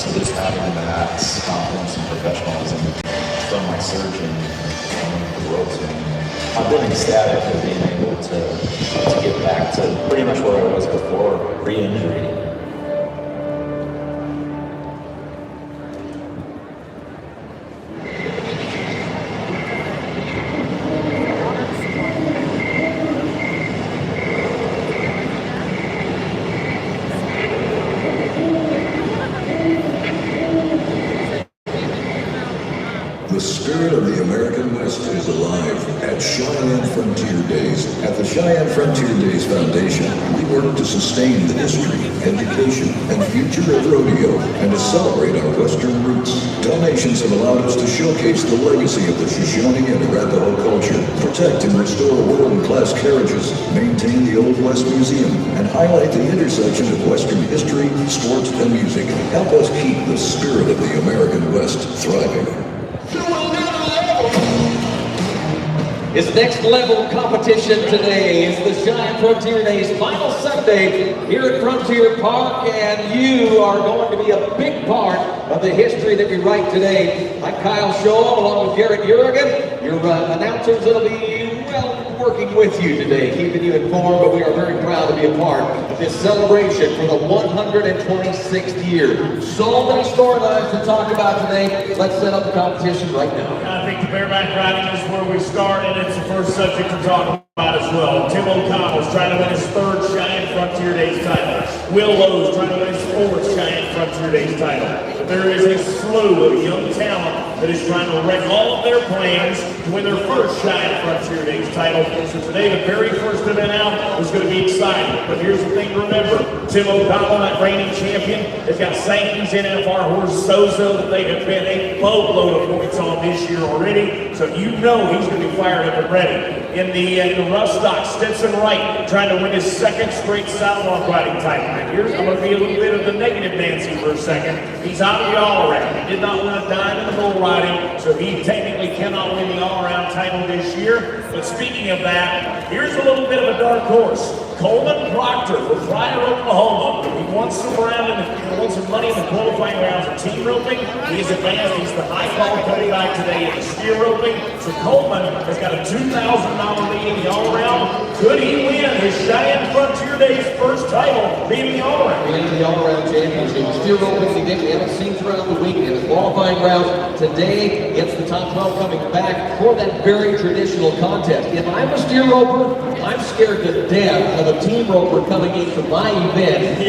So just having that confidence and professionalism from my surgeon the world to me. I've been ecstatic of being able to get back to pretty much where I was before re-injury. The spirit of the American West is alive at Cheyenne Frontier Days. At the Cheyenne Frontier Days Foundation, we work to sustain the history, education, and future of rodeo and to celebrate our Western roots. Donations have allowed us to showcase the legacy of the Shoshone and Arapaho culture, protect and restore world-class carriages, maintain the Old West Museum, and highlight the intersection of Western history, sports, and music. Help us keep the spirit of the American West thriving. It's next level competition today. It's the Cheyenne Frontier Days final Sunday here at Frontier Park, and you are going to be a big part of the history that we write today. I'm Kyle Scholl, along with Garrett Urigan, your announcers that'll be working with you today, keeping you informed, but we are very proud to be a part of this celebration for the 126th year. So many storylines to talk about today. Let's set up the competition right now. I think the bareback riding is where we start, and it's the first subject to talk about as well. Tim O'Connell's trying to win his third Cheyenne Frontier Days title. Will Lowe's trying to win his fourth Cheyenne Frontier Days title. But there is a slew of young talent that is trying to wreck all of their plans to win their first Cheyenne Frontier Days title. So today, the very first event out is going to be exciting. But here's the thing to remember. Tim O'Connell, that reigning champion, has got Sankey's NFR horse Sozo that they have been a boatload of points on this year already. So you know he's going to be fired up and ready. In the rough stock, Stetson Wright trying to win his second straight saddle-on riding title. And here's I'm going to be a little bit of the negative Nancy for a second. He's out of the all-around. He did not win a dime in the bull riding, so he technically cannot win the all-around title this year. But speaking of that, here's a little bit of a dark horse. Coleman Proctor from Pryor, Oklahoma. He won some money in the qualifying rounds of team roping. He is advanced. He's the high ball cutting back today in the steer roping. So Coleman has got a $2,000 lead in the all-around. Could he win his Cheyenne Frontier Days first title, leading the all-around? Leading the all-around championship. The steer roping we haven't seen throughout the week in the qualifying rounds. Today, gets the top 12 coming back for that very traditional contest. If I'm a steer roper, I'm scared to death of a team roper coming into my event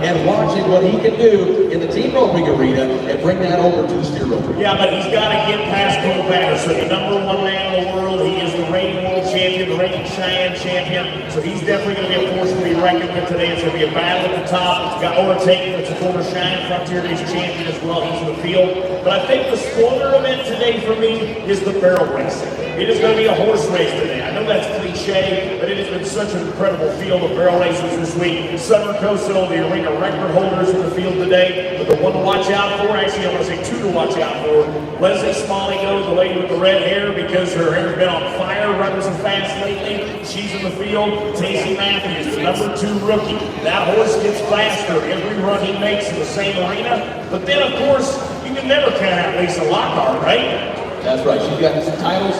and watching what he can do in the team roping arena and bring that over to the steer roper. Yeah, but he's got to get past Cole Patterson, the #1 man in the world. He is the reigning world champion, the reigning Cheyenne champion. So he's definitely going to be a force to be reckoned with today. It's going to be a battle at the top. It's got overtaken. It's a former Cheyenne Frontier Days champion as well. He's in the field. But I think the spoiler event today for me is the barrel racing. It is going to be a horse race today. I know that's cliche, but it has been such an incredible field of barrel races this week. Summer Coastal, the arena record holders in the field today. But the one to watch out for, actually I want to say two to watch out for. Leslie Smalley goes, the lady with the red hair, because her hair's been on fire running so fast lately. She's in the field. Tacey Matthews, the #2 rookie. That horse gets faster every run he makes in the same arena. But then, of course, you can never count out Lisa Lockhart, right? That's right. She's got some titles.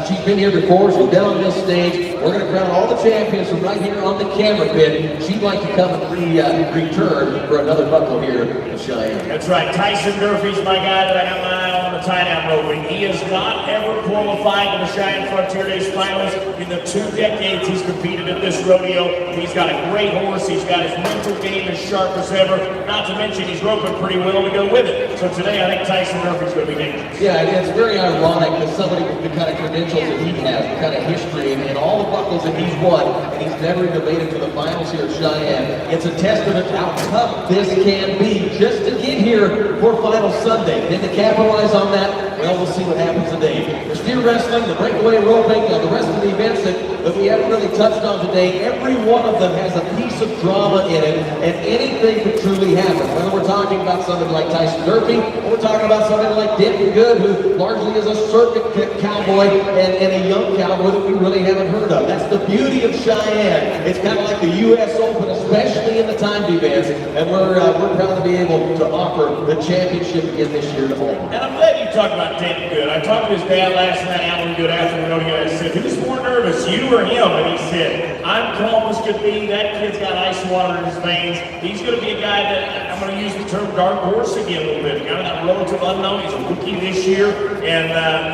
She's been here before. She's been on this stage. We're going to crown all the champions from right here on the camera pit. She'd like to come and return for another buckle here in Cheyenne. That's right. Tyson Murphy's my guy that I have my eye on the tie-down roping. He has not ever qualified in the Cheyenne Frontier Days finals in the 2 decades he's competed at this rodeo. He's got a great horse. He's got his mental game as sharp as ever. Not to mention he's roping pretty well to go with it. So today I think Tyson Murphy's going to be dangerous. Yeah, it's very ironic that somebody with the kind of credentials that he has, the kind of history and all the buckles that he's won, and he's never even made it to the finals here at Cheyenne. It's a testament to how tough this can be just to get here for Final Sunday. Then to capitalize on that, well, we'll see what happens today. The steer wrestling, the breakaway roping, the rest of the events that we haven't really touched on today, every one of them has a piece of drama in it, and anything could truly happen. Whether we're talking about somebody like Tyson Durfee, or we're talking about somebody like Denton Good, who largely is a circuit cowboy and a young cowboy that we really haven't heard of. That's the beauty of Cheyenne. It's kind of like the U.S. Open, especially in the timed events, and we're proud to be able to offer the championship again this year to home. And I'm glad you talked about Denton Good. I talked to his dad last night, Alan Good, after the rodeo. I said, who's more nervous, you or him? And he said, I'm calm as could be. That kid's got ice water in his veins. He's going to be a guy that, I'm going to use the term dark horse again a little bit. Kind of that relative unknown. He's a rookie this year, and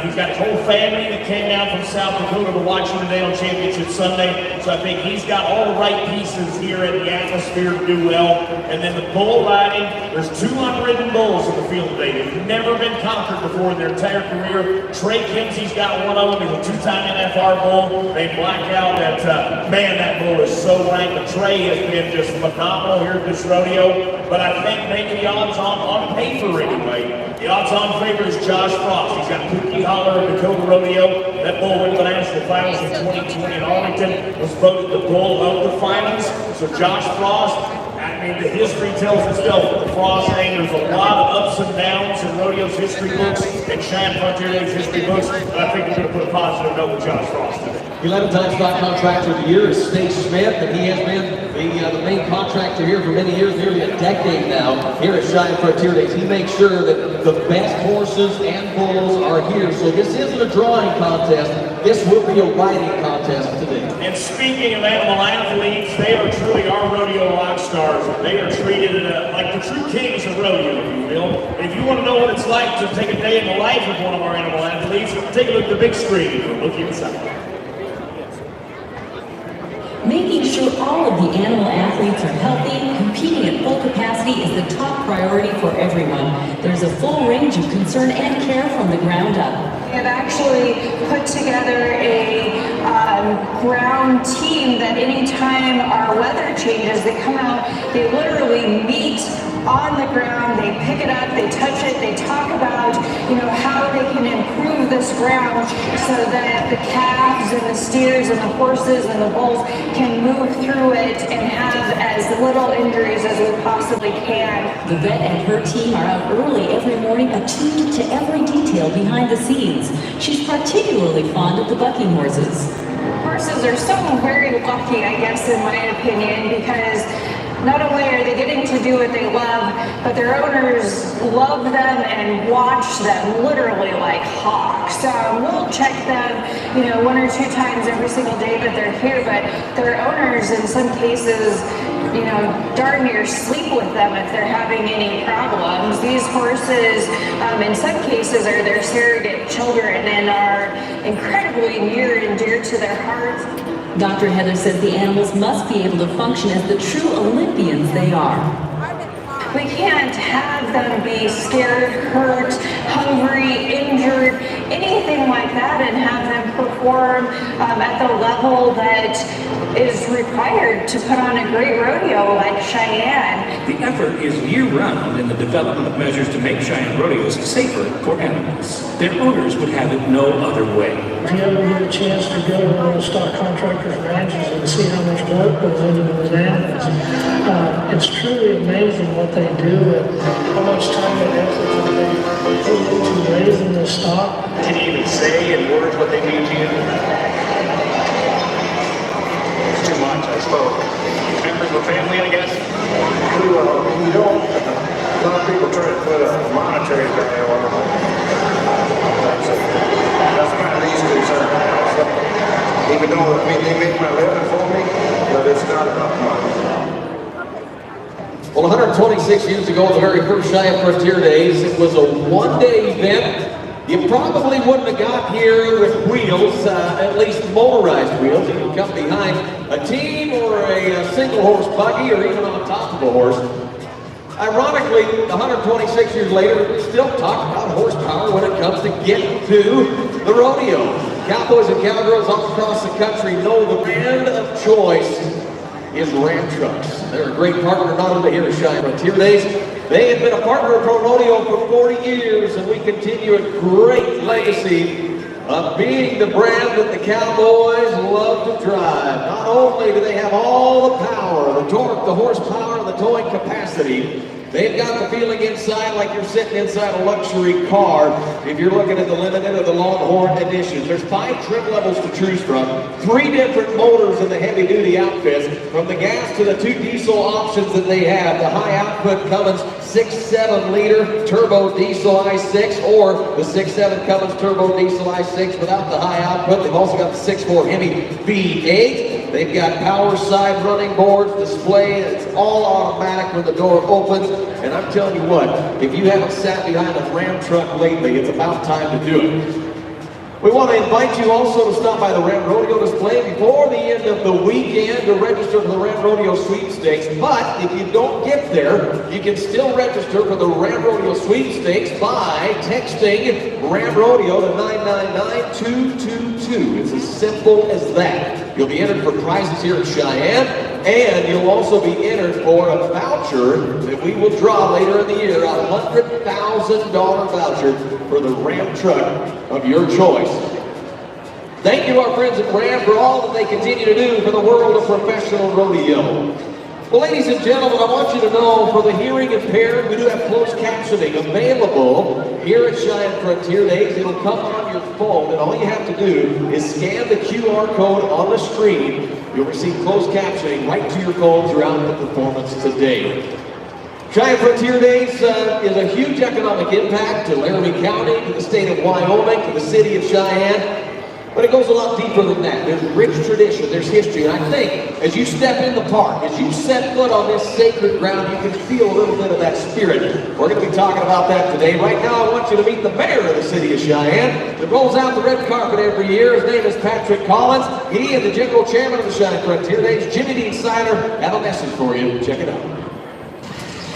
he's got his whole family that came down from South Dakota to watch him today on Championship Sunday. So I think he's got all the right pieces here in the atmosphere to do well. And then the bull riding, there's 2 unridden bulls in the field today. They've never been conquered before in their entire career. Trey Kimsey's got one of them. He's a 2-time NFR bull. They black out that, man, that bull is so ranked. But Trey has been just phenomenal here at this rodeo. But I think maybe the odds on paper anyway, the odds on favorite is Josh Frost. He's got Pookie Holler at Dakota Rodeo. That bull went to the national finals in 2020 in Arlington, was voted the bull of the finals. So Josh Frost, I mean, the history tells itself with the Frost name. There's a lot of ups and downs in rodeo's history books and Cheyenne Frontier Days history books, but I think we're going to put a positive note with Josh Frost today. 11-time stock contractor of the year is State Smith, and he has been the main contractor here for many years, nearly a decade now, here at Cheyenne Frontier Days. He makes sure that the best horses and bulls are here. So this isn't a drawing contest. This will be a riding contest today. And speaking of animal athletes, they are truly our rodeo rock stars. They are treated like the true kings of rodeo, if you will. If you want to know what it's like to take a day in the life of one of our animal athletes, take a look at the big screen and look inside. Making sure all of the animal athletes are healthy and competing at full capacity is the top priority for everyone. There's a full range of concern and care from the ground up. We have actually put together a ground team that anytime our weather changes, they come out, they literally meet on the ground, they pick it up, they touch it, they talk about, how they can improve this ground so that the calves and the steers and the horses and the bulls can move through it and have as little injuries as we possibly can. The vet and her team are out early every morning, attuned to every detail behind the scenes. She's particularly fond of the bucking horses. Horses are so very lucky, I guess, in my opinion, because not only are they getting to do what they love, but their owners love them and watch them literally like hawks. We'll check them, 1 or 2 times every single day that they're here, but their owners in some cases, darn near sleep with them if they're having any problems. These horses, in some cases, are their surrogate children and are incredibly near and dear to their hearts. Dr. Heather says the animals must be able to function as the true Olympians they are. We can't have them be scared, hurt, hungry, injured, anything like that, and have them perform at the level that is required to put on a great rodeo like Cheyenne. The effort is year-round in the development of measures to make Cheyenne rodeos safer for animals. Their owners would have it no other way. If you ever get a chance to go to stock contractors' ranches and see how much work goes into those animals, it's truly amazing what they do and how much time and effort they put into raising the stock. Can you even say in words what they mean to you? It's too much, I suppose. Members of the family, I guess? You don't. A lot of people try to put a monetary value on them. That's my least concern. Even though, they make my living for me, but it's not enough money. Well, 126 years ago, the very first Cheyenne Frontier Days, it was a one-day event. You probably wouldn't have got here with wheels, at least motorized wheels. You could come behind a team or a single horse buggy or even on top of a horse. Ironically, 126 years later, we still talk about horsepower when it comes to getting to the rodeo. Cowboys and cowgirls all across the country know the brand of choice is Ram Trucks. They're a great partner not only here at Cheyenne Frontier Days, they have been a partner of Pro Rodeo for 40 years, and we continue a great legacy of being the brand that the Cowboys love to drive. Not only do they have all the power, the torque, the horsepower, and the towing capacity, they've got the feeling inside like you're sitting inside a luxury car if you're looking at the Limited or the Longhorn editions. There's 5 trim levels to choose from, 3 different motors in the heavy-duty outfits, from the gas to the 2 diesel options that they have. The high-output Cummins 6.7 liter turbo diesel i6 or the 6.7 Cummins turbo diesel i6 without the high output. They've also got the 6.4 Hemi V8. They've got power side running boards, display. It's all automatic when the door opens. And I'm telling you what, if you haven't sat behind a Ram truck lately, it's about time to do it. We want to invite you also to stop by the Ram Rodeo display before the end of the weekend to register for the Ram Rodeo Sweepstakes. But if you don't get there, you can still register for the Ram Rodeo Sweepstakes by texting Ram Rodeo to 999-222. It's as simple as that. You'll be entered for prizes here in Cheyenne, and you'll also be entered for a voucher that we will draw later in the year, a $100,000 voucher for the Ram truck of your choice. Thank you, our friends at Ram, for all that they continue to do for the world of professional rodeo. Well, ladies and gentlemen, I want you to know, for the hearing impaired, we do have closed captioning available here at Cheyenne Frontier Days. It'll come on your phone, and all you have to do is scan the QR code on the screen. You'll receive closed captioning right to your phone throughout the performance today. Cheyenne Frontier Days is a huge economic impact to Laramie County, to the state of Wyoming, to the city of Cheyenne. But it goes a lot deeper than that. There's rich tradition, there's history, and I think as you step in the park, as you set foot on this sacred ground, you can feel a little bit of that spirit. We're going to be talking about that today. Right now, I want you to meet the mayor of the city of Cheyenne that rolls out the red carpet every year. His name is Patrick Collins. He and the general chairman of the Cheyenne Frontier Days, Jimmy Dean Snyder, have a message for you. Check it out.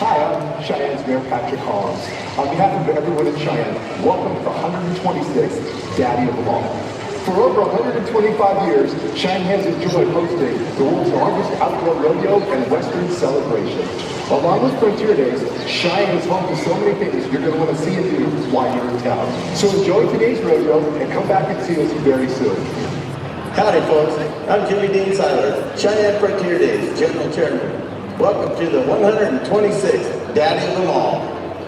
Hi, I'm Cheyenne's Mayor Patrick Collins. On behalf of everyone in Cheyenne, welcome to the 126th Daddy of them All. For over 125 years, Cheyenne has enjoyed hosting the world's largest outdoor rodeo and western celebration. Along with Frontier Days, Cheyenne is home to so many things you're going to want to see and do while you're in town. So enjoy today's rodeo and come back and see us very soon. Howdy, folks. I'm Jimmy Dean Seiler, Cheyenne Frontier Days General Chairman. Welcome to the 126th Daddy of them All.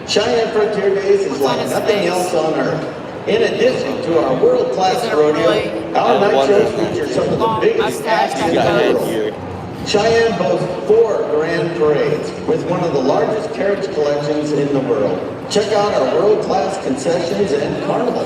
Cheyenne Frontier Days is like nothing else on earth. In addition to our world-class rodeo, our night shows feature some of the biggest acts in the world. Cheyenne boasts 4 grand parades with one of the largest carriage collections in the world. Check out our world-class concessions and carnival.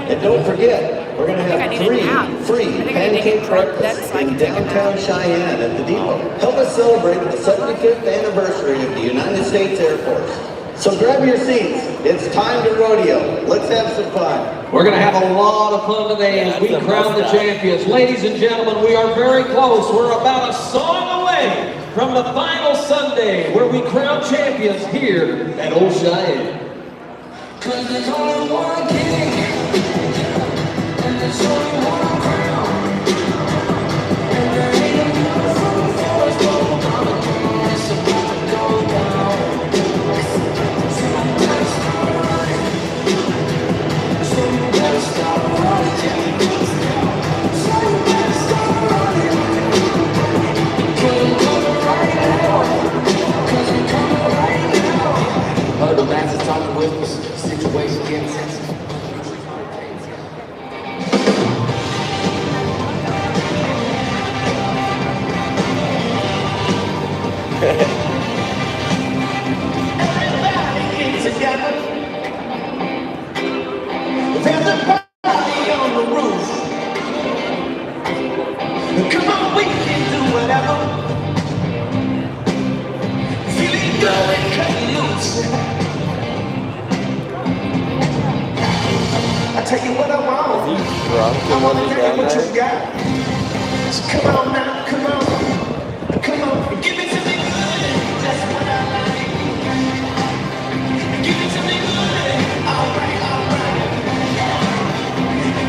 And don't forget, we're going to have 3 free pancake breakfasts in downtown Cheyenne at the depot. Help us celebrate the 75th anniversary of the United States Air Force. So grab your seats. It's time to rodeo. Let's have some fun. We're going to have a lot of fun today as we crown the champions. Ladies and gentlemen, we are very close. We're about a song away from the final Sunday where we crown champions here at Old Cheyenne. 'Cause there's only one king, and there's only one crown, and there ain't a beautiful forest over the moon. It's about to go down. The masses talking with us, situation getting sensitive. Everybody get together. There's a party on the roof. Come on, we can do whatever. Feeling good and cutting loose. I tell you what I want. I want to hear what you got. So come on now, come on. Come on, give it to me good. That's what I like. Give it to me good. All right, all right.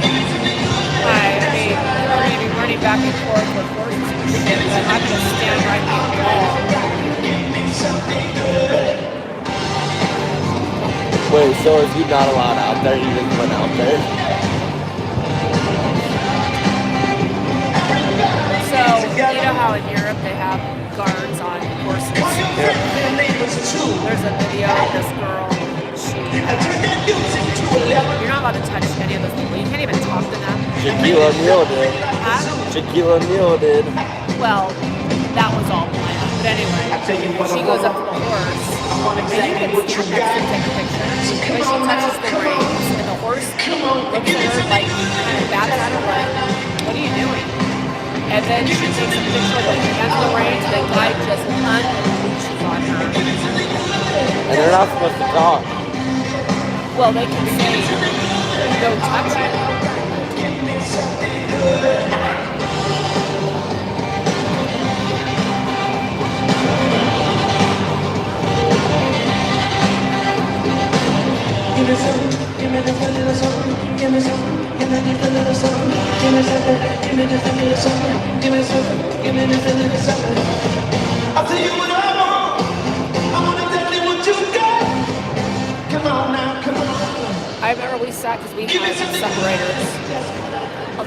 Give it to me good. Hi, we're going to be running back and forth with horses, but I'm going to stand right Wait, so is he not allowed out there? He just went out there? So, you know how in Europe they have guards on horses? Yeah. There's a video of this girl. You're not allowed to touch any of those people. You can't even talk to them. Shaquille O'Neal did. Huh? Shaquille O'Neal did. Well, that was all planned. But anyway, she goes up to the horse, and you can stand next to take a picture. But she touches the reins, and the horse looks at her like kind of bats at her like, what are you doing? And then she takes a picture with the end of the reins, and the guy just unleashes on her. And they're not supposed to talk. Well, they can say, don't touch it. Give me some, give me just a little something, give me some, give me just a little something, give me something, give me just a little something, give me something, give me just a little something. I'll tell you what I want, I want exactly what you got. Come on now, come on. I remember we sat because we had separators.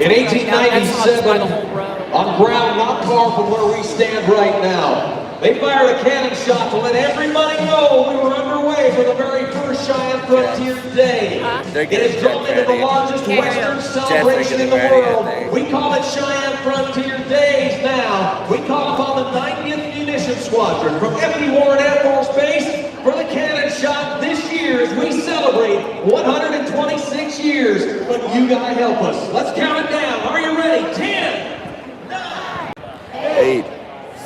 In 1897, on ground not far from where we stand right now, they fired a cannon shot to let everybody know we were underway for the very first Cheyenne Frontier Day. It is drawn into the largest Western celebration in the world. We call it Cheyenne Frontier Days now. We call upon the 90th Munition Squadron from F.D. Warren Air Force Base for the cannon shot this year as we celebrate 126 years. But you gotta help us. Let's count it down. Are you ready? 10, 9, 8,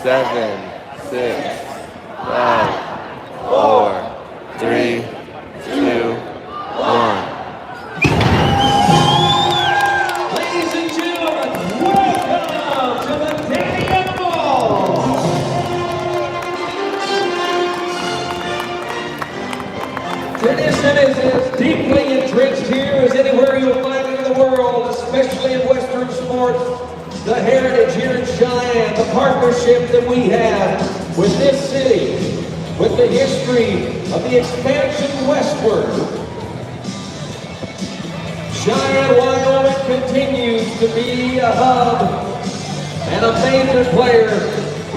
7, 6, 5, 4, 3, 2, 1. Ladies and gentlemen, welcome to the Daddy of Ball. Tradition is as deeply entrenched here as anywhere you'll find it in the world, especially in Western sports. The heritage here in Cheyenne, the partnership that we have with this city, with the history of the expansion westward. Cheyenne, Wyoming continues to be a hub and a major player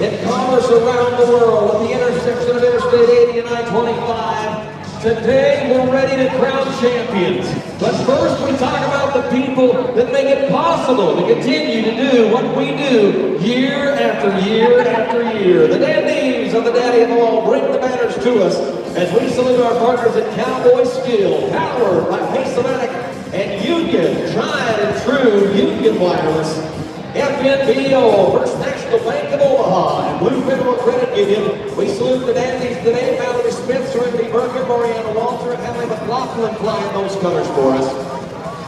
in commerce around the world at the intersection of Interstate 80 and I-25. Today, we're ready to crown champions. But first, we talk about the people that make it possible to continue to do what we do year after year after year. The dandies of the Daddy of All bring the banners to us as we salute our partners at Cowboy Steel, powered by Paceomatic and Union, tried and true Union Wireless. FNBO, First National Bank of Omaha, and Blue Federal Credit Union. We salute the dandies today, Mallory Smith, Serenity Burger, Mariana Walter, and Emily McLaughlin flying those colors for us.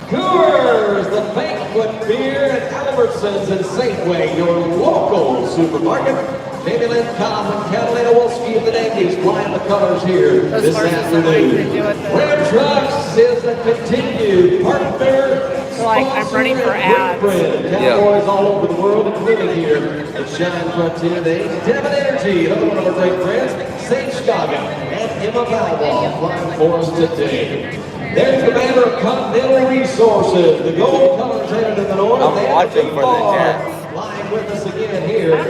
Coors, the Banquet Beer, and Albertsons and Safeway, your local supermarket. Jamie Lynn Cobb and Catalina Wolski of the dandies flying the colors here this afternoon. Red Trucks is a continued partner. Like, I'm running for ads. Cowboys all over the world, including here at Cheyenne Frontier Days. Devon Energy, another one of our great friends, Sage Scoggin, and Emma Balwell flying for us today. There's the banner of Continental Resources, the gold colors headed to the north. I'm watching for the Jets. Flying with us again here in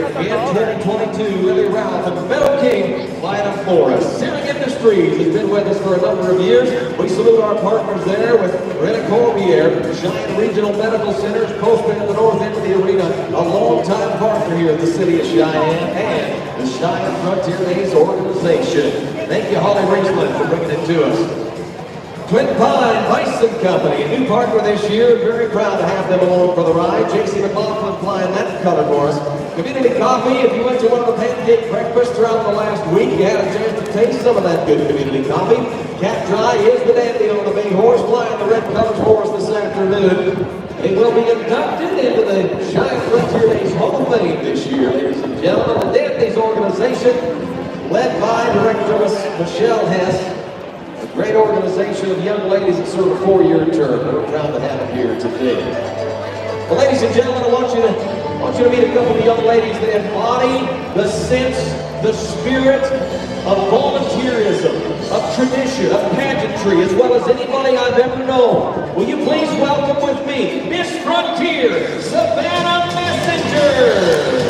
2022, Willie Ralph and Meadow King flying up for us. Searing Industries has been with us for a number of years. We salute our partners there with Rena Corbiere, Cheyenne Regional Medical Centers, posted at the north end of the arena, a longtime partner here in the city of Cheyenne, and the Cheyenne Frontier Days organization. Thank you, Holly Ringeland, for bringing it to us. Twin Pine Bison Company, a new partner this year. Very proud to have them along for the ride. J.C. McLaughlin flying that color for us. Community Coffee, if you went to one of the pancake breakfasts throughout the last week, you had a chance to taste some of that good community coffee. Cat Dry is the dandy on the Bay Horse, flying the red colors for us this afternoon. They will be inducted into the Cheyenne Frontier Days Hall of Fame this year, ladies and gentlemen. The Dandies organization, led by Director Michelle Hess. A great organization of young ladies that serve a 4-year term. We're proud to have it here today. Well, ladies and gentlemen, I want you to meet a couple of young ladies that embody the sense, the spirit of volunteerism, of tradition, of pageantry. country as well as anybody I've ever known. Will you please welcome with me Miss Frontier, Savannah Messenger,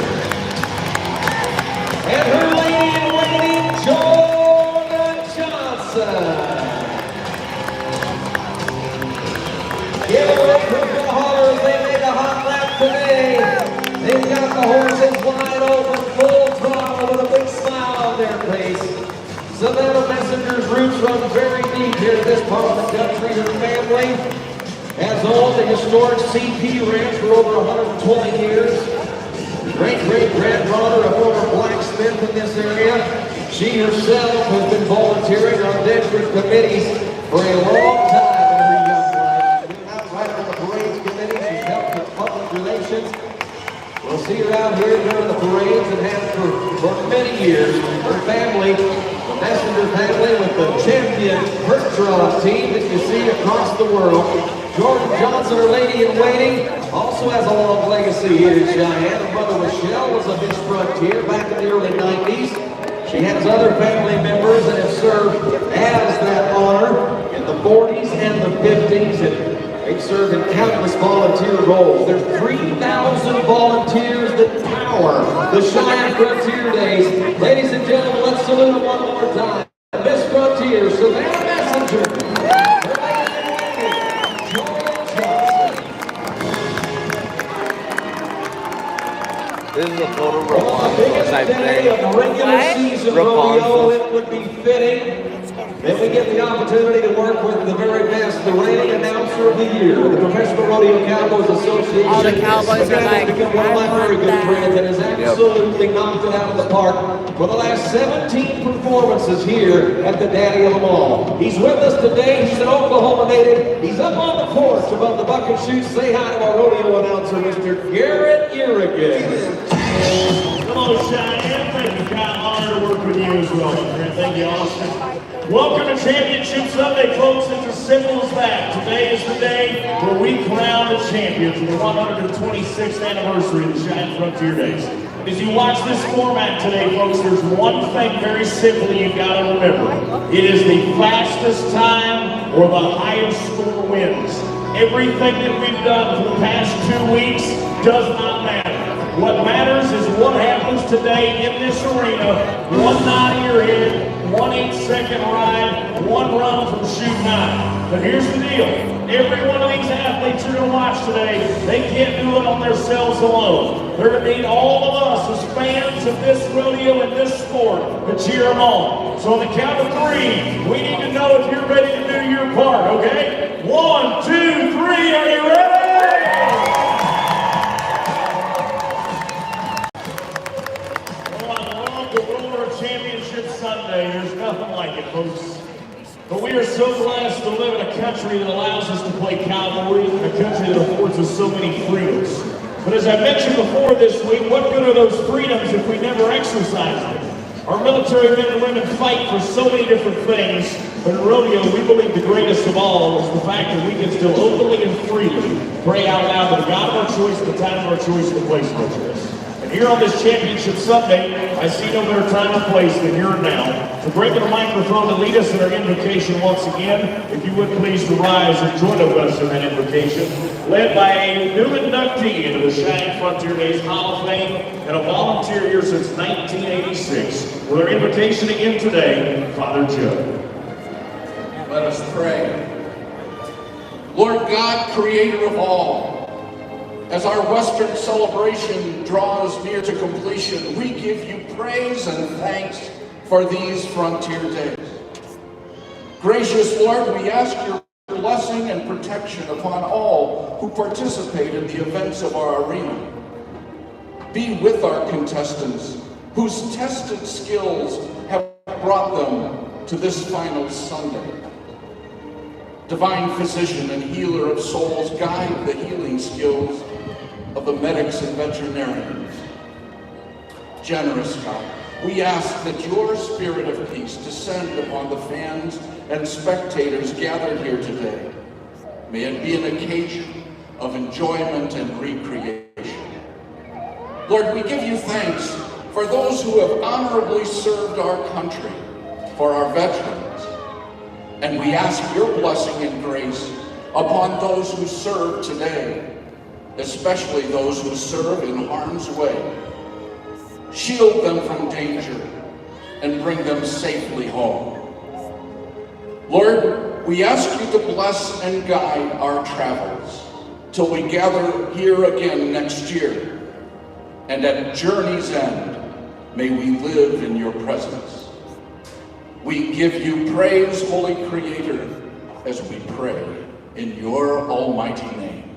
and her lady-in-waiting, Jordan Johnson. Give a little quick holler as they made a hot lap today. They've got the horses wide open, full throttle, with a big smile on their face. Savannah Messenger's roots run very deep here to this part of the country. Her family has owned the historic CP Ranch for over 120 years. Great-great-granddaughter of former blacksmith in this area. She herself has been volunteering on different committees for a long time in her young life. She's now right on the parades committee. She's helped with public relations. We'll see her out here during the parades and has for many years. Her family, the Messenger family, with the champion Hurt Draw team that you see across the world. Jordan Johnson, her lady-in-waiting, also has a long legacy here in Cheyenne. Her mother Michelle was a Miss Frontier back in the early 90s. She has other family members that have served as that honor in the 40s and the 50s. And they've served in countless volunteer roles. There's 3,000 volunteers that power the Cheyenne Frontier Days. Ladies and gentlemen, let's salute them one more time. Miss Frontier, Savannah Messenger. This is a photo Rapunzel type thing. Rodeo, it would be fitting that we get the opportunity to work with the very best, the reigning announcer of the year, the Professional Rodeo Cowboys Association. All the Cowboys are like, become one of my very good friends and has absolutely knocked it out of the park for the last 17 performances here at the Daddy of them all. He's with us today. He's an Oklahoma native. He's up on the porch above the bucket chute. Say hi to our rodeo announcer, Mr. Garrett Irrigan. Hello, Cheyenne. Thank you, Kyle. Honor to work with you as well, my friend. Thank you, Austin. Welcome to Championship Sunday, folks. It's as simple as that. Today is the day where we crown the champions for the 126th anniversary of the Cheyenne Frontier Days. As you watch this format today, folks, there's one thing very simply you've got to remember. It is the fastest time or the highest score wins. Everything that we've done for the past 2 weeks does not matter. What matters is what happens today in this arena. 1 nod of your head, 1 8-second ride, 1 run from chute 9. But here's the deal. Every one of these athletes you're going to watch today, they can't do it on themselves alone. They're going to need all of us as fans of this rodeo and this sport to cheer them on. So on the count of 3, we need to know if you're ready to do your part, okay? 1, 2, 3, are you ready? Championship Sunday, there's nothing like it, folks. But we are so blessed to live in a country that allows us to play cowboy, a country that affords us so many freedoms. But as I mentioned before this week, what good are those freedoms if we never exercise them? Our military men and women fight for so many different things, but in rodeo, we believe the greatest of all is the fact that we can still openly and freely pray out loud to the God of our choice, at the time of our choice, and the place of our choice. Here on this Championship Sunday, I see no better time or place than here and now to bring the microphone to lead us in our invocation once again. If you would please rise and join us in that invocation, led by a new inductee into the Cheyenne Frontier Days Hall of Fame and a volunteer here since 1986. With our invitation again today, Father Joe. Let us pray. Lord God, creator of all, as our Western celebration draws near to completion, we give you praise and thanks for these Frontier Days. Gracious Lord, we ask your blessing and protection upon all who participate in the events of our arena. Be with our contestants, whose tested skills have brought them to this final Sunday. Divine physician and healer of souls, guide the healing skills of the medics and veterinarians. Generous God, we ask that your spirit of peace descend upon the fans and spectators gathered here today. May it be an occasion of enjoyment and recreation. Lord, we give you thanks for those who have honorably served our country, for our veterans, and And we ask your blessing and grace upon those who serve today, especially those who serve in harm's way. Shield them from danger and bring them safely home. Lord, we ask you to bless and guide our travels till we gather here again next year. And at journey's end, may we live in your presence. We give you praise, Holy Creator, as we pray in your almighty name.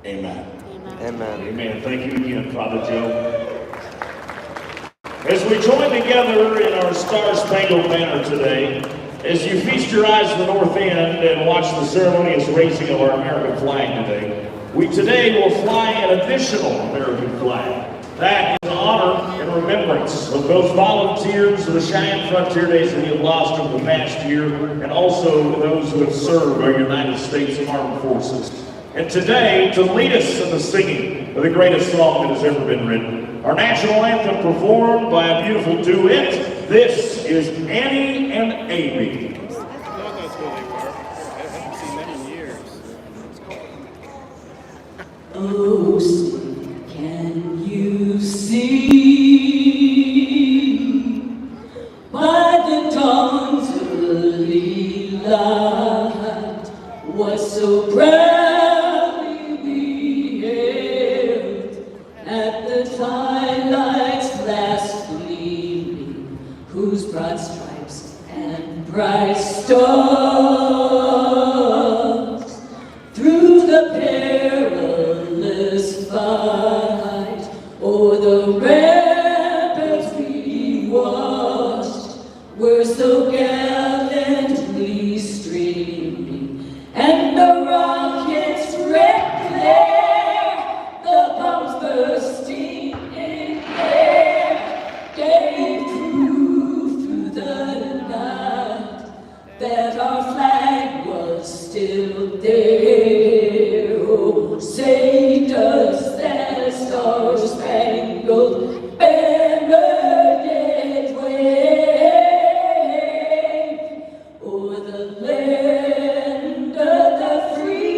Amen. Amen. Amen. Thank you again, Father Joe. As we join together in our Star-Spangled Banner today, as you feast your eyes to the north end and watch the ceremonious raising of our American flag today, we today will fly an additional American flag. That is honor and remembrance of those volunteers of the Cheyenne Frontier Days that we have lost over the past year, and also those who have served our United States Armed Forces. And today, to lead us in the singing of the greatest song that has ever been written, our national anthem performed by a beautiful duet. This is Annie and Amy. Oh, can you see by the dawn's early light what so proudly we hailed at the twilight's last gleaming, whose broad stripes and bright stars through the perilous fight o'er the ramparts we watched were so gallantly streaming, and the rockets' red glare, the bombs bursting in air, gave proof through the night that our flag was still there. Oh, say does that star-spangled banner yet wave o'er the land of the free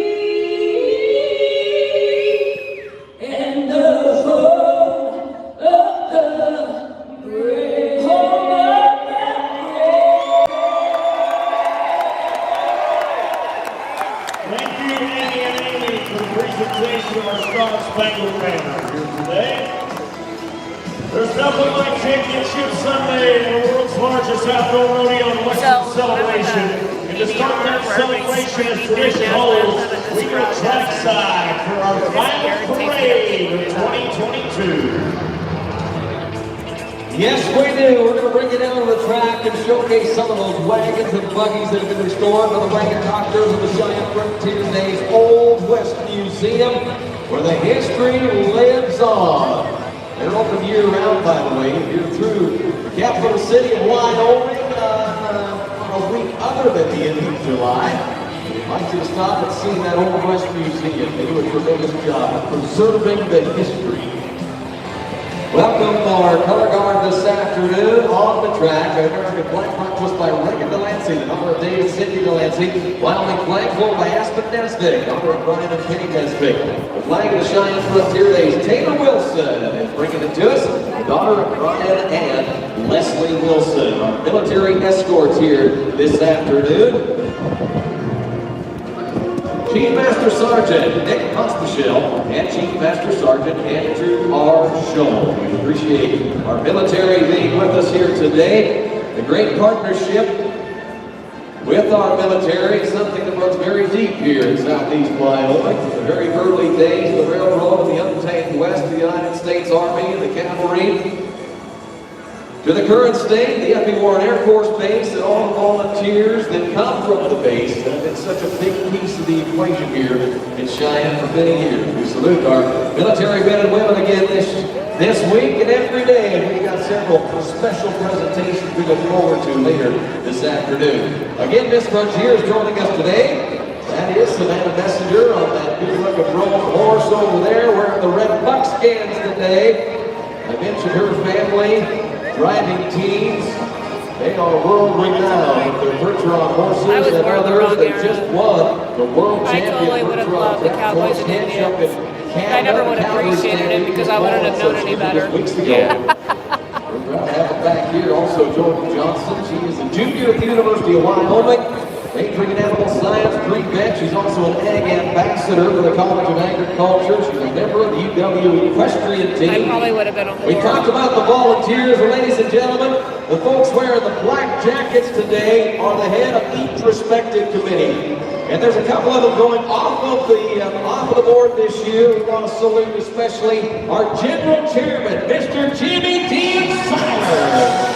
and the home of the brave? Home of the Thank you, Annie and Amy, for the presentation of our Star-Spangled Banner here today. There's nothing like Championship Sunday, the world's largest outdoor rodeo and Western celebration. And to start that celebration as tradition holds, we go trackside for our final parade of 2022. Yes, we do. We're going to bring you down to the track and showcase some of those wagons and buggies that have been restored by the wagon doctors of the Cheyenne Frontier Days Old West Museum, where the history lives on. They're open year-round, by the way. If you're through the capital city of Wyoming a week other than the end of July, I'd like you to stop and see that Old West Museum. They do a tremendous job of preserving the history. Welcome our color guard this afternoon on the track. American flag purchased by Reagan Delancey, the number of David Sidney Delancey. Wyoming flag flown by Aspen Nesbitt, number of Brian and Penny Nesbitt. The flag of the Cheyenne Frontier Days, Taylor Wilson is bringing it to us. The daughter of Brian and Leslie Wilson, our military escorts here this afternoon. Chief Master Sergeant Nick Constachel and Chief Master Sergeant Andrew R. Scholl. We appreciate our military being with us here today. The great partnership with our military is something that runs very deep here in Southeast Wyoming. From the very early days, the railroad, the untamed West, the United States Army, and the cavalry, to the current state, the F.B. Warren Air Force Base, and all the volunteers that come from the base that have been such a big piece of the equation here in Cheyenne for many years. We salute our military men and women again this week and every day, and we've got several special presentations we look forward to later this afternoon. Again, Miss Frontier is joining us today. That is Savannah Messenger on that good-looking roan horse over there wearing the red buckskins today. I mentioned her family. Driving teams, they are world-renowned with their virtual Percheron horses I was and born the others wrong that era. just won the world I champion. totally would have loved the Cowboys and Indians. I never would have appreciated it because I wouldn't have known any better. Yeah. We're proud to have it back here. Also, Jordan Johnson. She is a junior at the University of Wyoming. Majoring in animal science, pre-vet. She's also an egg ambassador for the College of Agriculture. She's a member of the UW equestrian team. I probably would have been a We whore. talked about the volunteers, ladies and gentlemen. The folks wearing the black jackets today are the head of each respective committee. And there's a couple of them going off of the board this year. We want to salute especially our general chairman, Mr. Jimmy Dean Seiler.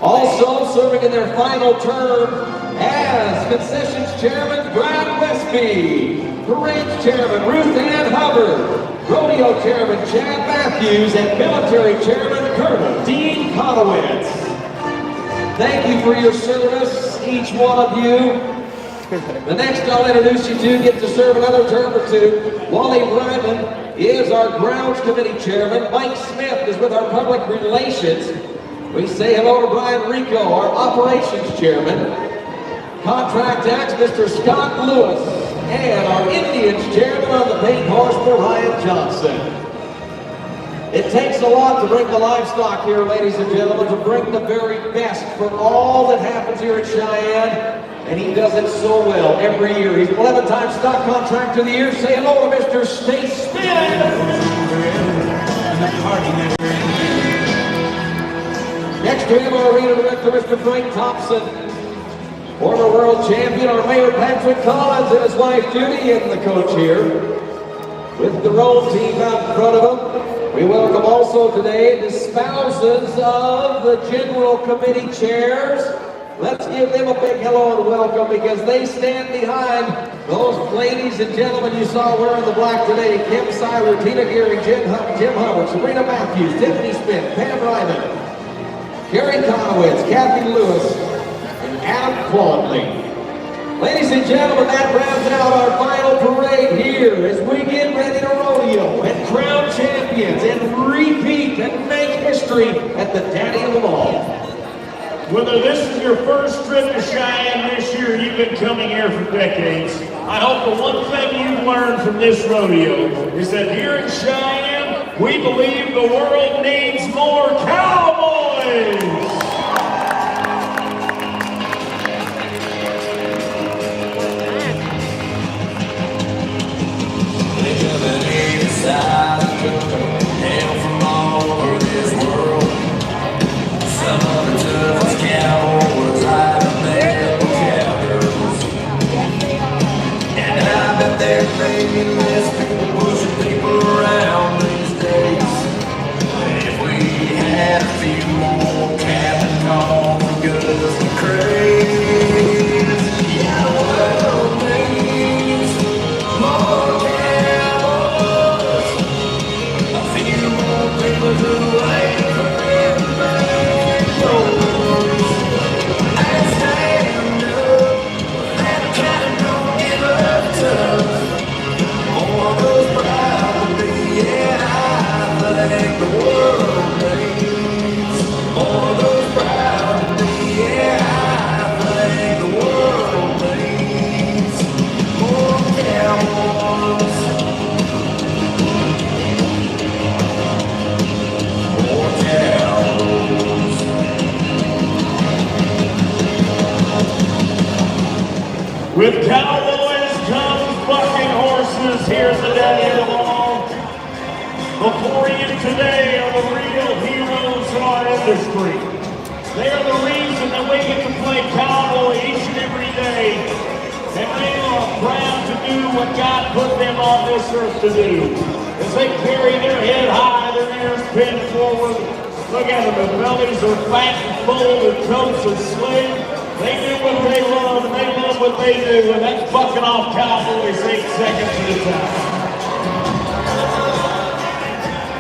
Also serving in their final term as concessions chairman, Brad Westby, parades chairman, Ruth Ann Hubbard, rodeo chairman, Chad Matthews, and military chairman, Colonel Dean Conowitz. Thank you for your service, each one of you. The next I'll introduce you to get to serve another term or two. Wally Bryman is our grounds committee chairman. Mike Smith is with our public relations. We say hello to Brian Rico, our operations chairman. Contract acts, Mr. Scott Lewis, and our Indians chairman on the paint horse, Ryan Johnson. It takes a lot to bring the livestock here, ladies and gentlemen, to bring the very best for all that happens here at Cheyenne, and he does it so well every year. He's 11-time stock contractor of the year. Say hello to Mr. Stace Smith. Next we have our arena director, Mr. Frank Thompson, former world champion, our mayor Patrick Collins and his wife Judy, and the coach here with the road team out in front of him. We welcome also today the spouses of the general committee chairs. Let's give them a big hello and welcome because they stand behind those ladies and gentlemen you saw wearing the black today. Kim Seiler, Tina Geary, Jim Hubbard, Sabrina Matthews, Tiffany Smith, Pam Ryman, Gary Conowitz, Kathy Lewis, and Adam Claudley. Ladies and gentlemen, that rounds out our final parade here as we get ready to rodeo and crown champions and repeat and make history at the Daddy of them all. Whether this is your first trip to Cheyenne this year, you've been coming here for decades, I hope the one thing you've learned from this rodeo is that here in Cheyenne, we believe the world needs more cowboys! Hail from all over this world. Some of the toughest cowboys I've met were cowgirls. And I bet they're making less people pushing people around these days. If we had a few more Captain Call for Gus and Craze, yeah, the world needs more cowboys. People who ain't afraid to break doors and stand up, that kind of don't give up tough. More of those proud to be, yeah, I think the world needs. More of those proud to be, yeah, I think the world needs. More cowboys. With cowboys comes bucking horses. Here's the daddy of them all. Before you today are the real heroes of our industry. They are the reason that we get to play cowboy each and every day. And they are proud to do what God put them on this earth to do. As they carry their head high, their ears bent forward. Look at them, their bellies are fat and full, their coats are slick. They do what they love, and they love what they do, and that's bucking off cowboys 8 seconds at a time.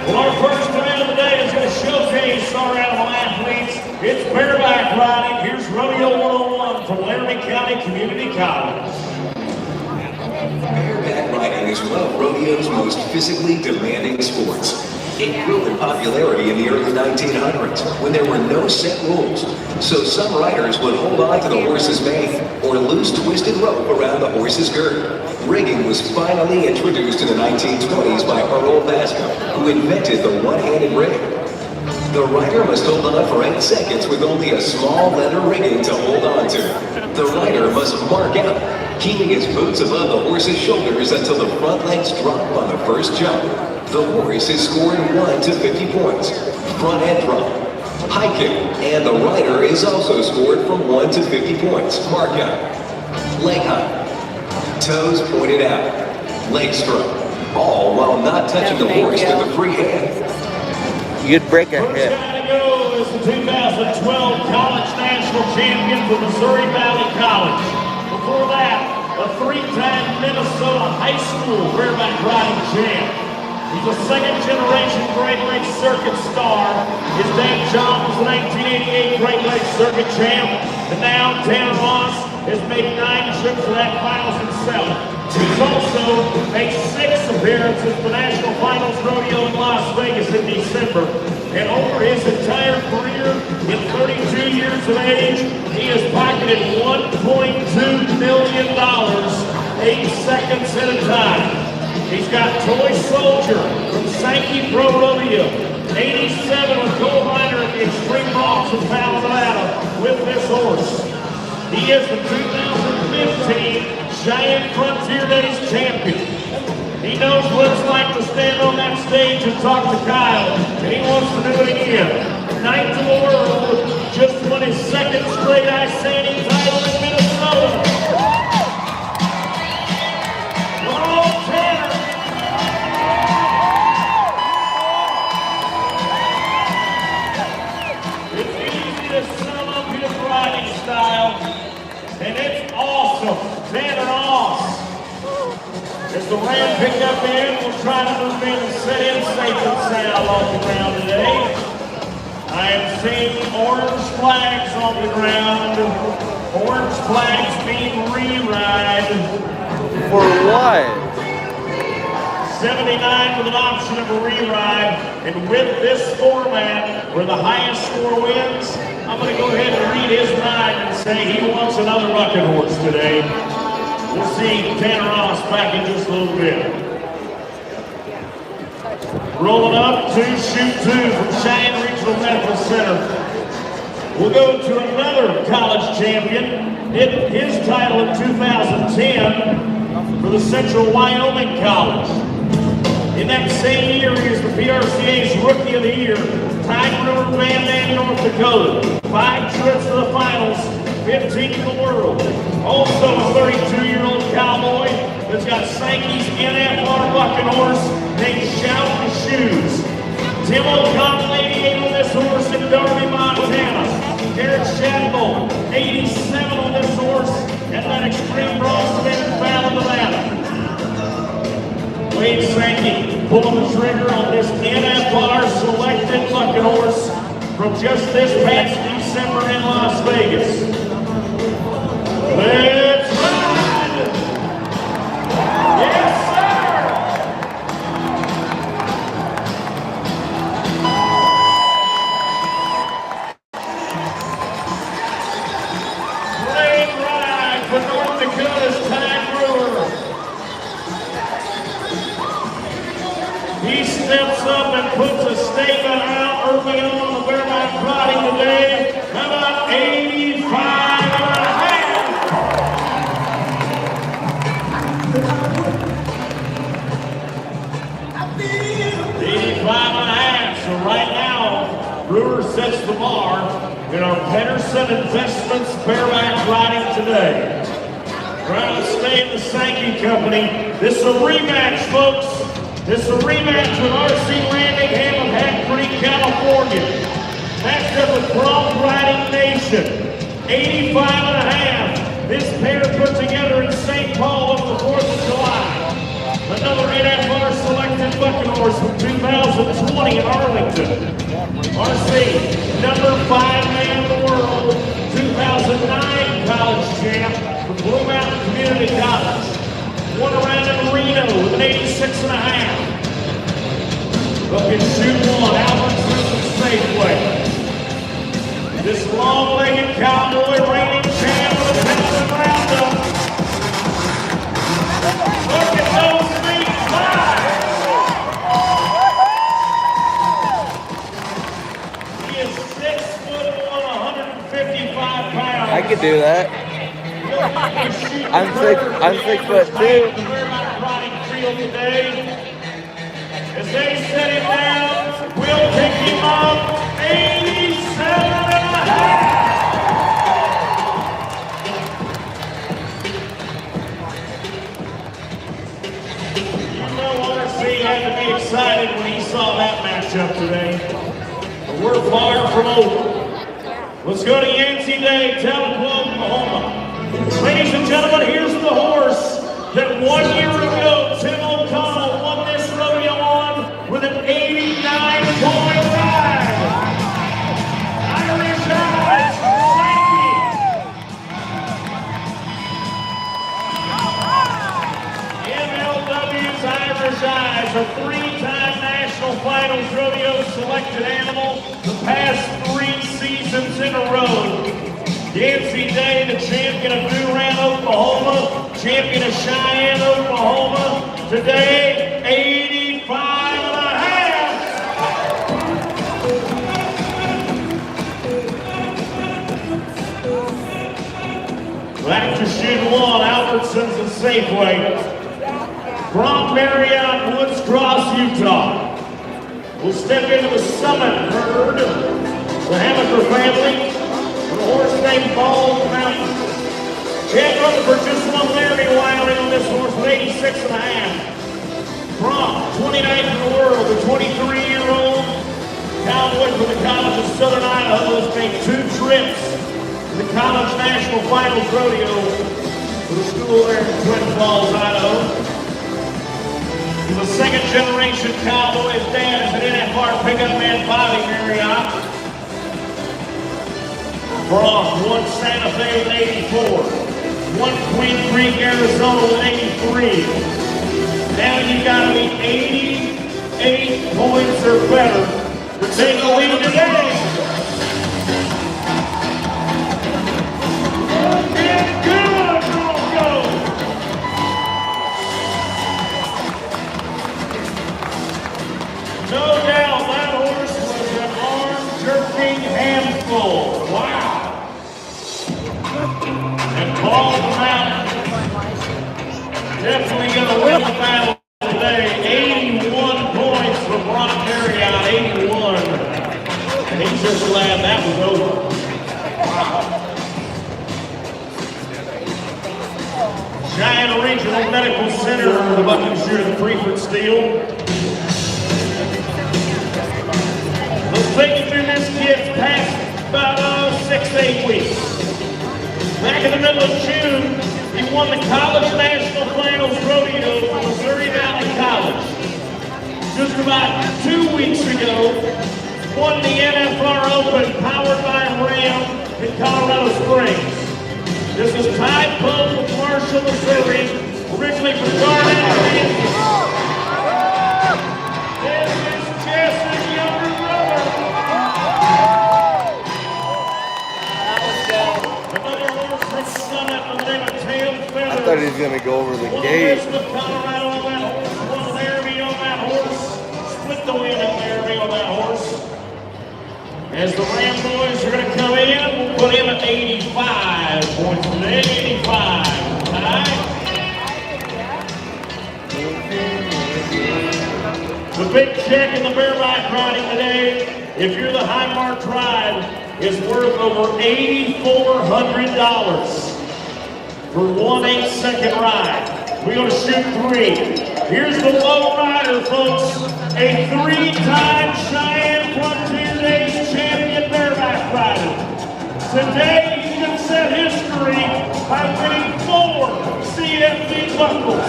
Well, our first event of the day is going to showcase our animal athletes. It's bareback riding. Here's Rodeo 101 from Laramie County Community College. Bareback riding is one of rodeo's most physically demanding sports. It grew in popularity in the early 1900s when there were no set rules. So some riders would hold on to the horse's mane or loose twisted rope around the horse's girth. Rigging was finally introduced in the 1920s by Earl Bascom, who invented the one-handed rig. The rider must hold on for 8 seconds with only a small leather rigging to hold on to. The rider must mark out, keeping his boots above the horse's shoulders until the front legs drop on the first jump. The horse is scored 1 to 50 points. Front head drop, high kick, and the rider is also scored from 1 to 50 points. Mark out, leg high, toes pointed out, leg stroke, all while not touching the horse with a free hand. You'd break a hip. First guy to go is the 2012 College National Champion for Missouri Valley College. Before that, a 3-time Minnesota High School bareback riding champ. He's a second-generation Great Lakes Circuit star. His dad John was the 1988 Great Lakes Circuit champ. And now Tanner Ross has made 9 trips to that finals himself. He's also made 6 appearances at the National Finals Rodeo in Las Vegas in December. And over his entire career, in 32 years of age, he has pocketed $1.2 million, 8 seconds at a time. He's got Toy Soldier from Sankey Pro Rodeo, 87 with Cole Reiner at the Extreme Bronx in Palo Alto with this horse. He is the 2015 Cheyenne Frontier Days champion. He knows what it's like to stand on that stage and talk to Kyle, and he wants to do it again. 9th in the world, just won his 2nd straight I-Standing title in Minnesota. Oh, Tanner! It's easy to sum up his riding style, and it's awesome. Tanner Ross. As the Ram picked up in, we'll try to move in and set in safe and sound on the ground today. I am seeing orange flags on the ground. Orange flags mean re-ride. For what? 79 with an option of a re-ride. And with this format, where the highest score wins, I'm going to go ahead and read his mind and say he wants another bucket horse today. We'll see Tanner Ross back in just a little bit. Rolling up to shoot 2 from Cheyenne Regional Medical Center. We'll go to another college champion. Hit his title in 2010 for the Central Wyoming College. In that same year, he was the PRCA's Rookie of the Year. Time River Van Dam, North Dakota. 5 trips to the finals. 15th in the world. Also a 32-year-old cowboy that's got Sankey's NFR bucking horse named Shoutin' Shoes. Tim O'Connell, 88 on this horse in Darby, Montana. Garrett Shadbolt, 87 on this horse at that Extreme Bronx event in Fallon, Nevada. Wade Sankey pulling the trigger on this NFR selected bucking horse from just this past December in Las Vegas. Let's ride! Yes, sir! Great ride for North Dakota's Ty Brewer. He steps up and puts a statement out early on the bareback riding today. How about 85 and a half? 85 and a half. So right now, Brewer sets the bar in our Pedersen Investments bareback riding today. Trying to stay in the Sankey Company. This is a rematch, folks. This is a rematch with R.C. Landingham of Hat Creek, California. Matched up with Bronc Riding Nation. 85 and a half. This pair put together in St. Paul over the 4th of July. Another NFR selected bucking horse from 2020 in Arlington. RC, number 5 man in the world, 2009 college champ from Blue Mountain Community College. Won around in Reno with an 86 and a half. Look at shoot Cowboy reigning champ of the Pendleton Roundup. Look at those feet fly. He is 6'1", 155 pounds. I could do that. I'm 6'2". As they set him down, we'll pick him up 87.5. You know RC had to be excited when he saw that matchup today. But we're far from over. Let's go to Yancey Day, Tahlequah, Oklahoma. Ladies and gentlemen, here's the horse that 1 year ago Tim O'Connell won this rodeo on with an 89.5. Irish Eyes, Frankie. MLW's Irish Eyes, a three-time National Finals Rodeo selected animal the past 3 seasons in a row. Yancey Day, the champion of New Round, Oklahoma, champion of Cheyenne, Oklahoma, today, 85.5. Back to Chute 1, Albertsons and Safeway. From Marriott, Woods Cross, Utah. We'll step into the Summit herd, the Hammaker family. A horse named Bald Mountain. Chad running for just one Larry Wyoming on this horse with 86.5. From 29th in the world, the 23-year-old cowboy from the College of Southern Idaho has made 2 trips to the College National Finals Rodeo for the school there in Twin Falls, Idaho. He's a second-generation cowboy. His dad is an NFR pickup man, Bobby Marriott. From 1 Santa Fe with 84, 1 Queen Creek, Arizona with 83. Now you gotta be 88 points or better to take the lead today. Get good, go! No doubt that horse was an arm-jerking handful. Wow. And Bald Mountain definitely going to win the battle today. 81 points for Brock Marriott, 81. And he's just glad that was over. Cheyenne Regional Medical Center, the Buckinghamshire and Freeford Steel. Let's take you through this kid's past about 6-8 weeks. Back in the middle of June, he won the College National Finals Rodeo for Missouri Valley College. Just about 2 weeks ago, won the NFR Open powered by Ram in Colorado Springs. This is Tide Pub with Marshall, Missouri, originally from Garnett, Kansas. This is Jess's younger brother. Another horse from Summit with the name of Tail Feathers. I thought he was going to go over the gate. Colorado on that horse. Won Laramie on that horse. Split the win at Laramie on that horse. As the Ram boys are going to come in, we'll put him at 85 points today. 85. All right. The big check in the bareback riding today, if you're the Highmark Tribe, is worth over $8,400 for 1 8-second ride. We're going to shoot 3. Here's the low rider, folks. A 3-time Cheyenne Frontier Days champion bareback rider. Today, he's going to set history by winning 4 CFP buckles.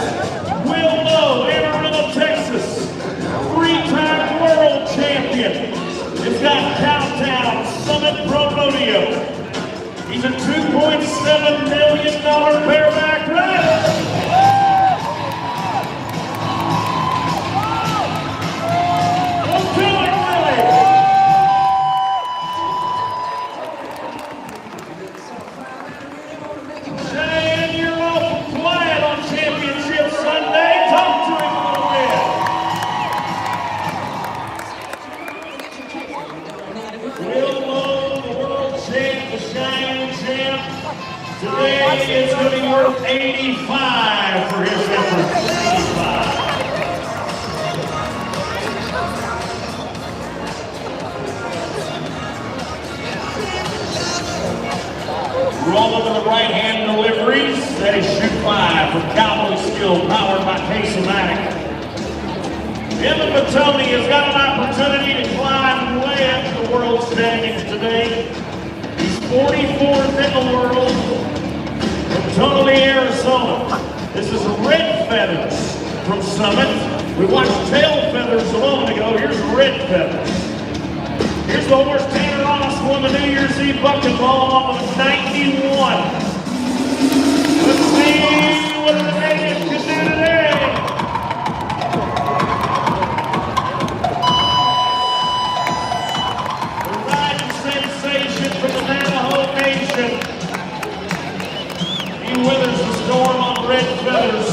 Will Lowe, Amarillo, Texas. 3-time world champion. It's got Cowtown Summit Pro Rodeo. He's a $2.7 million bareback rider. Let's do it, Willie. Today it's going to be worth 85 for his efforts. 85. Rolling to the right hand deliveries. That is shoot 5 from Cowboy Skill, powered by K-Somatic. Evan Matoni has got an opportunity to climb way up the world standings today. He's 44th in the world from Tonopah, Arizona. This is Red Feathers from Summit. We watched Tail Feathers a moment ago. Here's Red Feathers. Here's the horse Tanner Ross won the New Year's Eve bucket ball off of 91. Let's see what the native can do today. The riding sensation from the Navajo Nation. He weathers the storm on Red Feathers.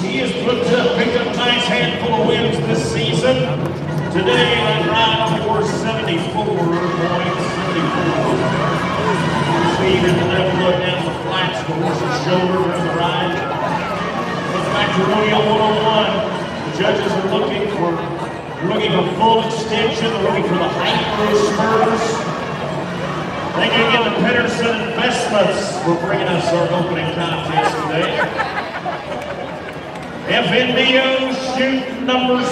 He has picked up a nice handful of wins this season. Today, I ride on horse 74, point 74. See here the left foot down the flats, the horse's shoulder during the ride. Goes back to rodeo 101. The judges are looking for full extension, they're looking for the height of those spurs. Thank you again to Pedersen Investments for bringing us our opening contest today. FNBO shoot number 6.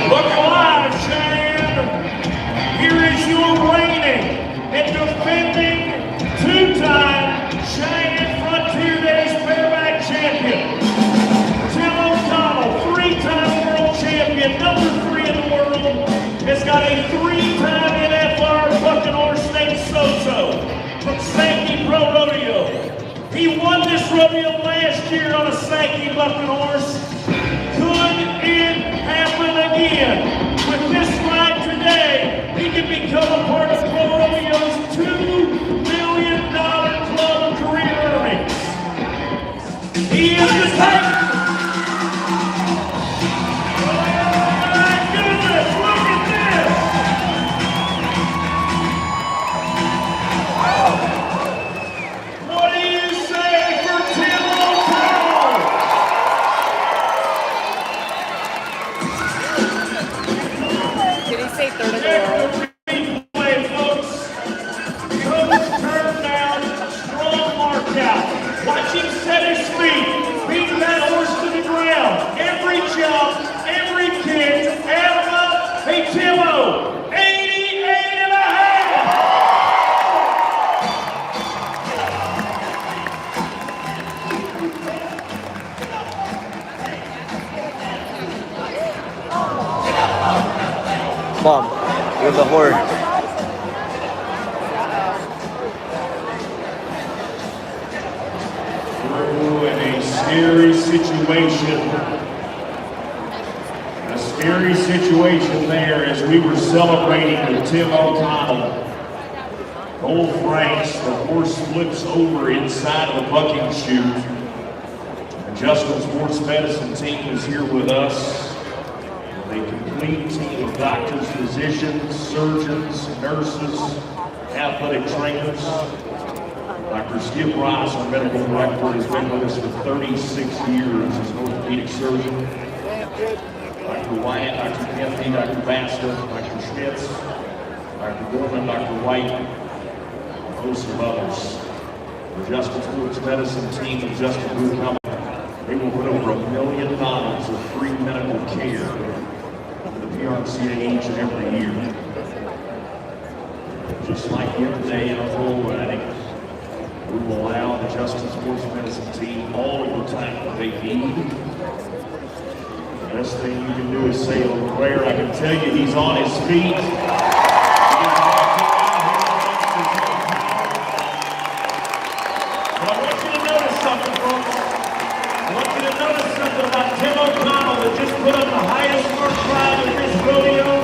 Look alive, Cheyenne! Here is your reigning and defending two-time Cheyenne Frontier Days bareback champion. Tim O'Connell, 3-time world champion, number 3 in the world, has got a 3-time NFR bucking horse named Soso from Sankey Pro Rodeo. He won this rodeo last year on a Sankey bucking horse. Could it happen again? With this ride today, he can become a part of Pro Rodeo's $2 million club of career earnings. He is the type. Oh my goodness, look at this! What do you say for Tim O'Connell? Did he say third in the world? Replay, folks. Coach turned down, strong mark out. Watch him set his feet, beat that horse to the ground. Every jump, every kick, add him up. Hey, Timo, 88 and a half. Mom, with the horse. Ooh, in a scary situation. A scary situation there as we were celebrating with Tim O'Connell. Cole Franks, the horse flips over inside of the bucking chute. The Justin Sports Medicine team is here with us. A complete team of doctors, physicians, surgeons, nurses, athletic trainers. Dr. Skip Ross, our medical director, has been with us for 36 years as an orthopedic surgeon. Dr. Wyatt, Dr. Kennedy, Dr. Basta, Dr. Schmitz, Dr. Gorman, Dr. White, a host of others. The Justin Sports Medicine team of Justin Booth Company, they will put over $1 million of free medical care to the PRCA each and every year. Just like yesterday in our full riding, we will allow the Justin Sports Medicine team all of the time that they need. The best thing you can do is say a little prayer. I can tell you he's on his feet. But I want you to notice something, folks. I want you to notice something about Tim O'Connell that just put up the highest mark ride in this rodeo.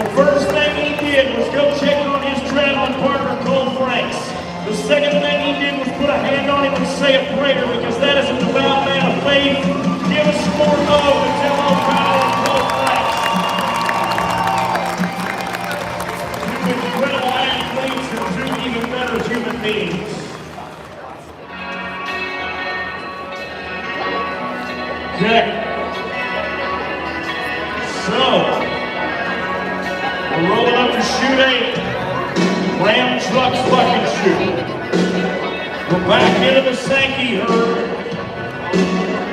The first thing he did was go check on his traveling partner, Cole Franks. The second thing he did was put a hand on him and say a prayer, because that is a devout man of faith. Give us some more love to Tim O'Connell and Cole Franks. Two incredible athletes. Rolling up to shoot 8. Ram Trucks Bucket Shoot. We're back into the Sankey herd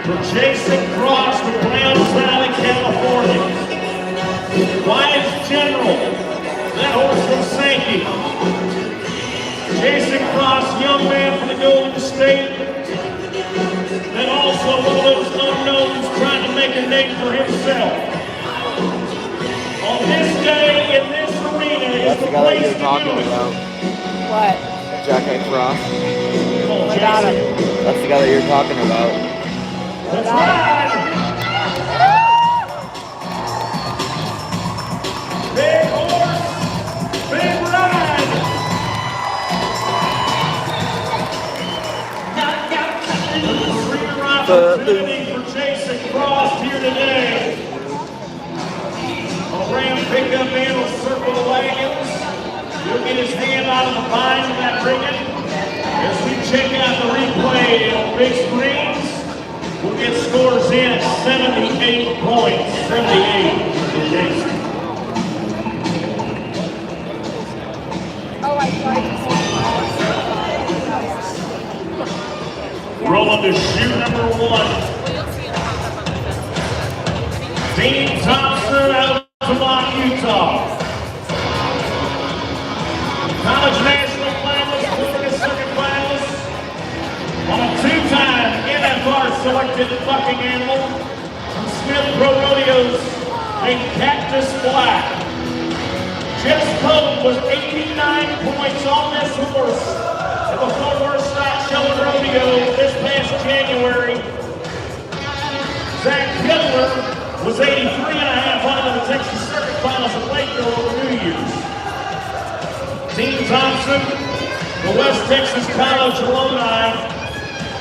for Jason Cross from Browns Valley, California. Wyatt's General, that horse from Sankey. Jason Cross, young man from the Golden State. And also one of those unknowns trying to make a name for himself. On this day, in this arena, is the place to do it. What? Jack X Ross. What about him? That's the guy that you're talking about. Let's ride! Big horse, big ride! Three-year opportunity for Jason Cross here today. A Ram pickup in will circle the wagons. He'll get his hand out of the bind of that rigging. As we check out the replay on big screens, we'll get scores in at 78 points. 78 for Jason. Oh, I tried Rolling to shoot number 1. Dean Thompson out of Altamont, Utah. College National finalist, Florida Circuit finalist. On a 2-time NFR selected bucking animal from Smith Pro Rodeos named Cactus Black. Jess Pope was 89 points on this horse at the Fort Worth Stock Show and Rodeo this past January. Zach Hitler was 83.5 on the Texas Circuit Finals at Lakeville over New Year's. Dean Thompson, the West Texas College alumni,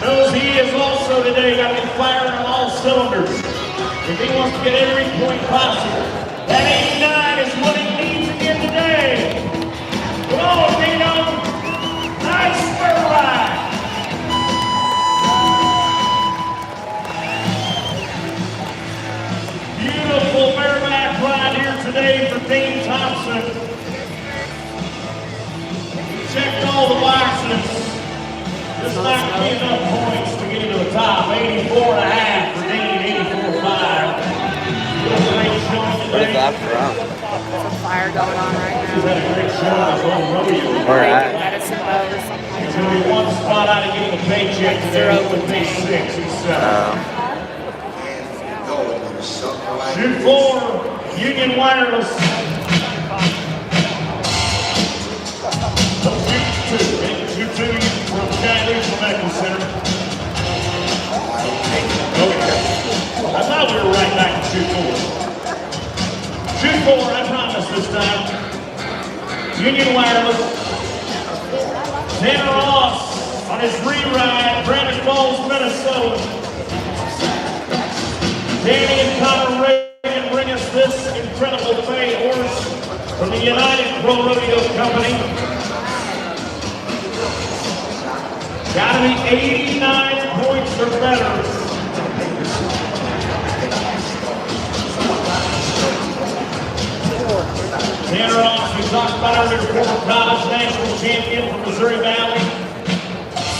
knows he is also today got to be firing on all cylinders if he wants to get every point possible. That 89 is what he needs again today. Come on, Dino. Nice spur ride. Beautiful bareback ride here today for Dean Thompson. Checked all the boxes. Just not be enough points to get into the top. 84.5 for Dean, 84.5. Great showing today. There's some fire going on right now. He's had a great show on his own rodeo. Where at? Medicine Bow or something. He's going to be one spot out of getting a paycheck today with pay 6. He's 7. Shoot 4, Union Wireless. Shoot 2 from Giant Regional Medical Center. Okay. I thought we were right back to shoot 4. Shoot 4, I promise this time. Union Wireless. Tanner Ross on his re-ride, Granite Falls, Minnesota. Danny and Connor Reagan bring us this incredible bay horse from the United Pro Rodeo Company. Gotta be 89 points or better. Tanner Ross, we talked about earlier, former college national champion from Missouri Valley.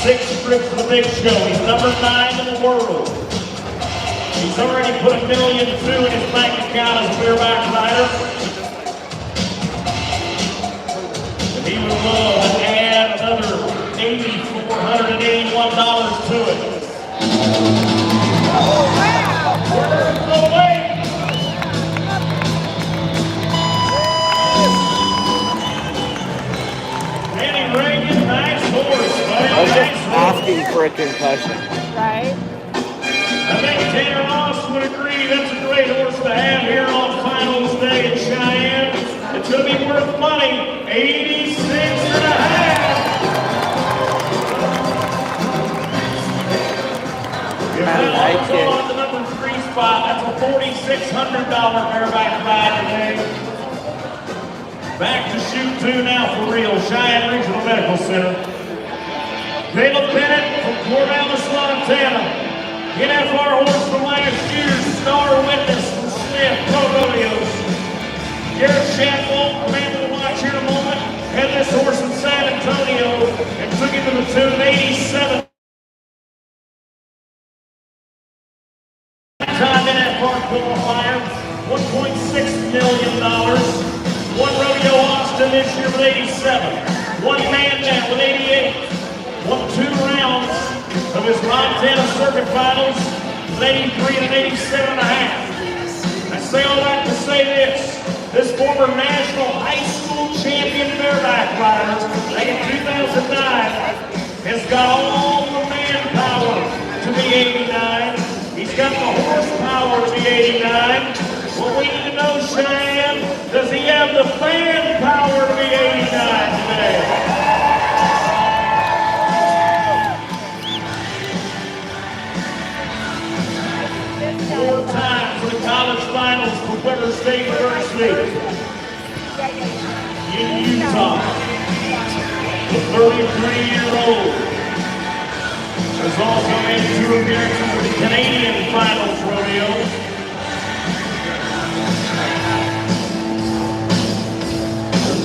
6 trips to the big show. He's number 9 in the world. He's already put $1.2 million in his bank account as a bareback rider. And he would love to add another $8,481 to it. Oh, wow! No way! Danny Reagan, nice horse, buddy. I was just asking for a concussion. Right? I think Tanner Ross would agree that's a great horse to have here on finals day in Cheyenne. It's going to be worth money, 86.5. If that also on the number 3 spot, that's a $4,600 bareback ride today. Back to shoot 2 now for real, Cheyenne Regional Medical Center. Caleb Bennett from Corvallis, Montana. NFR horse from last year's star witness from Smith Pro Rodeos. Garrett Shamble 87. Time in that park qualifier, $1.6 million. One rodeo Austin this year with 87. One man down with 88. Won 2 rounds of his Montana Circuit Finals with 83 and 87 and a half. I say all that to say this former national high school champion bareback rider back in 2009 has got all the manpower to be 89. He's got the horsepower to be 89. What we need to know, Cheyenne, does he have the fan power to be 89 today? Four times for the college finals for Weber State University. In Utah, the 33-year-old has also made 2 appearances for the Canadian Finals rodeo.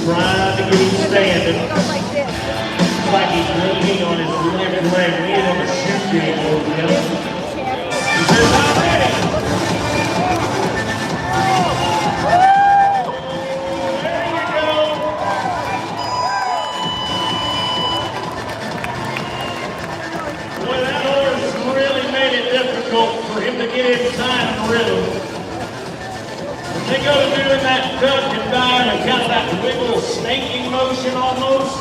Trying to get him standing. Looks like he's leaning on his left leg. We ain't on the shoot game over him. He says, I'm ready. There you go. Boy, that horse really made it difficult for him to get in time and rhythm. They go to doing that duck and dive and kind of that wiggle snaking motion almost.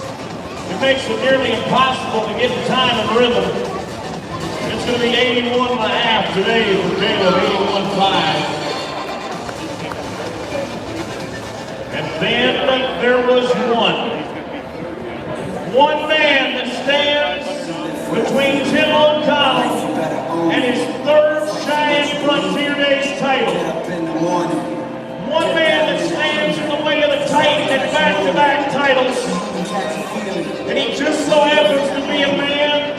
It makes it nearly impossible to get in time and rhythm. It's going to be 81 and a half today for Caleb, 81.5. And then there was one man that stands between Tim O'Connell and his 3rd Cheyenne Frontier Days title. One man that stands in the way of the Titan in back-to-back titles. And he just so happens to be a man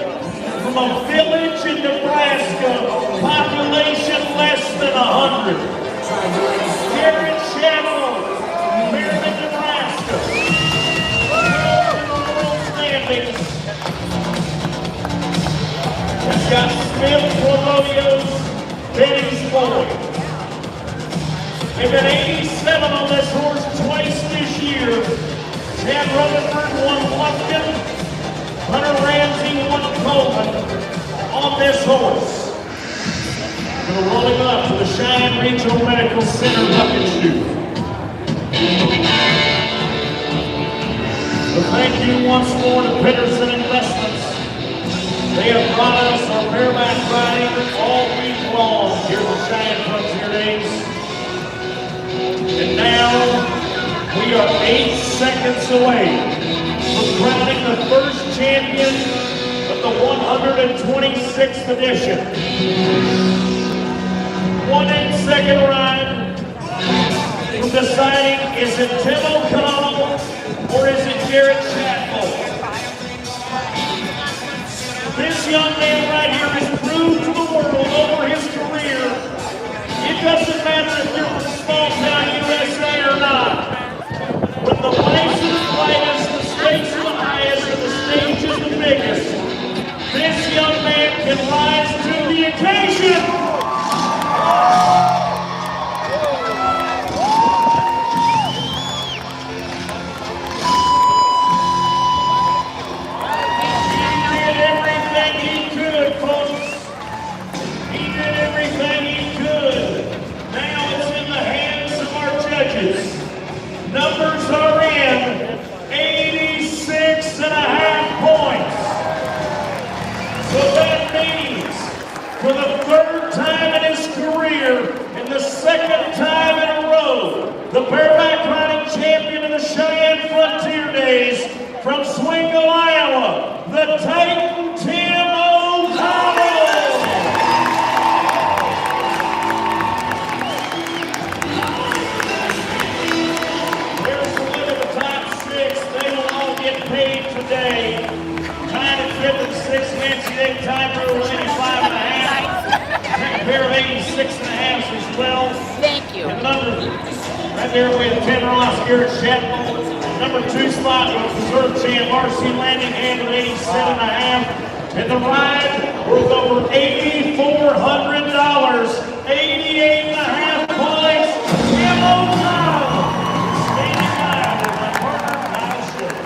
from a village in Nebraska, population less than 100. Garrett Chapel, Merriman, Nebraska. Standings. It's got Smith for rodeos, Benny's boy. They've been 87 on this horse twice this year. Chad Rutherford won Lufkin. Hunter Ramsey won Coleman on this horse. We're going to roll him up to the Cheyenne Regional Medical Center bucket chute. So thank you once more to Peterson Investments. They have brought us our bareback riding all week long here at the Cheyenne Frontier Days. And now we are 8 seconds away from crowning the first champion of the 126th edition. 1 8-second ride from deciding is it Tim O'Connell or is it Garrett Chapel? This young man right here has proved to the world over his career it doesn't matter if you're from small town USA or not. When the place is the lightest, the stakes are the highest, and the stage is the biggest, this young man can rise to the occasion. He did everything he could, folks. He did everything he could. Now it's in the hands of our judges. Numbers are in 86 and a half points. So that means for the 3rd time in his career and the 2nd time in a row, the bareback riding champion of the Cheyenne Frontier Days from Swingle, Iowa, the Titan Tim O'Connell. Paid today. Time at 5th and 6th Nancy Day time rule 85 and a half. A pair of 86 and a half as well. Thank you. And number there with Tim Ross, Garrett Shetland. Number 2 spot was reserve champ R.C. Landingham with 87.5. And the ride worth over $8,400, 88.5 points. Tim O'Connell standing by with my partner, Kyle Schiller.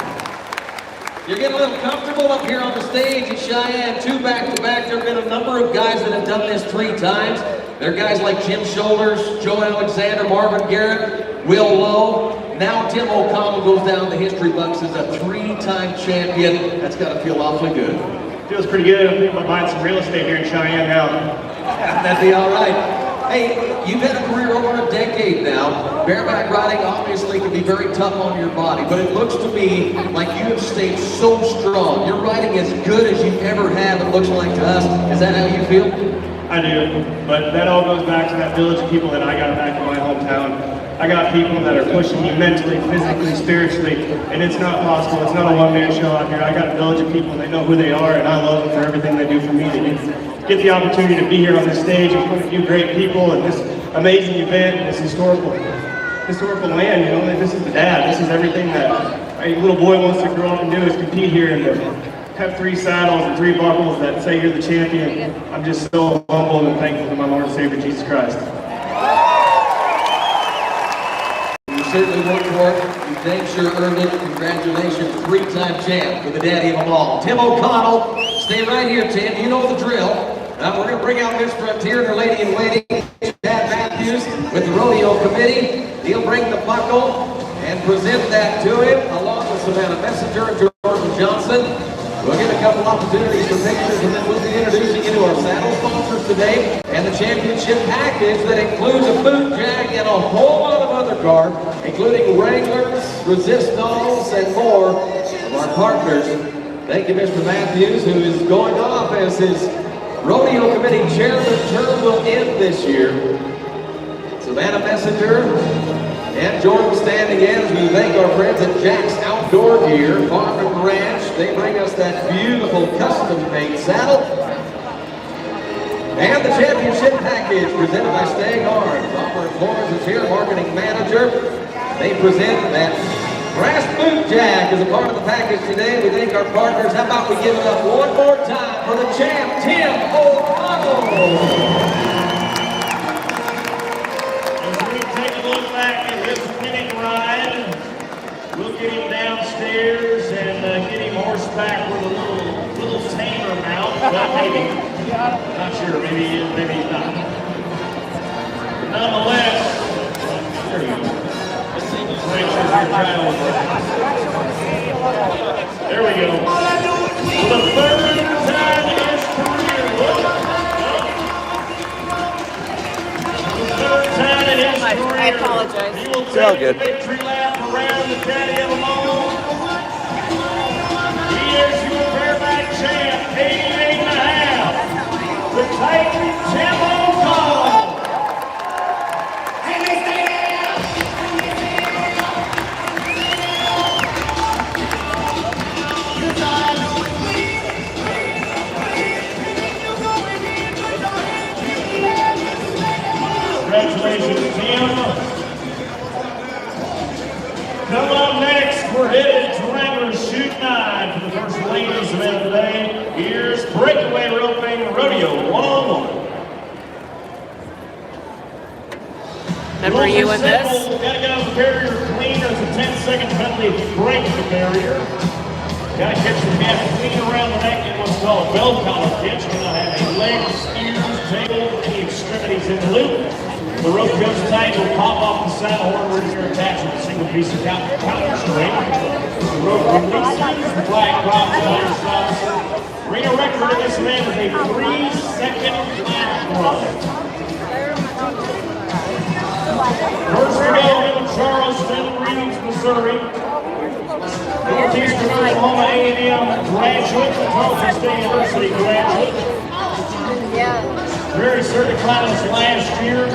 You're getting a little comfortable up here on the stage at Cheyenne, 2 back-to-back. There have been a number of guys that have done this 3 times. There are guys like Jim Shoulders, Joe Alexander, Marvin Garrett, Will Lowe. Now Tim O'Connell goes down the history books as a 3-time champion. That's got to feel awfully good. Feels pretty good. I'm thinking about buying some real estate here in Cheyenne now. That'd be all right. Hey, you've had a career over a decade now. Bareback riding obviously can be very tough on your body, but it looks to me like you have stayed so strong. You're riding as good as you ever have, it looks like to us. Is that how you feel? I do, but that all goes back to that village of people that I got back in my hometown. I got people that are pushing me mentally, physically, spiritually, and it's not possible. It's not a one-man show out here. I got a village of people, and they know who they are, and I love them for everything they do for me. To get the opportunity to be here on this stage in front of you great people and this amazing event, and this historical land, you know, this is the dad. This is everything that a little boy wants to grow up and do is compete here and have 3 saddles and 3 buckles that say you're the champion. I'm just so humbled and thankful to my Lord and Savior, Jesus Christ. You certainly worked for it. You damn sure earned it. Congratulations, 3-time champ for the daddy of them all. Tim O'Connell, stay right here, Tim. You know the drill. Now we're going to bring out Miss Frontier and her lady in waiting, Chad Matthews, with the rodeo committee. He'll bring the buckle and present that to him, along with Savannah Messenger and Jordan Johnson. We'll get a couple opportunities for pictures, and then we'll be introducing you to our saddle sponsors today and the championship package that includes a boot jack and a whole lot of other garb, including Wranglers, Resistals, and more from our partners. Thank you, Mr. Matthews, who is going off as his rodeo committee chairman term will end this year. Savannah Messenger and Jordan standing in as we thank our friends at Jack's Outdoor Gear, Farm and Ranch. They bring us that beautiful custom-made saddle. And the championship package presented by Stag Arms. Oliver Flores is here, marketing manager. They present that brass boot jack as a part of the package today. We thank our partners. How about we give it up one more time for the champ, Tim O'Connell. We'll get him downstairs and get him horseback with a little tamer mount, but maybe, not sure, maybe he is, maybe he's not. Nonetheless, there you go. There we go. For the 3rd time in his career, I apologize. He will take the victory lap around the daddy of them all. He is your bareback champ, 88.5. The Titan Tim O'Connell. Congratulations, Tim. Come up next, we're headed to Wranglers Shoot 9 for the first ladies event of the day. Here's Breakaway Roping Rodeo 101. Remember you in this? Gotta get off the barrier clean. There's a 10-second penalty if you break the barrier. Gotta catch the cat clean around the neck in what's called a bell collar catch. You're not having legs, ears, tail, any extremities in the loop. The rope goes tight, will pop off the saddle horn where you're attached with a single piece of counter string. The rope releases, the flag drops, and iron stops. Ring record in this event is a 3-second lap run. First to go in Charleston, Reeves, Missouri. Northeastern Oklahoma A&M graduate, Tulsa State University graduate. Very certified this last year.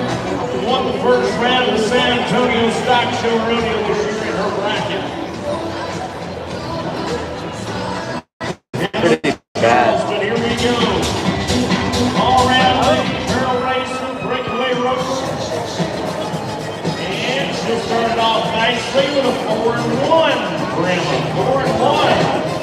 Won the first round of the San Antonio Stock Show Rodeo this year in her bracket. Charleston, here we go. All around barrel racer, breakaway rope. And she'll start nicely with a 4-1. Grandma, 4-1.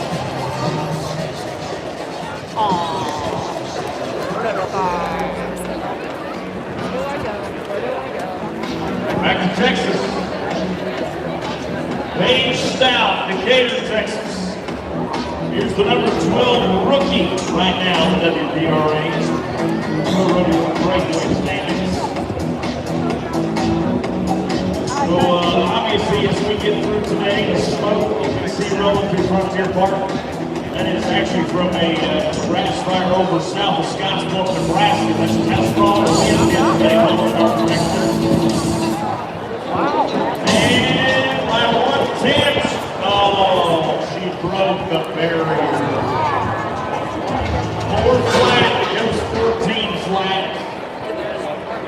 Back to Texas. Paige Stout, Decatur, Texas. Here's the number 12 rookie right now in the WBRA. Rookie breakaway standings. So obviously as we get through today, the smoke you can see rolling through Frontier Park. That is actually from a grass fire over south of Scottsbluff, Nebraska. That's how strong the wind is today. And by 1/10, oh, she broke the barrier. 4 flat, it goes 14 flat.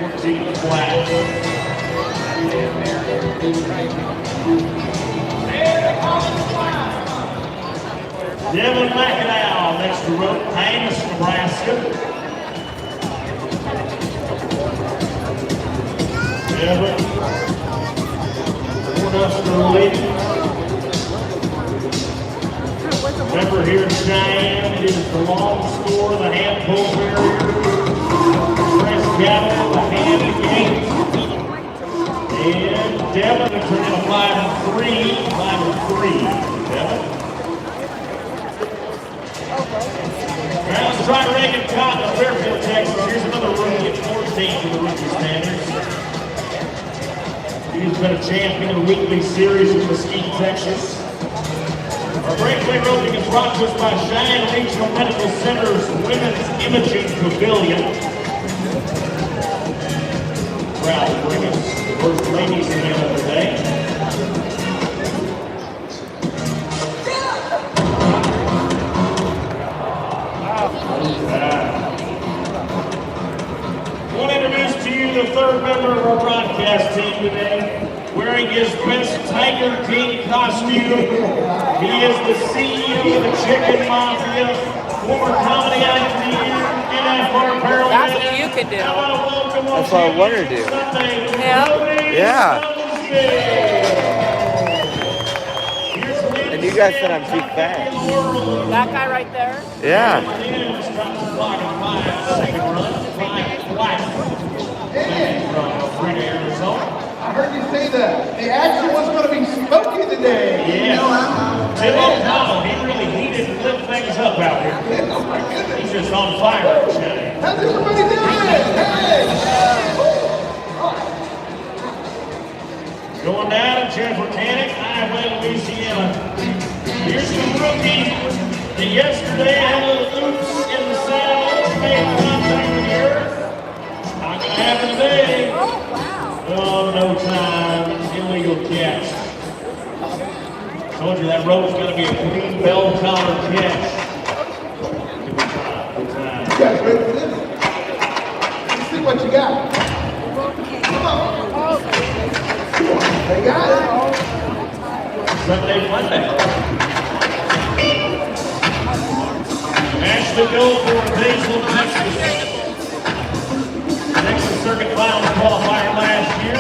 14 flat. Devin McAdow next to rope, Amos, Nebraska. Devin, Cornhusker leading. Remember here in Cheyenne, it is the long score, the hand pull barrier. Chris Gavel, the hand gate. And Devin will turn in a 5-3. 5-3. Devin. Now let's try Reagan Cotton of Fairfield, Texas. Here's another rookie at 14 for the rookie standards. He's been a champion of the weekly series in Mesquite, Texas. Our breakaway roping is brought to us by Cheyenne Regional Medical Center's Women's Imaging Pavilion. Proud to bring us the first ladies event of the day. I want to introduce to you the third member of our broadcast team today, wearing his best Tiger King costume. He is the CEO of the Chicken Mafia, former comedy actor, NFR Apparel. That's what you can do. That's what I want to do. Yeah. And you guys said I'm too fast. That guy right there? Yeah. I heard you say that. The action was going to be smoky today. Yeah. Tim O'Connell, he really heated and lit things up out here. Oh my goodness. He's just on fire, Chevy. How's everybody doing? Hey! Going down to Jeff Mechanic, Iowa, Louisiana. Here's the rookie that yesterday had a little oops in the saddle, made contact with the earth. Not gonna happen today. Oh, no time. Illegal catch. Told you that rope's gonna be a clean bell collar catch. Good time. You guys ready for this? Let's see what you got. Come on. They got it. Sunday, Monday. Ashley Goldborn, Basil, Texas. Texas Circuit Finals qualifier last year.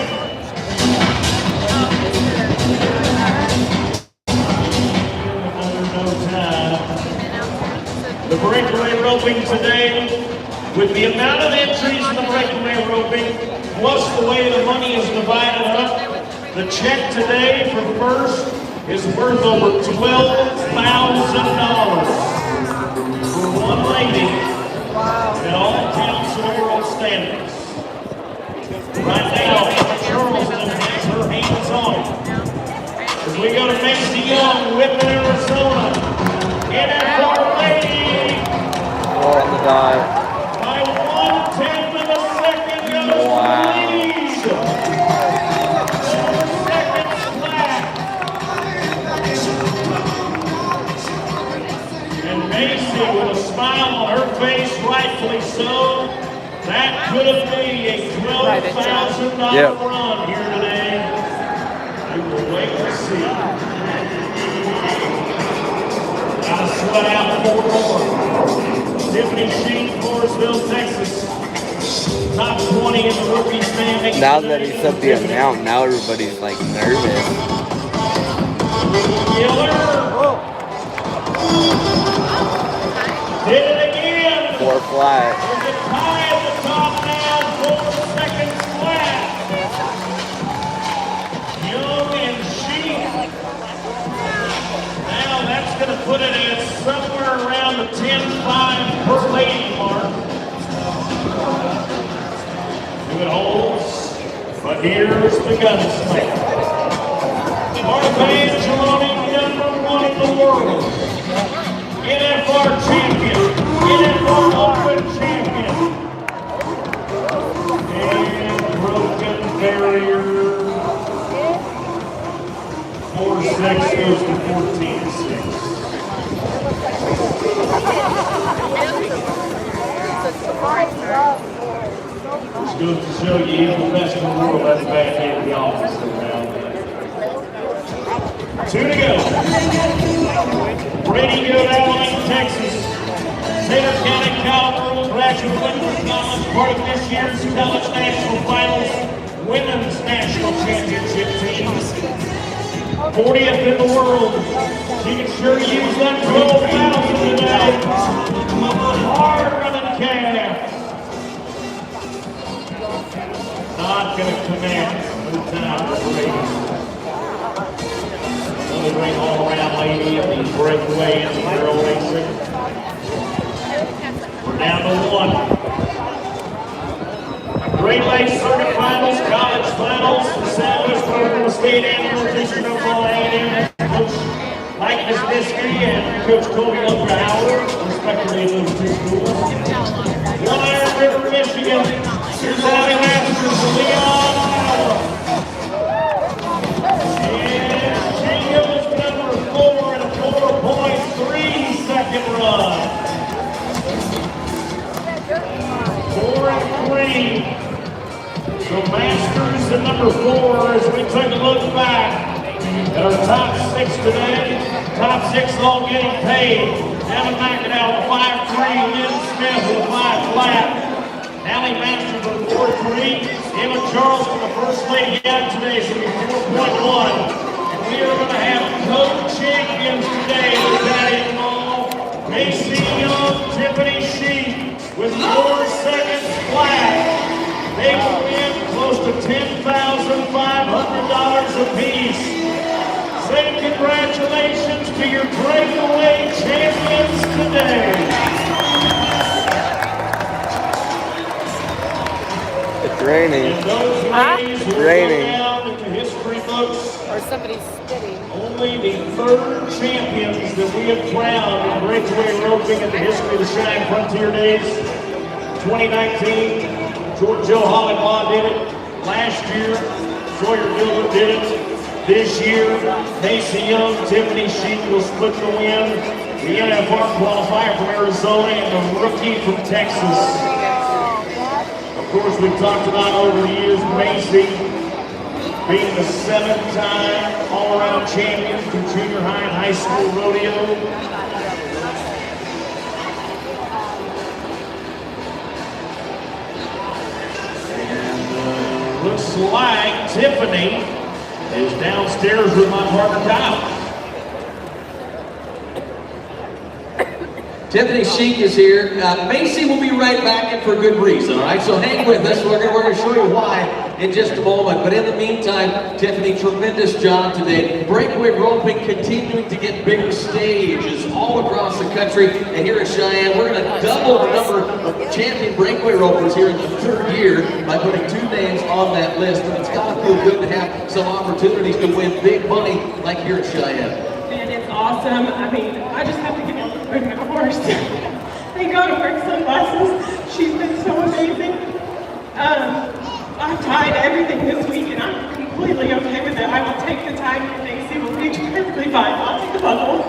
Under no time. The breakaway roping today, with the amount of entries in the breakaway roping, plus the way the money is divided up, the check today for first is worth over $12,000 for one lady in all counts of the world standings. Right now, Charleston has her hands on it. As we go to Macy Young, Whitman, Arizona, NFR lady. Oh, the dive. By 1/10 of a second goes the lead. 4 seconds flat. And Macy with a smile on her face, rightfully so. That could have been a $12,000 run here today. We will wait to see. Gotta sweat out 4 more. Tiffany Sheen, Floresville, Texas. Top 20 in the rookie standings. Now that he said the amount, now everybody's like nervous. Did it again. 4 flat. There's a tie at the top now, 4 seconds flat. Young and Sheep. Now that's going to put it at somewhere around the 10.5 per lady mark. It holds, but here's the gunslinger. Martha Angeloni, number 1 in the world. NFR champion, NFR Open champion. And broken barrier. 4-6 goes to 14-6. Just goes to show you, he's the best in the world. That's back in the office now. 2 to go. Brady Goodall in Texas. Taylor County Caliber graduate from college, part of this year's college national finals women's national championship team. 40th in the world. She can sure use that 12,000 today. Hard running calf. Not going to command the time for Brady. Another ring all around lady of the breakaway in the girl racing. We're down to 1. Great Lakes Circuit Finals, College Finals, the Southwest Oklahoma State Annual District of Oklahoma A&M. Coach Mike Wisniewski and Coach Colby Howard, respectively in those 2 schools. One Iron River, Michigan. Here's Abby Masters from Leon, Iowa. And Jay Hills, number 4 and a 4.3 second run. 4-3. So Masters and number 4 as we take a look back at our top 6 today. Top 6 all getting paid. Evan McAdoo, 5-3. Lynn Smith with a 5 flat. Allie Masters with 4-3. Emma Charleston, the first lady out today, should be 4.1. And we are going to have co-champions today in the Daddy Mall. Macy Young, Tiffany Sheep with 4 seconds flat. They will win close to $10,500 apiece. Say congratulations to your breakaway champions today. It's raining. It's raining. Down in the history books. Or somebody's spitting. Only the 3rd champions that we have crowned in breakaway roping in the history of the Cheyenne Frontier Days. 2019. Joe Hollybaugh did it. Last year, Sawyer Gilbert did it. This year, Macy Young, Tiffany Sheep will split the win. The NFR qualifier from Arizona and the rookie from Texas. Of course, we've talked about over the years Macy being the 7-time all-around champion for junior high and high school rodeo. Looks like Tiffany is downstairs with my partner Kyle. Tiffany Sheik is here. Macy will be right back in for good reason, all right? So hang with us. We're going to show you why in just a moment. But in the meantime, Tiffany, tremendous job today. Breakaway roping continuing to get bigger stages all across the country. And here at Cheyenne, we're going to double the number of champion breakaway ropers here in the 3rd year by putting 2 names on that list. And it's got to feel good to have some opportunities to win big money like here at Cheyenne. And it's awesome. I mean, I just have to give it a horse. They go to work sunglasses. She's been so amazing. I've tried everything this week and I'm completely okay with it. I will take the time and Macy will be perfectly fine. I'll take the bubble.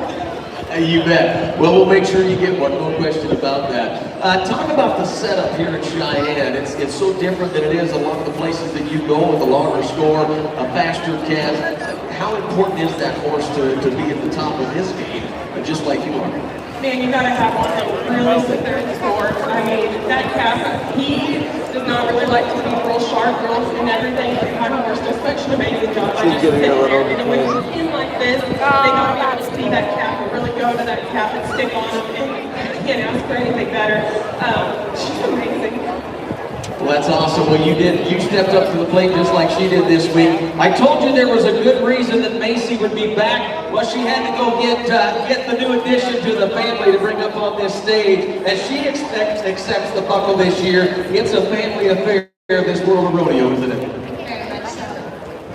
You bet. Well, we'll make sure you get one. No question about that. Talk about the setup here at Cheyenne. It's so different than it is a lot of the places that you go with a longer score, a faster cast. how important is that horse to be at the top of his game, just like you are? Man, you gotta have one that really sit there in the sport. I mean, that calf, he does not really like to be real sharp, girls and everything, but my horse does such an amazing job. I just sit there, and when he's in like this, they gotta be able to see that calf and really go to that calf and stick on him, and you can't ask for anything better. She's amazing. Well, that's awesome. Well, you stepped up to the plate just like she did this week. I told you there was a good reason that Macy would be back. Well, she had to go get the new addition to the family to bring up on this stage. As she accepts the buckle this year, it's a family affair, this World of Rodeo, isn't it?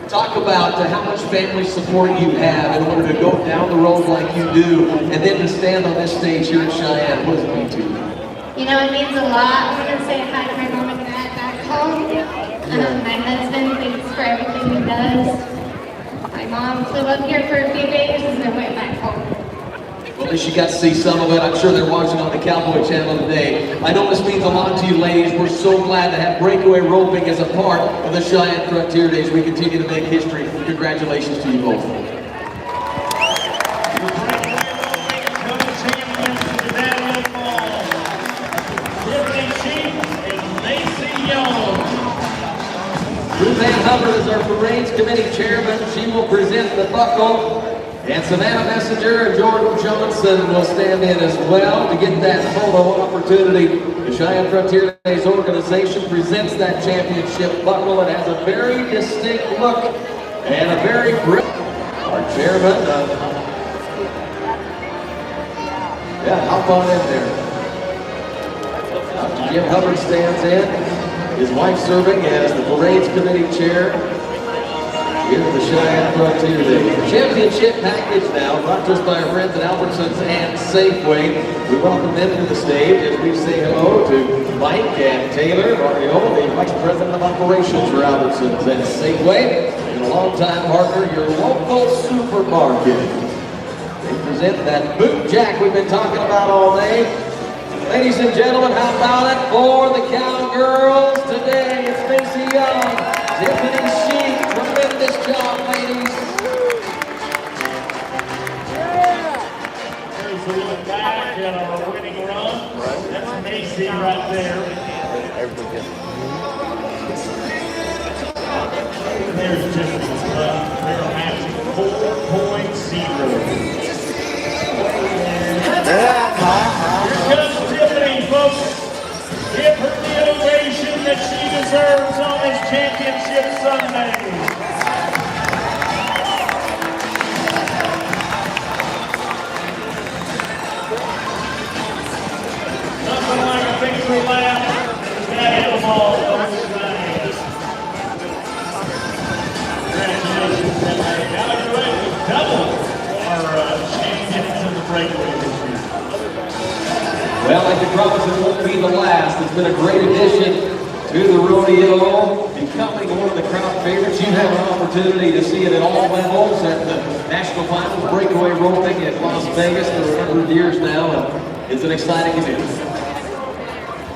Talk about how much family support you have in order to go down the road like you do, and then to stand on this stage here in Cheyenne. What does it mean to you? You know, it means a lot. I want to say hi to my mom and dad back home. My husband, thanks for everything he does. My mom flew up here for a few days and then went back home. Well, at least you got to see some of it. I'm sure they're watching on the Cowboy Channel today. I know this means a lot to you, ladies. We're so glad to have breakaway roping as a part of the Cheyenne Frontier Days. We continue to make history. Congratulations to you both. Ruth Ann Hubbard is our parades committee chairman. She will present the buckle. And Savannah Messenger and Jordan Johnson will stand in as well to get that photo opportunity. The Cheyenne Frontier Days organization presents that championship buckle. It has a very distinct look and a very grip. Our chairman, hop on in there. Jim Hubbard stands in. His wife serving as the Parades Committee Chair here at the Cheyenne Frontier Days. Championship package now, brought to us by our friends at Albertsons and Safeway. We welcome them to the stage as we say hello to Mike and Taylor Mario, the Vice President of Operations for Albertsons and Safeway, and a longtime partner, your local supermarket. They present that Boot Jack we've been talking about all day. Ladies and gentlemen, how about it for the Cowgirls today? It's Macy Young, Tiffany Sheik. Tremendous job, ladies. There's a little back in our winning run. That's Macy right there. There's Tiffany's run. They're matching 4.0. Here comes Tiffany, folks. Give her the ovation that she deserves on this championship Sunday. Nothing like a victory lap. That hit the ball. Congratulations, Tiffany. Now you're ready to double our champions in the breakaway this year. Well, I can promise it won't be the last. It's been a great addition to the rodeo, becoming one of the crowd favorites. You have an opportunity to see it at all levels at the National Finals breakaway roping at Las Vegas for a number of years now, and it's an exciting event.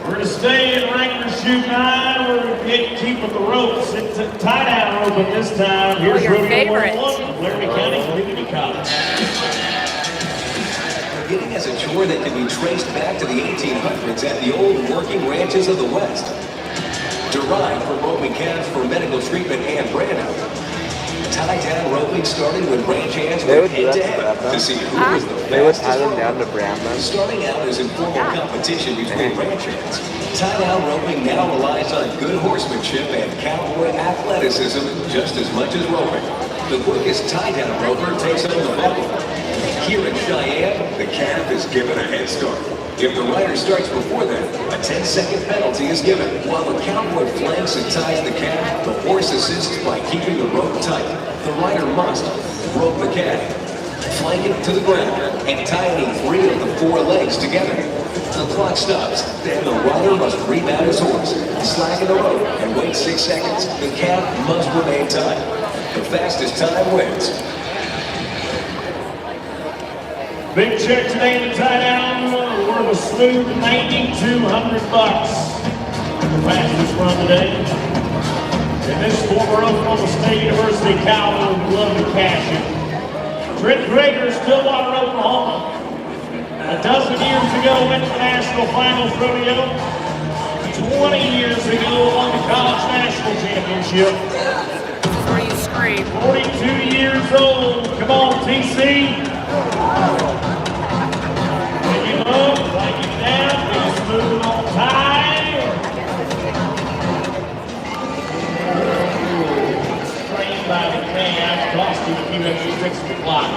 We're going to stay in regular shoot 9. We're going to keep with the ropes. It's a tie-down roping this time. Here's rodeo 101 from Laramie County Community College. Beginning as a chore that can be traced back to the 1800s at the old working ranches of the West. Derived from roping calves for medical treatment and branding. Tie-down roping started when ranch hands went head-to-head to see who was the They would tie fastest them down roper. to brand them. Starting out as informal competition between ranch hands, tie-down roping now relies on good horsemanship and cowboy athleticism just as much as roping. The quickest tie-down roper takes home the buckle. Here in Cheyenne, the calf is given a head start. If the rider starts before them, a 10-second penalty is given. While the cowboy flanks and ties the calf, the horse assists by keeping the rope tight. The rider must rope the calf, flank it to the ground, and tie any 3 of the 4 legs together. The clock stops. Then the rider must remount his horse, slacken the rope, and wait 6 seconds. The calf must remain tied. The fastest time wins. Big check today in the tie-down. We're a smooth $9,200. The fastest run today. And this former Oklahoma State University Cowboy would love to cash it. Trent Greger, Stillwater, Oklahoma. A dozen years ago went to the National Finals Rodeo. 20 years ago won the College National Championship. This is where you scream. 42 years old. Come on, TC. Pick him up, break him down, be smooth on time. Trained by the man, cost him a few extra tricks to the clock.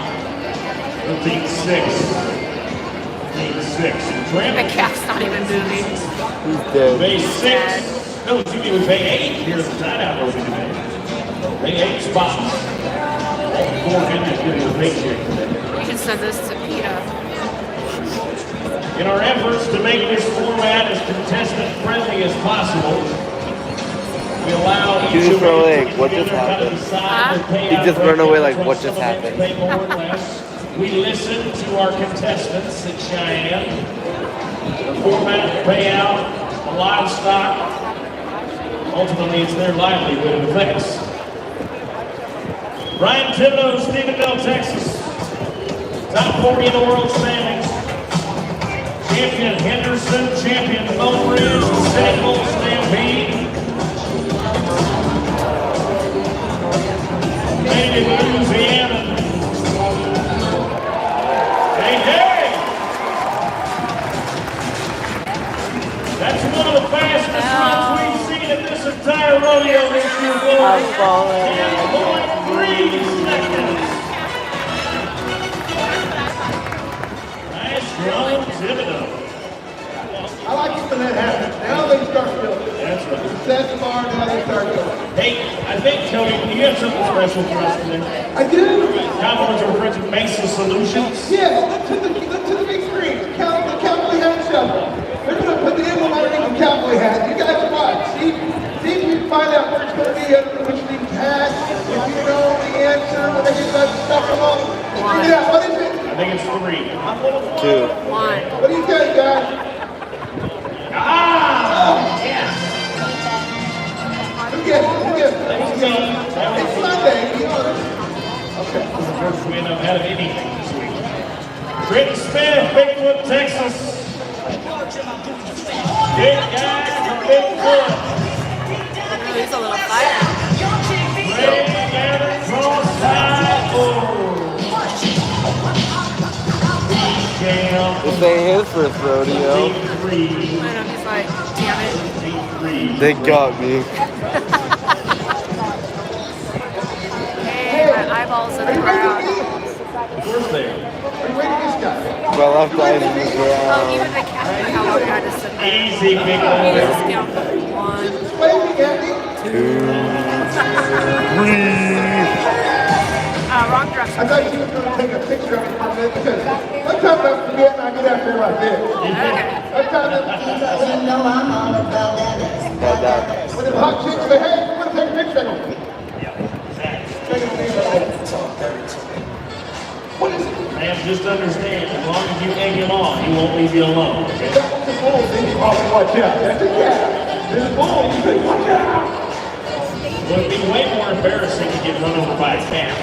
13-6. 13-6. The calf's not even moving. He's dead. Bay 6. No, it was Bay 8 here at the timeout over today. Bay 8 spots. All 4 guys getting a paycheck today. You can send this to PETA. In our efforts to make this format as contestant-friendly as possible, we allow each He just of ran away, us to what just together kind of happened? decide the payout He just ran away like, bracket what from just some of them happened? pay more or less. We listen to our contestants at Cheyenne. The format of payout, the livestock, ultimately it's their livelihood it affects. Brian Thibodeau, Stephenville, Texas. Top 40 in the world standings. Champion Henderson, champion Lone Ridge, the St. Louis Stampede. Native Louisiana. Hey, hey! That's one of the fastest runs we've seen in this entire rodeo this year, boys. 10.3 seconds. Nice run, Thibodeau. I like it when that happens. Now they start building. That's right. Set the bar, now they start building. Hey, I think, Tony, you have something special for us today. I do. Compliments are friends of Mesa Solutions. Yes, to the big screen. The cowboy hat shuffle. They're going to put the emblem underneath the cowboy hat. You guys watch. See if you can find out where it's going to be under which needs hat. If you know the answer, when they get that stuff along. Yeah, what is it? I think it's 3. 2. 1. What do you think, guys? Ah! Yes! Who gets it? It's Sunday, you know. Okay. This is the first win I've had of anything this week. Trenton Smith, Bigfoot, Texas. Big guy from Bigfoot. Oh, he's a little fire. Ray Gavin cross-side forward. This ain't his first rodeo. I know, he's like, damn it. They got me. Hey, my eyeballs in the ground. Where's there? My left eye's in the Oh, ground. even the captain, how long I had to sit there. Easy, big He boy. just count 1, 2, 3. Wrong direction. I thought you were going to take a picture of it for a minute because sometimes I forget and I get out there like this. Sometimes You know I'm all about that. when the hot chicks say, hey, you want to take a picture of me? What is it? Man, just understand, as long as you egg him on, he won't leave you alone. Okay? That's the bull, then you always watch out. That's a cat. There's a bull, you say, watch out. It would be way more embarrassing to get run over by a cat.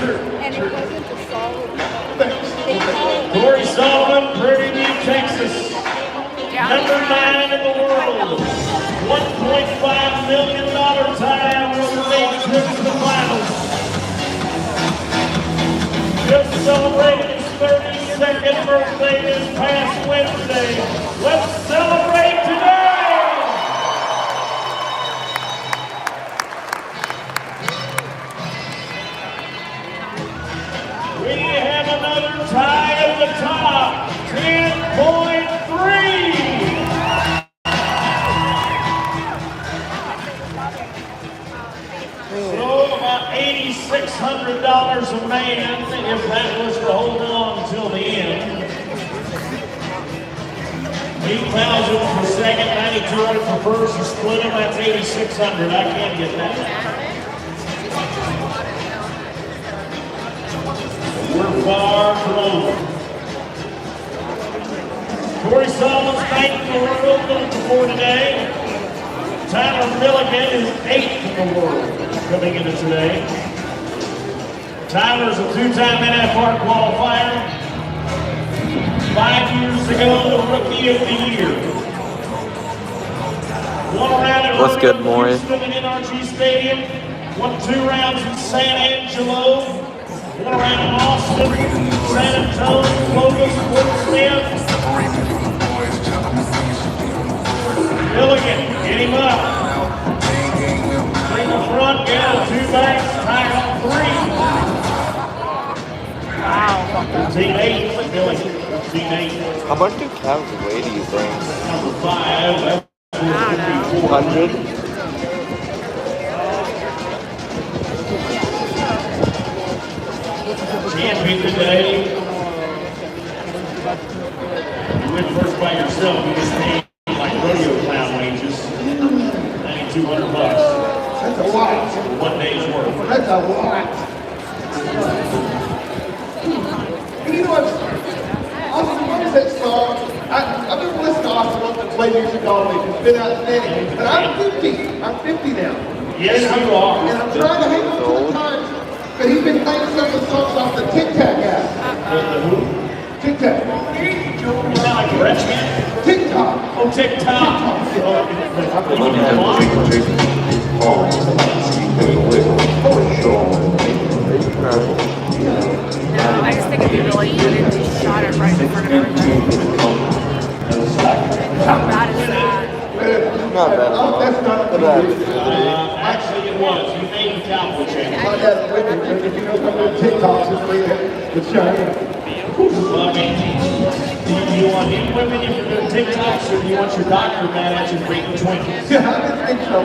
Corey Solomon, Prairie View, Texas. Number 9 in the world. $1.5 million tie over 8 trips to the finals. Just celebrated his 32nd birthday this past Wednesday. Let's celebrate today! We have another tie at the top, 10.3. So about $8,600 a man if that was to hold on until the end. 8,000 for second, 9,200 for first. You split them, that's 8,600. I can't get that. We're far from over. Corey Solomon's ninth in the world looking for today. Tyler Milligan is 8th in the world coming into today. Tyler's a two-time NFR qualifier. 5 years ago, the Rookie of the Year. One round at What's good, Maury? Houston and NRG Stadium. Won 2 rounds in San Angelo. 1 round in Austin, San Antonio, Clovis, Fort Smith. Milligan, get him up. Single front, get 2 backs, tire on 3. Wow. 13-8, Milligan. 13-8. How much do calves weigh, do you think? Number 5. 100? Champion today. You went first by yourself. You just paid like rodeo clown wages. $9,200. That's a lot. 1 day's work. That's a lot. And you know what? Austin, what is that song? I've been listening to Austin once and played music all week. It's been outstanding. But I'm 50. I'm 50 now. Yes, and you are. And I'm trying to hang on to the times. But he's been playing some of the songs off the Tic Tac app. The who? Tic Tac. You sound like a rich man? TikTok. Oh, TikTok. No, I just think it'd be really good if you shot it right in front of everybody. How bad is that? Not bad at all. That's not Actually, it was. You made the cowboy channel. If you know some of the TikToks, it's like the Cheyenne. Well, I mean, do you want any women if you're doing TikToks, or do you want your doctor mad at you for eating Twinkies? Yeah, I didn't think so.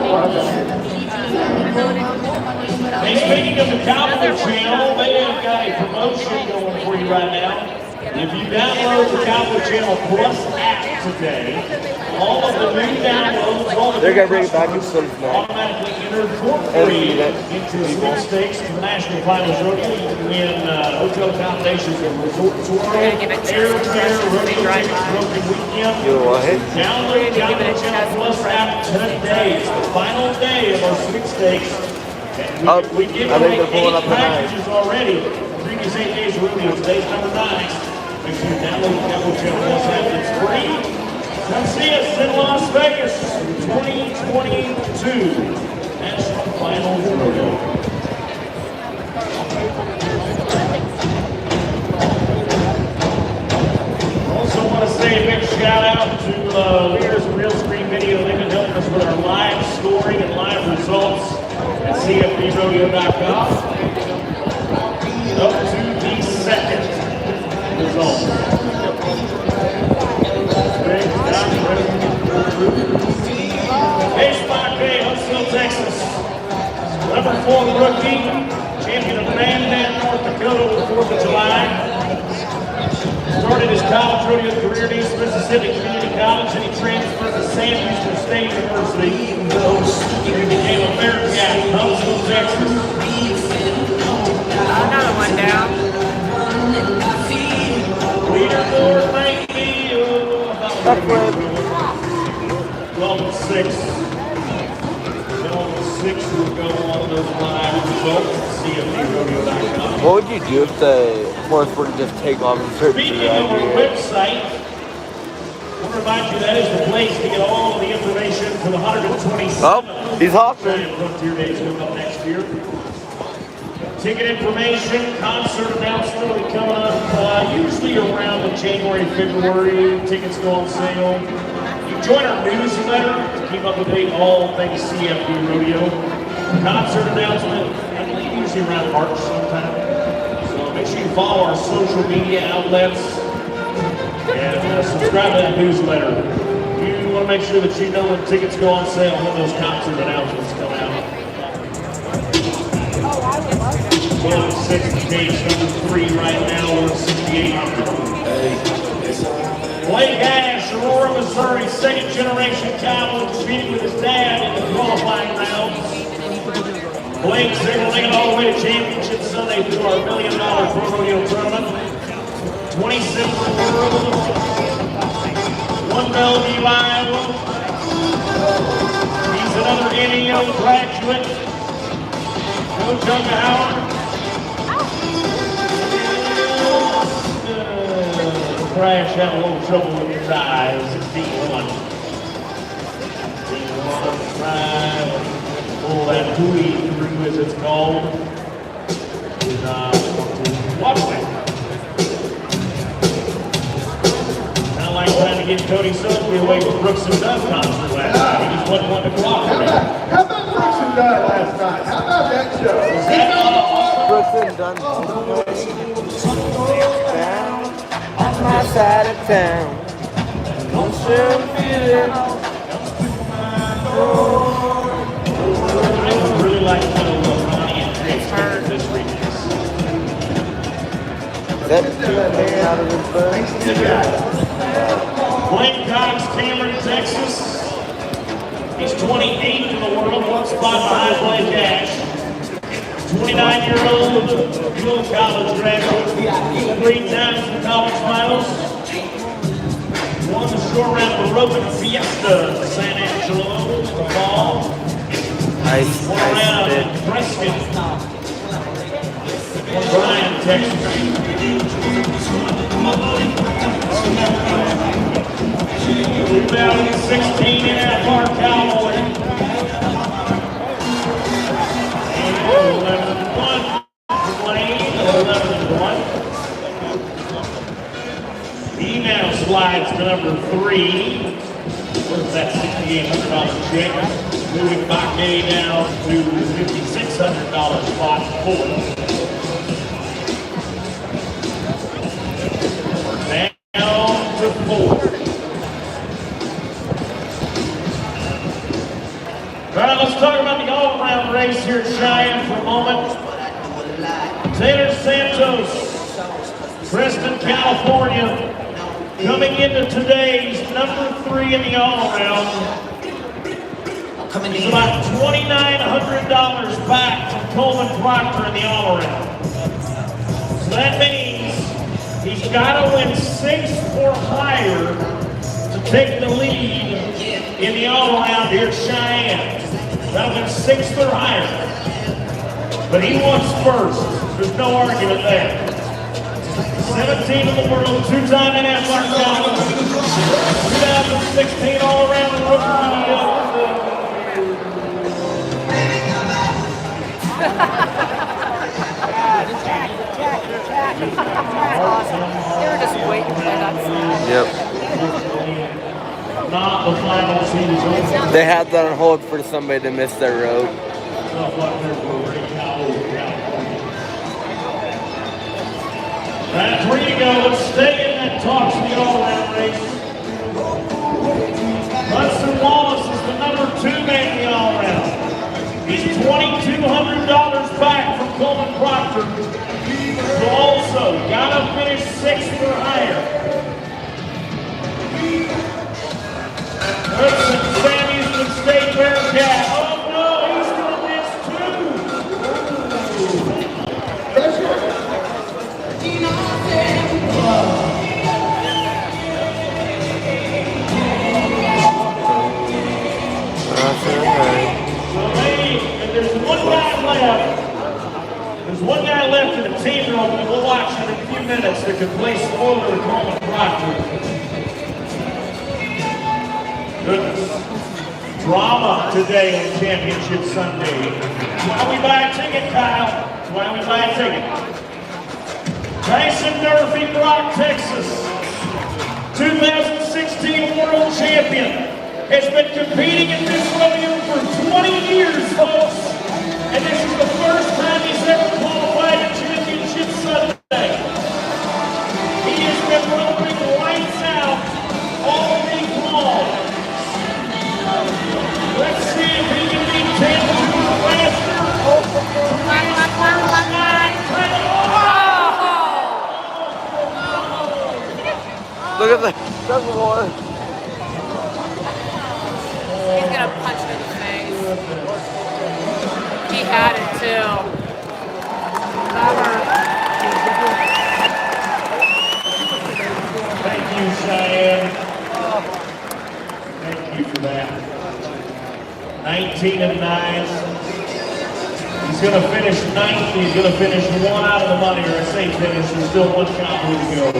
Hey, speaking of the Cowboy Channel, they have got a promotion going for you right now. If you download the Cowboy Channel Plus app today, all of the new downloads, all the They're going to bring it back in some now. automatically entered for free into sweepstakes for the National Finals Rodeo. You can win hotel accommodations and resort tour, airfare, rodeo tickets, broken weekend. You know what? Download the Cowboy Channel Plus app today. It's the final day of our sweepstakes. We give away 8 packages already. Previous 8 days of rodeo. Today's number 9. Make sure you download the Cowboy Channel Plus app. It's free. Come see us in Las Vegas 2022 National Finals Rodeo. Also want to say a big shout out to leaders of Real Screen Video. They've been helping us with our live scoring and live results at CFBRodeo.com. Up to the second result. Base 5K, Huntsville, Texas. Number 4 rookie, champion of Mandan, North Dakota with 4th of July. Started his college rodeo career at East Mississippi Community College, and he transferred to Sam Houston State University. He became a Bearcat in Huntsville, Texas. Another one down. Leaderboard might be 12 and 6. 12 and 6 will go on those live results at CFBRodeo.com. What would you do if the horse were to just take off and search Speaking you of out our here? website, I want to remind you that is the place to get all of the information for the 127th Oh, he's hopping. Giant Frontier Days coming up next year. Ticket information, concert announcement will be coming up usually around in January, February. Tickets go on sale. You join our newsletter to keep up to date all things CFB Rodeo. Concert announcement, I believe usually around March sometime. So make sure you follow our social media outlets and subscribe to that newsletter. You want to make sure that you know when tickets go on sale, when those concert announcements come out. 12 6 case number 3 right now, 168. Blake Ash, Aurora, Missouri, second generation cowboy, competing with his dad in the qualifying rounds. Blake's able to make it all the way to championship Sunday through our $1 million pro rodeo tournament. 26th in the world. 1 Bellevue, Iowa. He's an Romeo graduate, Coach Ungerhauer. Crash had a little trouble with his eyes. 16-1. 16-1. Try pull that buoy through, as it's called. Walkway. Kind of like trying to get Cody Sudbury away from Brooks and Dunn concert last night. He just wasn't wanting to cooperate. How about Brooks and Dunn last night? How about that show? Brooks and Dunn. On my side of town. Don't still feel it. I would really like to know Ronnie and Chris heard this remix. That's the out of his butt. Blaine Cox, Cameron, Texas. He's 28th in the world, one spot behind Blake Ash. 29-year-old Will college graduate, 3 times in the college finals. Won the short round of Rogan Fiesta San Angelo in the fall. Nice, Won nice around bit. in Prescott. Bryan, Texas. 2016 NFR Cowboy. 11-1. Blaine, 11-1. He now slides to number 3. Where's that $6,800 check? Moving Bakay down to $5,600 spot 4. Down to 4. All right, let's talk about the all-around race here at Cheyenne for a moment. Taylor Santos, Preston, California, coming into today's number 3 in the all-around. He's about $2,900 back from Coleman Proctor in the all-around. So that means he's got to win 6 or higher to take the lead in the all-around here at Cheyenne. That'll be 6th or higher. But he wants first. There's no argument there. 17 in the world, 2-time NFR Cowboy, 2016 all-around rookie. They were just waiting for that snap. Yep. Not the final season. They had that on hold for somebody to miss their road. That's 3 to go. Let's stay in that talks the all-around race. Hudson Wallace is the number 2 man in the all-around. He's $2,200 back from Coleman Proctor. So also, gotta finish 6th or higher. Hudson, Sam Houston State Bearcat. Oh no, he's gonna miss 2. There's one guy left. There's one guy left in the team room that we'll watch in a few minutes that can play spoiler to Coleman Proctor. Goodness. Drama today on Championship Sunday. That's why we buy a ticket, Kyle. That's why we buy a ticket. Tyson Murphy, Brock, Texas. 2016 World Champion. Has been competing in this rodeo for 20 years, folks. And this is the first time he's ever qualified at Championship Sunday. He has been roping lights out all week long. Let's see if he can beat Taylor faster. Look at that. That's one. He's gonna punch him in the face. He had it too. Thank you, Cheyenne. Thank you for that. 19 and 9. He's going to finish 9th. He's going to finish 1 out of the money, or a safe finish. There's still 1 cowboy to go.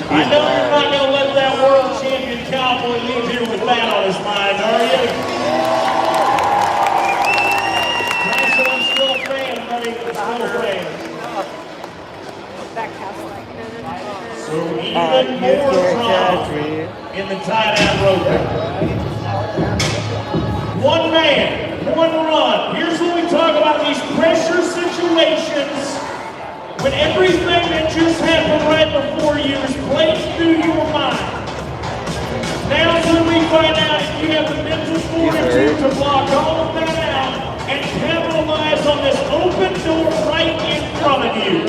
I know you're not going to let that world champion cowboy leave here with that on his mind, are you? Nice, I'm still a fan, buddy. Still a fan. So even more drama in the tight end roping. 1 man, 1 run. Here's when we talk about these pressure situations. When everything that just happened right before you is played through your mind. Now's when we find out if you have the mental fortitude to block all of that out and capitalize on this open door right in front of you.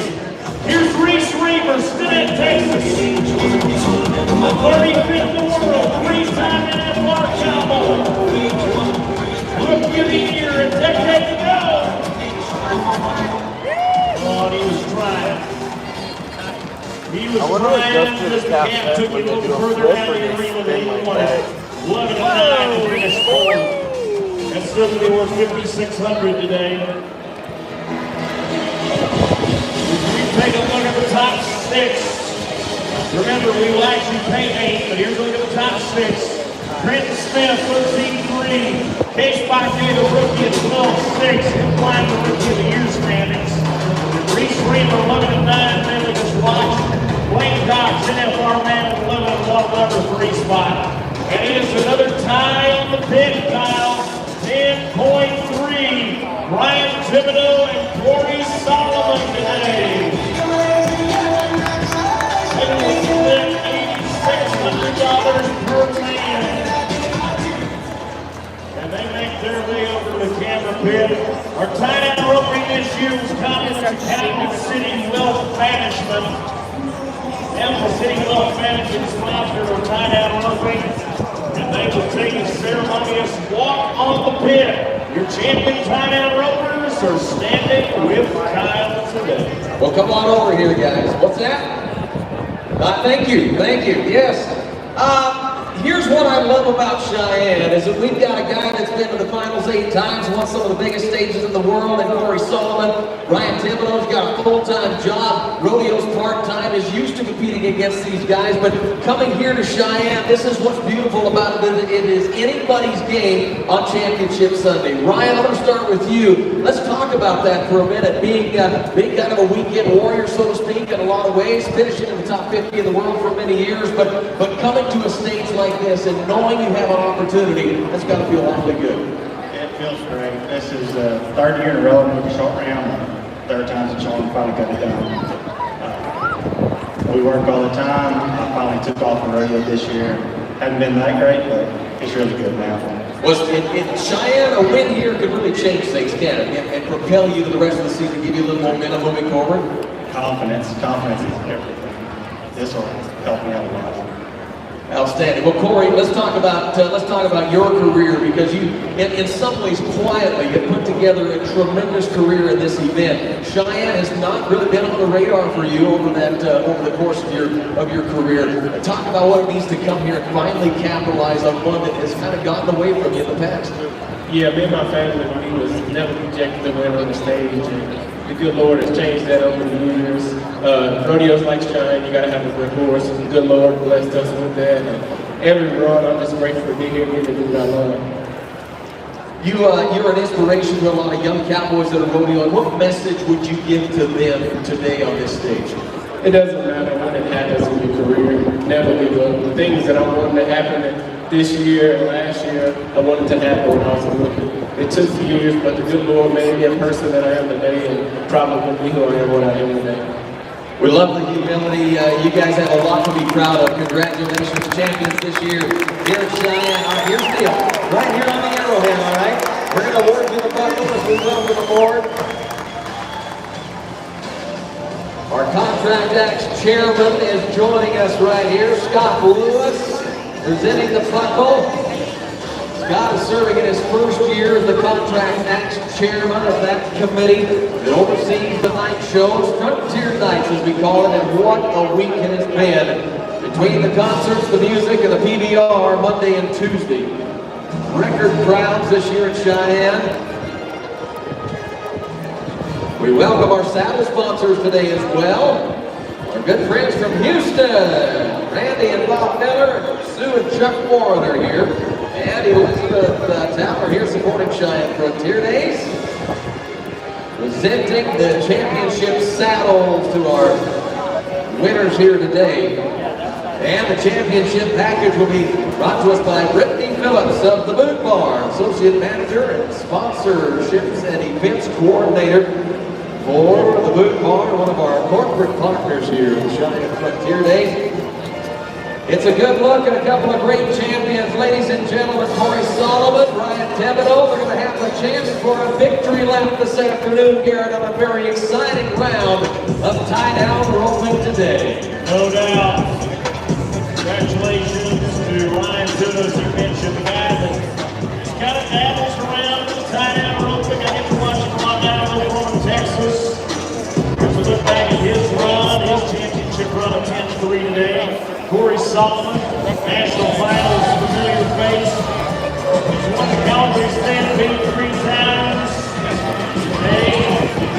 Here's Reese Reaver, Stinnett, Texas. 35th in the world, 3-time NFR cowboy. Look at the year, a decade ago. Oh, he was trying. He was trying, this camp took him a little further out of the arena than he wanted. 11 and 9 to finish 4th. That's still going to be worth $5,600 today. Take a look at the top 6. Remember, we will actually pay 8, but here's a look at the top 6. Trenton Smith, 13-3. Case Bachman, the rookie at 12-6. He'll climb the rookie of the year standings. Reese Reaver, 11 and 9. Then we just watched Blaine Cox, NFR man, 11 and 1, number 3 spot. And it is another tie on the pit, Kyle. 10.3. Ryan Thibodeau and Corey Solomon today. $8,600 per man. And they make their way over to the camera pit. Our tight end roping this year was coming from Capital City Wealth Management. Capital City Wealth Management sponsored our tight end roping. And they will take a ceremonious walk on the pit. Your champion tight end ropers are standing with Kyle today. Well, come on over here, guys. What's that? Thank you, yes. Here's what I love about Cheyenne, is that we've got a guy that's been to the finals 8 times, won some of the biggest stages in the world, and Corey Solomon. Ryan Thibodeau's got a full-time job, rodeo's part-time, is used to competing against these guys, but coming here to Cheyenne, this is what's beautiful about it. It is anybody's game on Championship Sunday. Ryan, I'm going to start with you. Let's talk about that for a minute, being kind of a weekend warrior, so to speak, in a lot of ways, finishing in the top 50 in the world for many years, but coming to a stage like this and knowing you have an opportunity, that's got to feel awfully good. It feels great. This is the 3rd year in a row with the short round. 3rd time's a charm, finally got it done. We work all the time. I finally took off the rodeo this year. Hadn't been that great, but it's really good now. Was in Cheyenne, a win here could really change things, can it? And propel you to the rest of the season, give you a little momentum moving forward? Confidence is everything. This will help me out a lot. Outstanding. Well, Corey, let's talk about your career, because you, in some ways, quietly have put together a tremendous career in this event. Cheyenne has not really been on the radar for you over the course of your career. Talk about what it means to come here and finally capitalize on one that has kind of gotten away from you in the past. Yeah, me and my family, we was never projected to win on the stage. And the good Lord has changed that over the years. Rodeos like Cheyenne, you gotta have a good horse. And the good Lord blessed us with that. And every run, I'm just grateful to be here and get to do what I love. You're an inspiration to a lot of young cowboys that are rodeoing. What message would you give to them today on this stage? It doesn't matter when it happens in your career. Never give up. The things that I wanted to happen this year and last year, I wanted to happen when I was a rookie. It took years, but the good Lord made me a person that I am today, and probably will be who I am when I am today. We love the humility. You guys have a lot to be proud of. Congratulations, champions this year here at Cheyenne. All right, here's the deal. Right here on the Arrowhead, all right? We're going to work through the buckle as we welcome aboard our Contract Acts chairman is joining us right here. Scott Lewis presenting the buckle. Scott is serving in his first year as the Contract Acts chairman of that committee that oversees the night shows, Frontier Nights as we call it, and what a week it has been. Between the concerts, the music, and the PBR Monday and Tuesday. record crowds this year in Cheyenne. We welcome our saddle sponsors today as well. Our good friends from Houston, Randy and Bob Miller, Sue and Chuck Warren are here. And Elizabeth Town are here supporting Cheyenne Frontier Days. Presenting the championship saddles to our winners here today. And the championship package will be brought to us by Brittany Phillips of the Boot Barn, Associate Manager and Sponsorships and Events Coordinator for the Boot Barn, one of our corporate partners here at Cheyenne Frontier Days. It's a good look at a couple of great champions. Ladies and gentlemen, Corey Solomon, Ryan Thibodeau. They're going to have a chance for a victory lap this afternoon, Garrett, on a very exciting round of tie-down roping today. No doubt. Congratulations to Ryan Thibodeau, as you mentioned, the guy that kind of dabbles around with tie-down roping. I get to watch him a lot down in Oklahoma, Texas. As we look back at his run, his championship run of 10-3 today. Corey Solomon, national finals familiar face. He's won the Calgary Stampede 3 times. Today,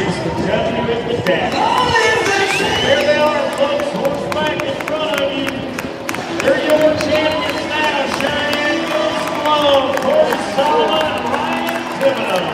it's the W at the deck. There they are, folks, horseback in front of you. They're your champions now, Cheyenne Coast Below, Corey Solomon and Ryan Thibodeau.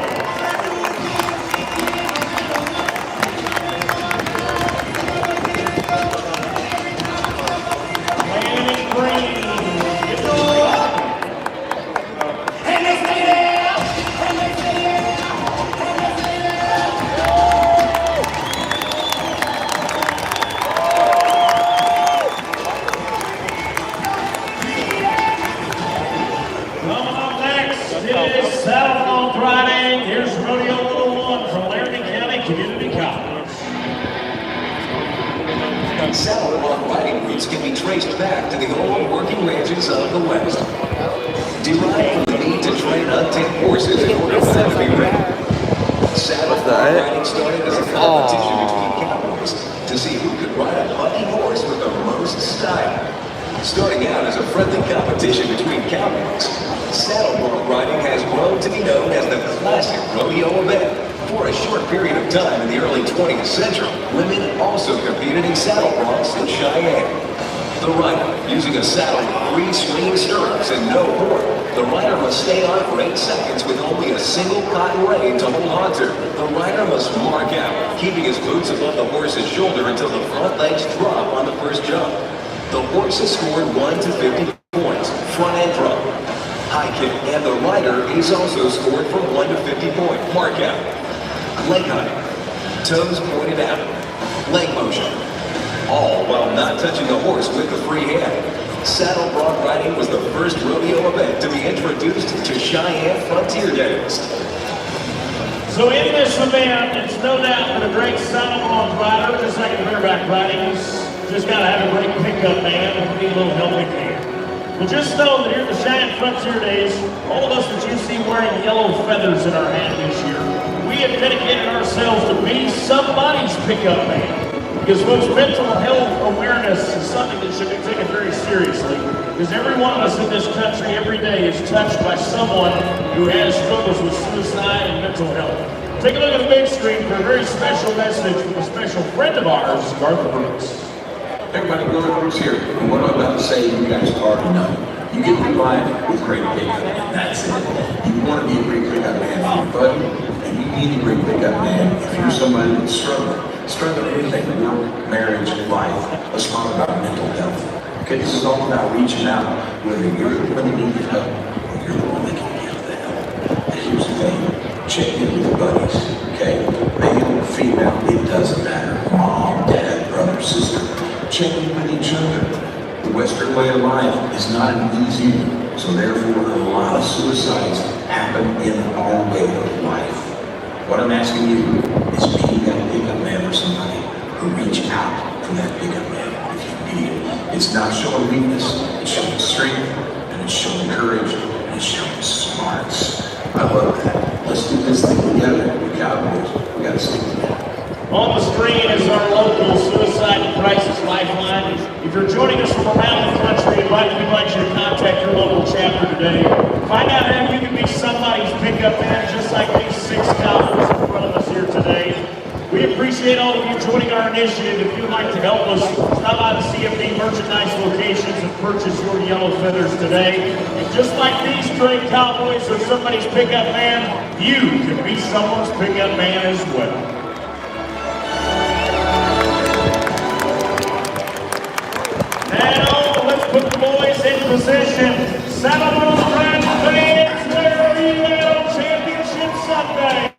Saddle bronc riding roots can be traced back to the old working ranges of the West. Derived from the need to train untamed horses in order for them to be ready. Saddle bronc riding started as a competition between cowboys to see who could ride a hunting horse with the most style. Starting out as a friendly competition between cowboys, saddle bronc riding has grown to be known as the classic rodeo event. For a short period of time in the early 20th century, women also competed in saddle broncs in Cheyenne. The rider, using a saddle with 3 swinging stirrups and no cord, the rider must stay on for 8 seconds with only a single cotton rein to hold on to. The rider must mark out, keeping his boots above the horse's shoulder until the front legs drop on the first jump. The horse is scored 1 to 50 points, front and drop. High kick, and the rider is also scored for 1 to 50 point mark out. Leg hunting, toes pointed out, leg motion, all while not touching the horse with the free hand. Saddle bronc riding was the first rodeo event to be introduced to Cheyenne Frontier Days. So in this event, it's no doubt that a great saddle bronc rider, just like the bareback riding, just got to have a great pickup man and be a little helping hand. Well, just know that here at the Cheyenne Frontier Days, all of us that you see wearing yellow feathers in our hat this year, we have dedicated ourselves to be somebody's pickup man. Because folks, mental health awareness is something that should be taken very seriously. Because every one of us in this country every day is touched by someone who has struggles with suicide and mental health. Take a look at the big screen for a very special message from a special friend of ours, Garth Brooks. Everybody, Garth Brooks here. And what I'm about to say, you guys already know. You get provided with great pickup. That's it. You want to be a great pickup man for your buddy. You need a great pickup man if you're somebody that's struggling everything, work, marriage, life. Let's talk about mental health. Okay, this is all about reaching out, whether you're the one that needs help or you're the one that can give the help. And here's the thing, check in with your buddies, okay? Male or female, it doesn't matter. Mom, dad, brother, sister, check in with each other. The Western way of life is not an easy one, so therefore a lot of suicides happen in our way of life. What I'm asking you is be that pickup man for somebody who reach out for that pickup man if you need it. It's not showing weakness, it's showing strength, and it's showing courage, and it's showing smarts. I love that. Let's do this thing together. We're Cowboys. We gotta stick together. On the screen is our local suicide and crisis lifeline. If you're joining us from around the country, we'd like you to contact your local chapter today. Find out how you pickup band, just like these 6 Cowboys in front of us here today. We appreciate all of you joining our initiative. If you'd like to help us, stop by the CFD merchandise locations and purchase your yellow feathers today. And just like these great Cowboys or somebody's pickup band, you can be someone's pickup band as well. Now, let's put the boys in position. Saddle on the Rams fans, where are you at on Championship Sunday?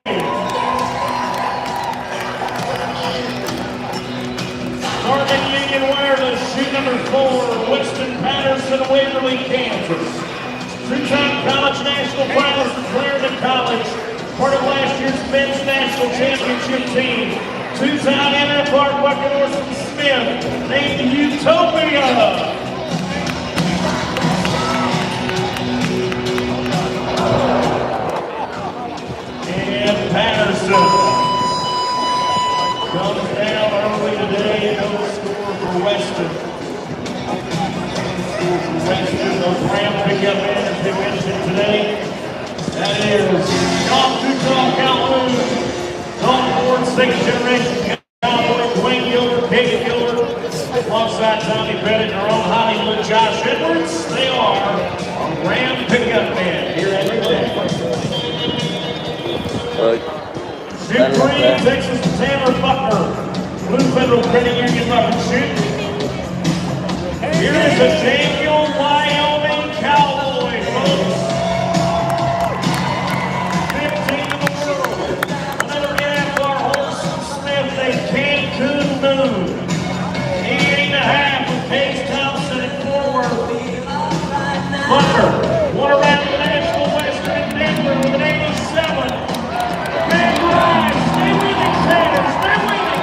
Northern Union Wireless, shoe number 4, Winston Patterson, Waverly, Kansas. Two-time college national finalist for Clarendon College, part of last year's men's national championship team. Two-time NFR bucket Orson Smith, named Utopia. And Patterson comes down early today. No score for Weston. Score for Weston. Those Ram pickup men, as they mentioned today. That is John Tuchel Calhoun, Tom Ford, 6th generation Cowboy, Dwayne Gilbert, David Gilbert, alongside Tommy Pettit and our own Hollywood Josh Edwards. They are a Ram pickup man here at the day. Shoot green, Texas Tanner Buckner, Blue Federal Credit Union Buckner shoot. Here is a Daniel Wyoming Cowboy, folks. 15th in the world. Another NFR Holson Smith, a Cancun Moon. 88.5 with Paige Thompson and forward. Buckner, one around the National Western in Denver with an 87. Big rise, stay with it, Sanders, stay with it.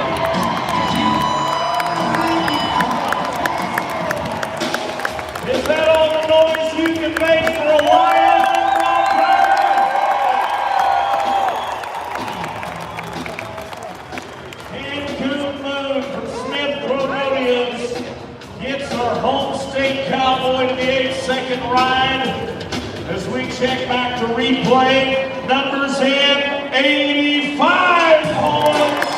Is that all the noise you can make for a Wyoming romper? Cancun Moon from Smith Pro Rodeos gets our home state Cowboy to the 8-second ride. As we check back to replay, numbers in 85 points.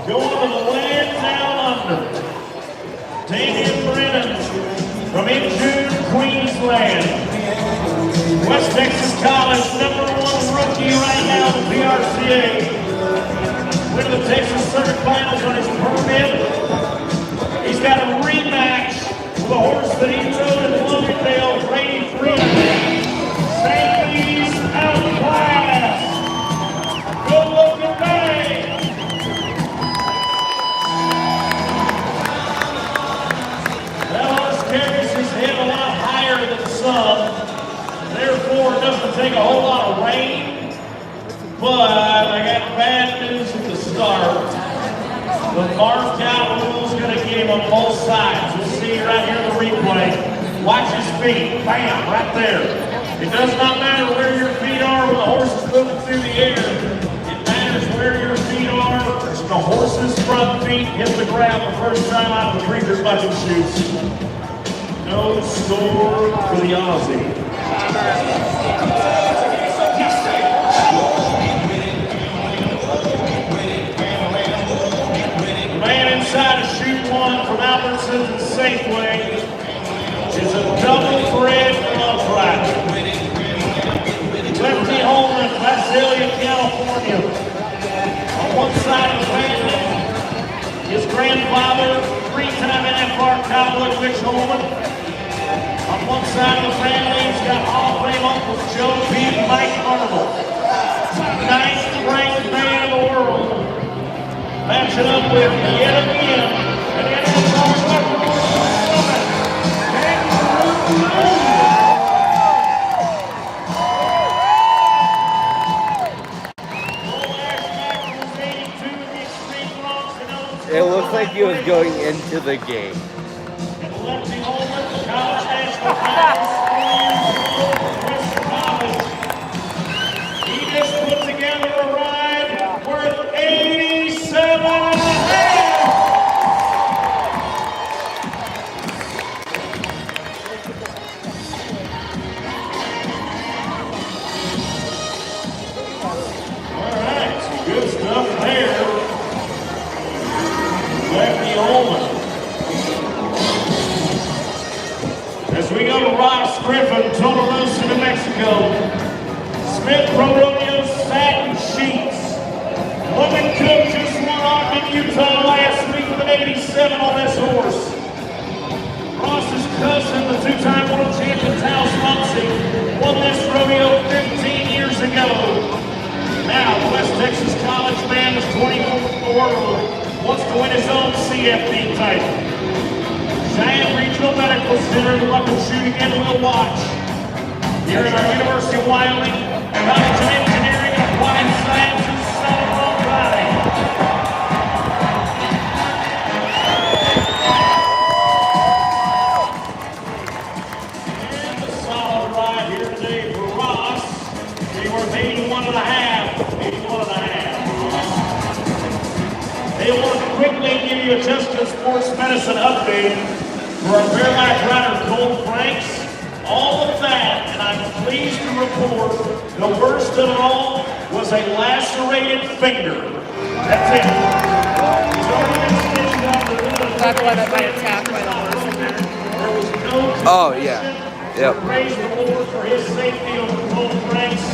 Going to the land down under. Damian Brennan from Injune, Queensland. West Texas College, #1 rookie right now in the PRCA. Went to the Texas Circuit Finals on his permit. He's got a rematch with a horse that he rode in Bloomingdale, Grady 3. Safeties outclass. Go Logan Bay. That horse carries his head a lot higher than some. Therefore, it doesn't take a whole lot of rain. But I got bad news at the start. The Markdown rule's going to get him on both sides. We'll see right here in the replay. Watch his feet. Bam, right there. It does not matter where your feet are when the horse is moving through the air. It matters where your feet are. The horse's front feet hit the ground the first time out of the Krieger bucket shoots. No score for the Aussie. Inside of chute 1 from Albertsons and Safeway is a double thread glove rack. Lefty Holman, Visalia, California. On one side of the family, his grandfather, 3-time NFR Cowboy Mitch Holman. On one side of the family, he's got Hall of Fame uncles Joe B. and Mike Marvel. 9th ranked man in the world. Matching up with yet again an NFR record woman, It looks like he was going into the game. Lefty Holman, college national finals, College. He just put together a ride worth 87.5. Pro Rodeo Satin Sheets. Logan Cook just won on in Utah last week with an 87 on this horse. Ross's cousin, the two-time world champion Taos Muncie, won this rodeo 15 years ago. Now, the West Texas College man is 24 in the world, wants to win his own CFP title. Cheyenne Regional Medical Center, the Luck of Shooting, and we'll watch. Here at our University of Wyoming, College of Engineering and Applied Sciences, Solid Riding. And a solid ride here today for Ross. He worth 81 and a half. 81 and a half. They want to quickly give you a Jessica Sports Medicine update for our bareback rider, Cole Franks. All of that, and I'm pleased to report the worst of it all was a lacerated finger. That's it. That's why that might attack by the horse in there. There was no Oh, yeah. Yep. Praise the Lord for his safety over Cole Franks.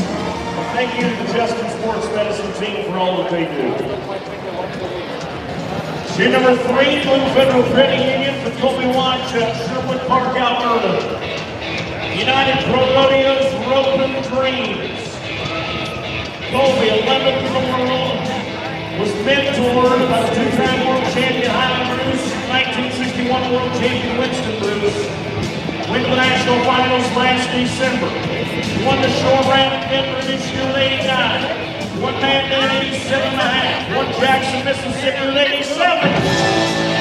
Thank you to the Justin Sports Medicine team for all that they do. Shoe number 3, Blue Federal Credit Union for Colby Watch at Sherwood Park, Alberta. United Pro Rodeos Roping Dreams. Colby, 11th in the world, was mentored by the two-time world champion Highland Bruce, 1961 world champion Winston Bruce. Went to the national finals last December. Won the short round in Denver this year with 89. Won Mandan 87 and a half. Won Jackson, Mississippi with 87.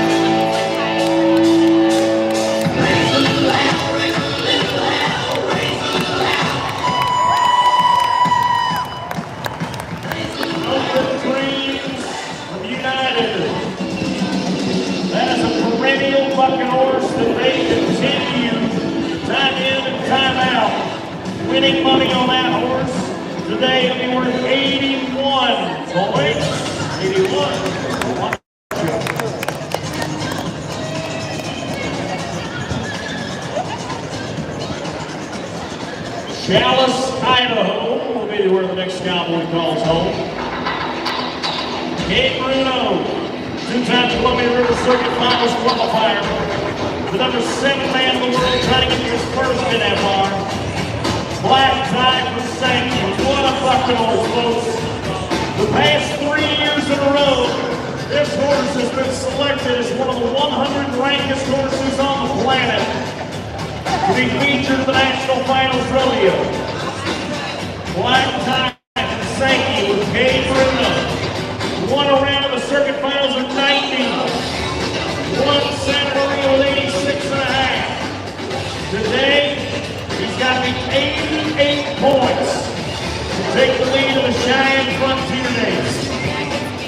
Bucking horse that they continue time in and time out. Winning money on that horse. Today it'll be worth 81 points. 81. Chalice, Idaho will be where the next cowboy calls home. Kate Bruno. Two-time Columbia River Circuit Finals qualifier. The number 7 man in the world trying to get his first in that bar. Black tie for Sanctions. What a fucking horse, folks. The past 3 years in a row, this horse has been selected as one of the 100 rankest horses on the planet to be featured in the National Finals Rodeo. Black tie for Sanctions with Gabe Bruno. Won a round of the circuit finals of 90. Won Saturday with 86 and a half. Today, he's got the 88 points to take the lead of the Cheyenne Frontier Days.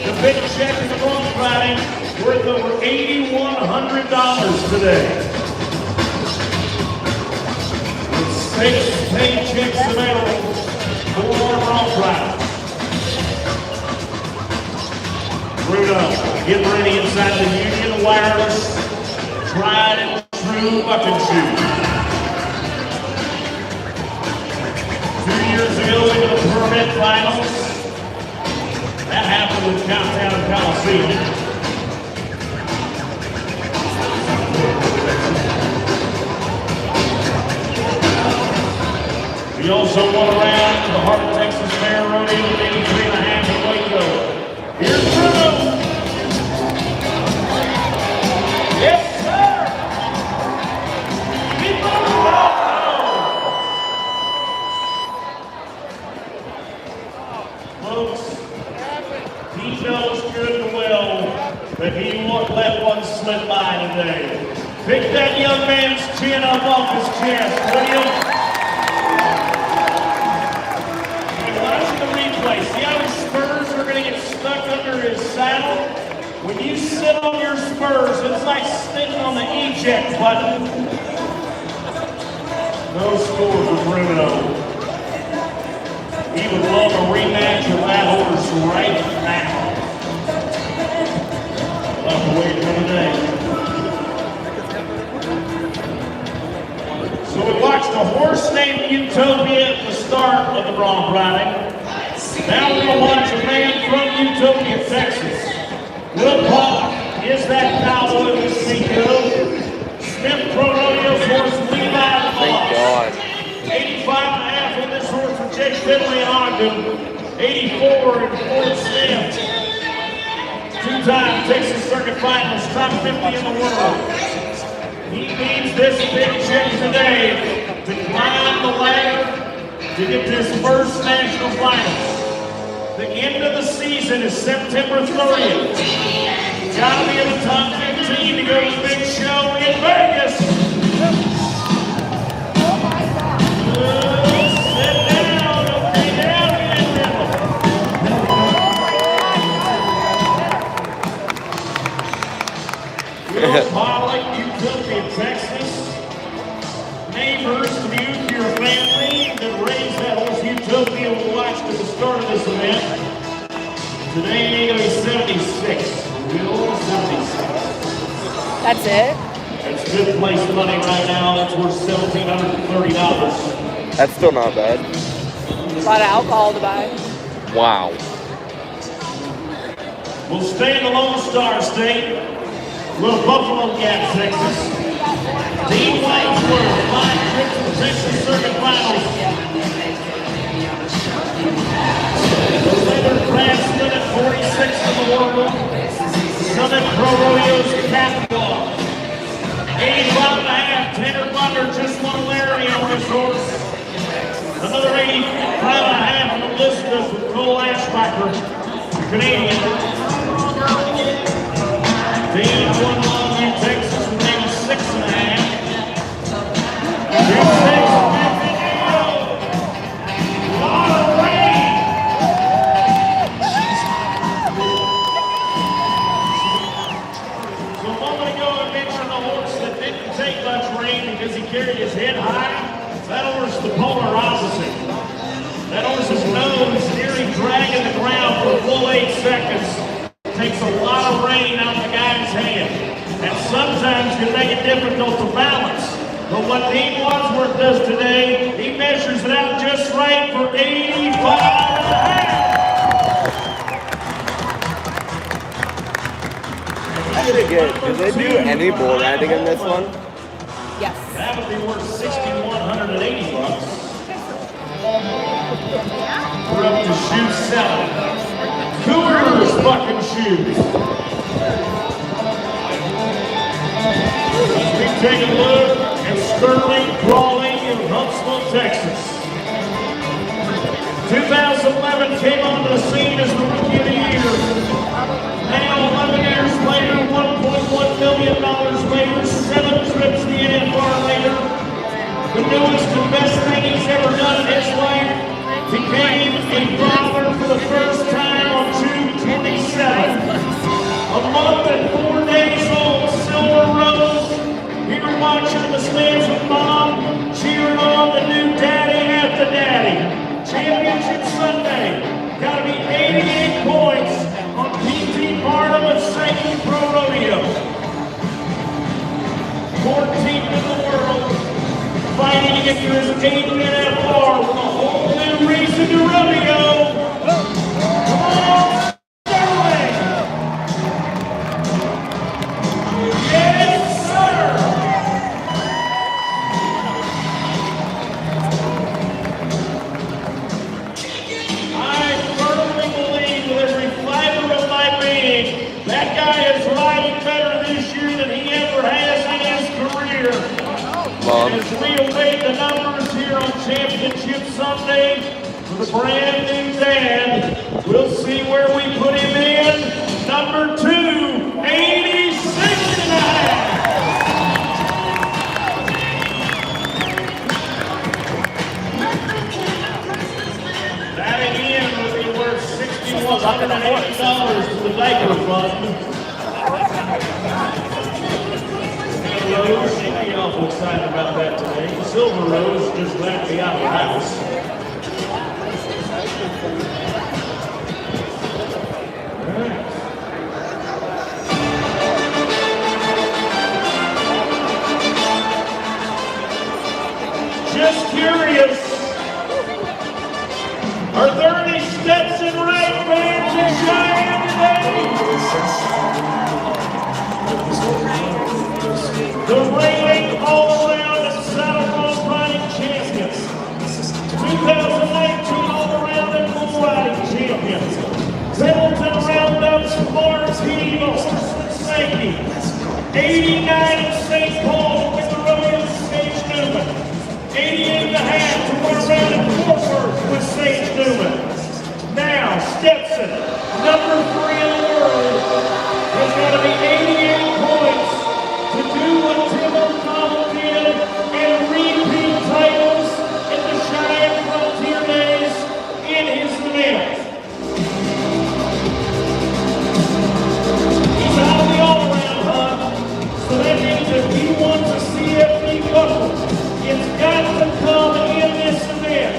The big check in the bronze riding worth over $8,100 today. With 6 paychecks available for our bronze riding. Bruno, get ready inside the Union Wireless tried and true bucking shoe. 2 years ago into the permit finals. That happened with Countdown Coliseum. He also won around the Heart of Texas Fair Rodeo with 83 and a half in Waco. Here's Bruno. Yes, sir. Keep on. Folks, he knows good and well that he won't let one slip by today. Pick that young man's chin up off his chest, will you? Watch the replay. See how his spurs are going to get stuck under his saddle? When you sit on your spurs, it's like sitting on the eject button. No score for Bruno. He would love a rematch of that horse right now. We'll have to wait another day. So we watched a horse named Utopia at the start of the bronc riding. Now we'll watch a man from Utopia, Texas. Will Pollock is that cowboy we speak of. Smith Pro Rodeo's horse Levi the Boss. 85.5 on this horse for Jake Finley in Ogden. 84 in Fort Smith. Two-time Texas Circuit finalist, top 50 in the world. He needs this big chip today to climb the ladder to get to his first national finals. The end of the season is September 30th. Gotta be in the top 15 to go to the big show in Vegas. Sit down, okay, down again, Will Pollock, Utopia, Texas. Neighbors to you, to your family that raised that horse Utopia will watch at the start of this event. Today, he'll be 76. Will 76. That's it? That's fifth place money right now. That's worth $1,730. That's still not bad. A lot of alcohol to buy. Wow. We'll stay in the Lone Star State. Will Buffalo Gap, Texas. Dean Whitesworth, 5 trips to the Texas Circuit Finals. Leonard Craftsman at 46th in the world. Summit Pro Rodeo's Catwalk. 85.5, Tanner Butler just won Larry on this horse. Another 85.5 from Elizabeth with Cole Ashbacher, Canadian. Dean won Longview, Texas with 86.5. Because he carried his head high, that horse is the polar opposite. That horse's nose nearly dragging the ground for a full 8 seconds. Takes a lot of rain out of the guy's hand, and sometimes can make it difficult to balance. But what Dean Wadsworth does today, he measures it out just right for 85.5. Pretty good. Do they do any bull riding in this one? Yes. That would be worth $6,180. We're up to shoe 7. Cougars fucking shoes. Let's be taking a look at Sterling Crawling in Huntsville, Texas. 2011 came onto the scene as the Rookie of the Year. Now 11 years later, $1.1 million later, 7 trips to the NFR later. The newest and best thing he's ever done in his life. Became a father for the first time on June 27th. A month and 4 days old, Silver Rose. Here watching the stands with Mom, cheering on the new daddy after daddy. Championship Sunday. Gotta be 88 points on P.T. Barnum and Satan Pro Rodeo. 14th in the world. Fighting to get to his 8th NFR with a whole new reason to rodeo. Come on, Sterling! Yes, sir! I firmly believe with every fiber of my being, that guy is riding better this year than he ever has in his career. As we await the numbers here on Championship Sunday for the brand new dad, we'll see where we put him in. Number 2, 86.5. That again would be worth $6,180 to the diaper fund. Rose, she'd be awful excited about that today. Silver Rose just glad to be out of the house. Just curious, are there any steps 89 in St. Paul with the rodeo, Sage Newman. 88 and a half to run around in Fort Worth with Sage Newman. Now, Stetson, number 3 in the world, has got to be 88 points to do what Tim O'Connell did and repeat titles in the Cheyenne Frontier Days in his event. He's out of the all-around hunt, so that means if he wants a CFP buckle, it's got to come in this event.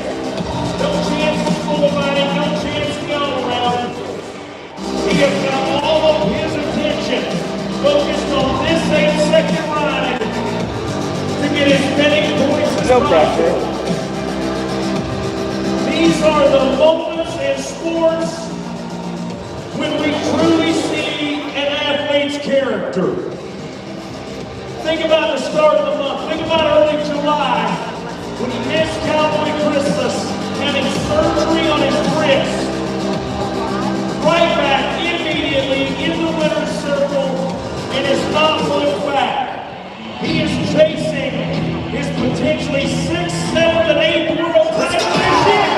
No chance to full-body, no chance to all-around. He has got all of his attention focused on this 8-second ride to get as many points as possible. These are the moments in sports when we truly see an athlete's character. Think about the start of the month. Think about early July when he missed Cowboy Christmas, having surgery on his wrist. Right back immediately in the winner's circle and has not looked back. He is chasing his potentially 6th, 7th, and 8th world title this year.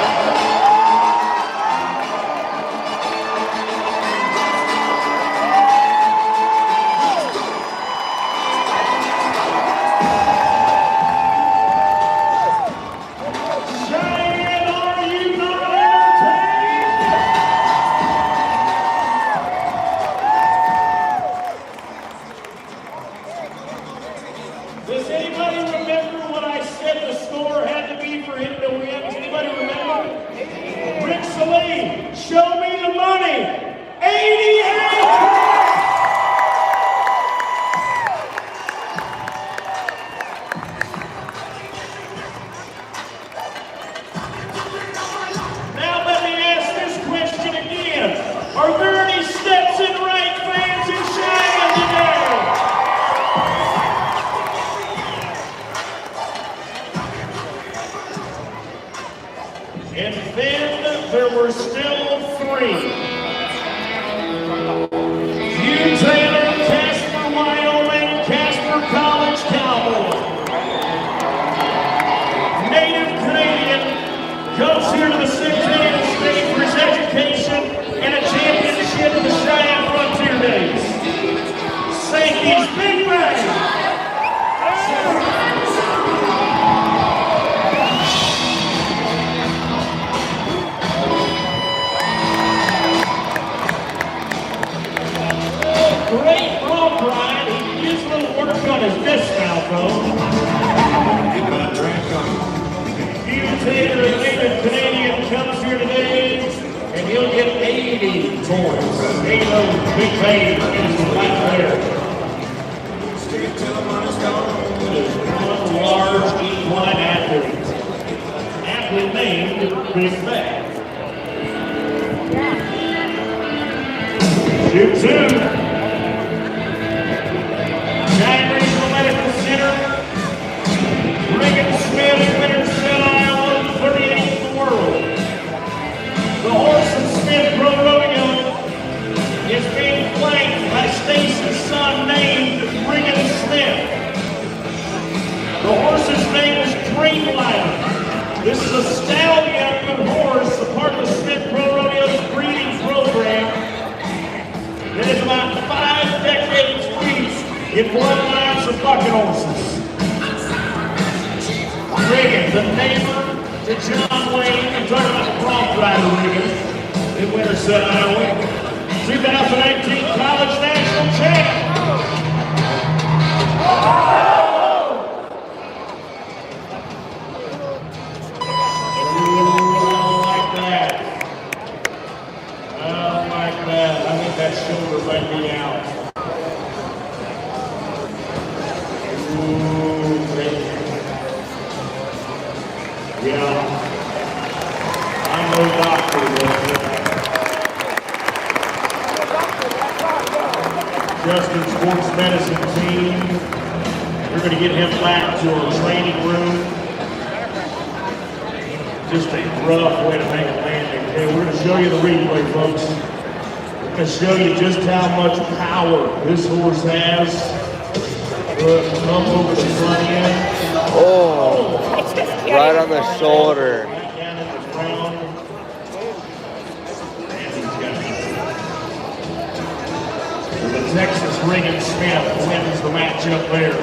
Cheyenne, are you not entertained? Does anybody remember what I said the score had to be for him to win? Does anybody remember? Rick Salee, show me the money. 88! Now let me ask this question again. Are there any Stetson Wright fans in Cheyenne today? And then there were still 3. Hugh Taylor, Casper, Wyoming, Casper College Cowboy. Native Canadian, comes here to the 6th state for his education and a championship in the Cheyenne Frontier Days. Sankey's Big Bang. Great ball ride. He needs a little work on his dismount, though. Hugh Taylor, a native Canadian, comes here today, and he'll get 80 points. 80 big bang is right there. One large equine athlete. Athlete named Big Bang. Shoot 2. Cheyenne Regional Medical Center. Reagan Smith, winner, Set Iowa, 38th in the world. The horse of Smith Pro Rodeo is being flanked by Stacy's son named Reagan Smith. The horse's name is Dreamliner. This is a stallion horse, a part of the Smith Pro Rodeo's breeding program that is about 5 decades deep in bloodlines of bucket horses. Reagan, the neighbor to John Wayne, I'm talking about the prompt rider Reagan, in Winterset, Iowa. 2018 College National Champ. I think that shoulder might be out. Yeah. I'm no doctor, Justin Sports Medicine team. We're going to get him back to a training room. Just a rough way to make a landing. Okay, we're going to show you the replay, folks. We're going to show you just how much power this horse has. Rumble with his right hand. Oh, right on the shoulder. Down in the ground. So the Texas Ring Smith wins the matchup there.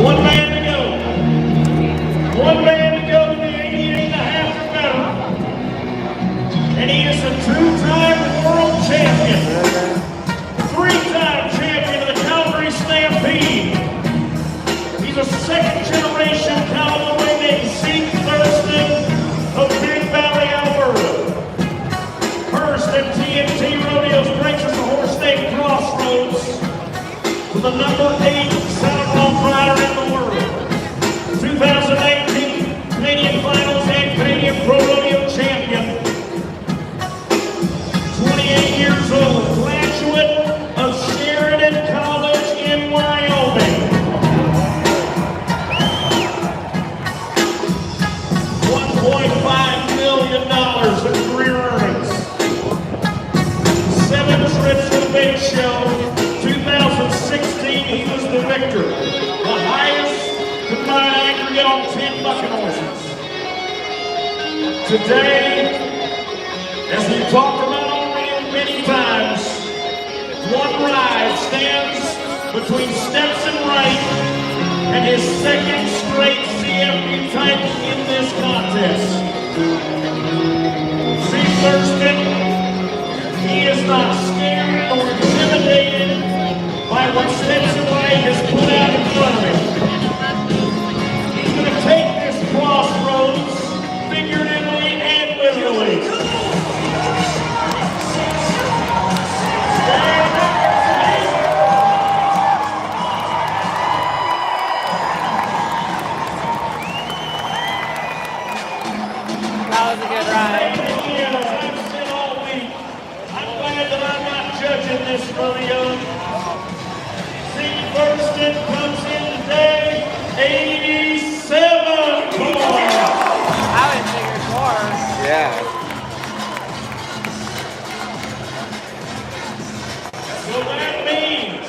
One man to go. One man to go to the 88.5 or better. And he is a two-time world champion. Three-time champion of the Calgary Stampede. He's a second-generation Callaway named Zeke Thurston of Big Valley, Alberta. First at TNT Rodeos brings us the horse named Crossroads to the number 8 saddle rider in the world. 2018 Canadian Finals and Canadian Pro Rodeo champion. 28 years old, graduate of Sheridan College in Wyoming. $1.5 million in career earnings. 7 trips to the Big Show. 2016, he was the victor. The highest combined aggregate on 10 bucking horses. Today, as we've talked about many times, one ride stands between Stetson Wright and his second straight CFP title in this contest. Zeke Thurston, he is not scared or intimidated by what Stetson Wright has put out in front of him. He's going to take this Crossroads figuratively and literally. That was a good ride. I've said all week, I'm glad that I'm not judging this rodeo. Zeke Thurston comes in today, 87 points. I would have figured more. Yeah. So that means,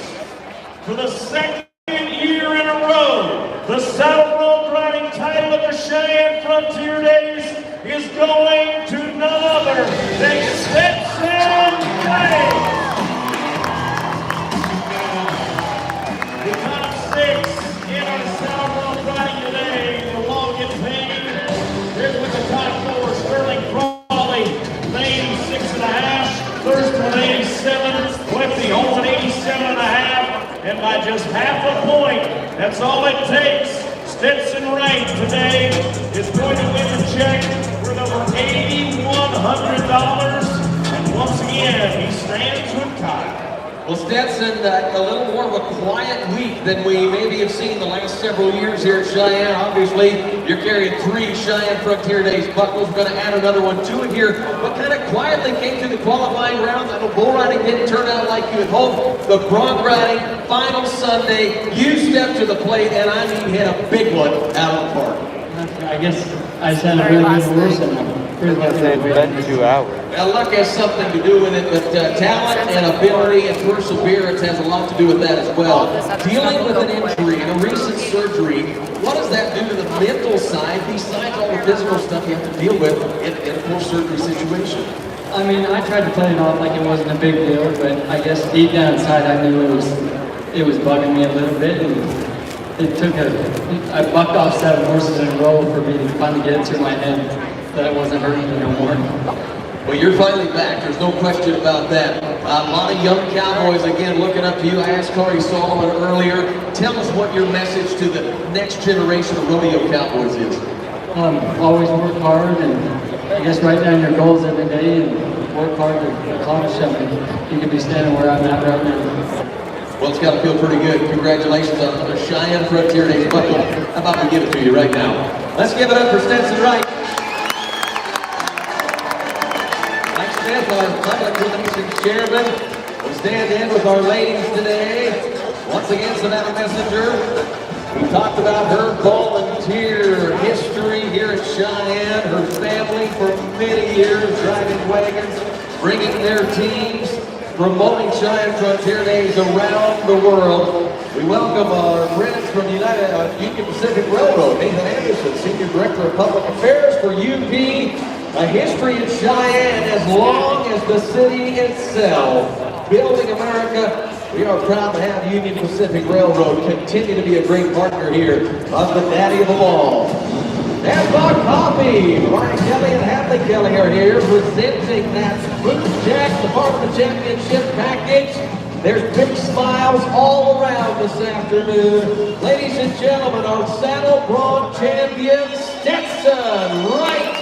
for the second year in a row, the Saddle Road riding title of the Cheyenne Frontier Days is going to none other than Stetson Wright. The top 6 in our Saddle Road riding today, the Logan Payne. Here's with the top 4, Sterling Crawley, Payne 6.5, Thurston 87, Lefty Holman 87.5, and by just half a point, that's all it takes. Stetson Wright today is going to win the check worth over $8,100, and once again, he stands with Kyle. Well, Stetson, a little more of a quiet week than we maybe have seen the last several years here at Cheyenne. Obviously, you're carrying 3 Cheyenne Frontier Days buckles. We're going to add another one to it here. But kind of quietly came through the qualifying rounds. I know bull riding didn't turn out like you had hoped. The bronc riding, final Sunday, you stepped to the plate, and I mean hit a big one out of the park. I guess I just had a really good horse and I'm pretty lucky to win. 2 hours. Now, luck has something to do with it, but talent and ability and perseverance has a lot to do with that as well. Dealing with an injury and a recent surgery, what does that do to the mental side besides all the physical stuff you have to deal with in a post-surgery situation? I mean, I tried to play it off like it wasn't a big deal, but I guess deep down inside I knew it was bugging me a little bit. And I bucked off 7 horses in a row for me to finally get it through my head that it wasn't hurting me no more. Well, you're finally back. There's no question about that. A lot of young cowboys, again, looking up to you. I asked Corey Solomon earlier. Tell us what your message to the next generation of rodeo cowboys is. Always work hard and I guess write down your goals every day and work hard to accomplish something. You could be standing where I'm at right now. Well, it's got to feel pretty good. Congratulations on the Cheyenne Frontier Days buckle. How about we give it to you right now? Let's give it up for Stetson Wright. Mike Smith, our public relations chairman, will stand in with our ladies today. Once again, Savannah Messenger. We talked about her volunteer history here at Cheyenne, her family for many years driving wagons, bringing their teams. promoting Cheyenne Frontier Days around the world. We welcome our friends from Union Pacific Railroad, Nathan Anderson, Senior Director of Public Affairs for UP. A history in Cheyenne as long as the city itself. Building America. We are proud to have Union Pacific Railroad continue to be a great partner here of the Daddy of them all. And Bob Coffee, Marty Kelly and Hadley Kelly are here presenting that Blue Jack Department Championship package. There's big smiles all around this afternoon. Ladies and gentlemen, our Saddle Bronc champion, Stetson Wright.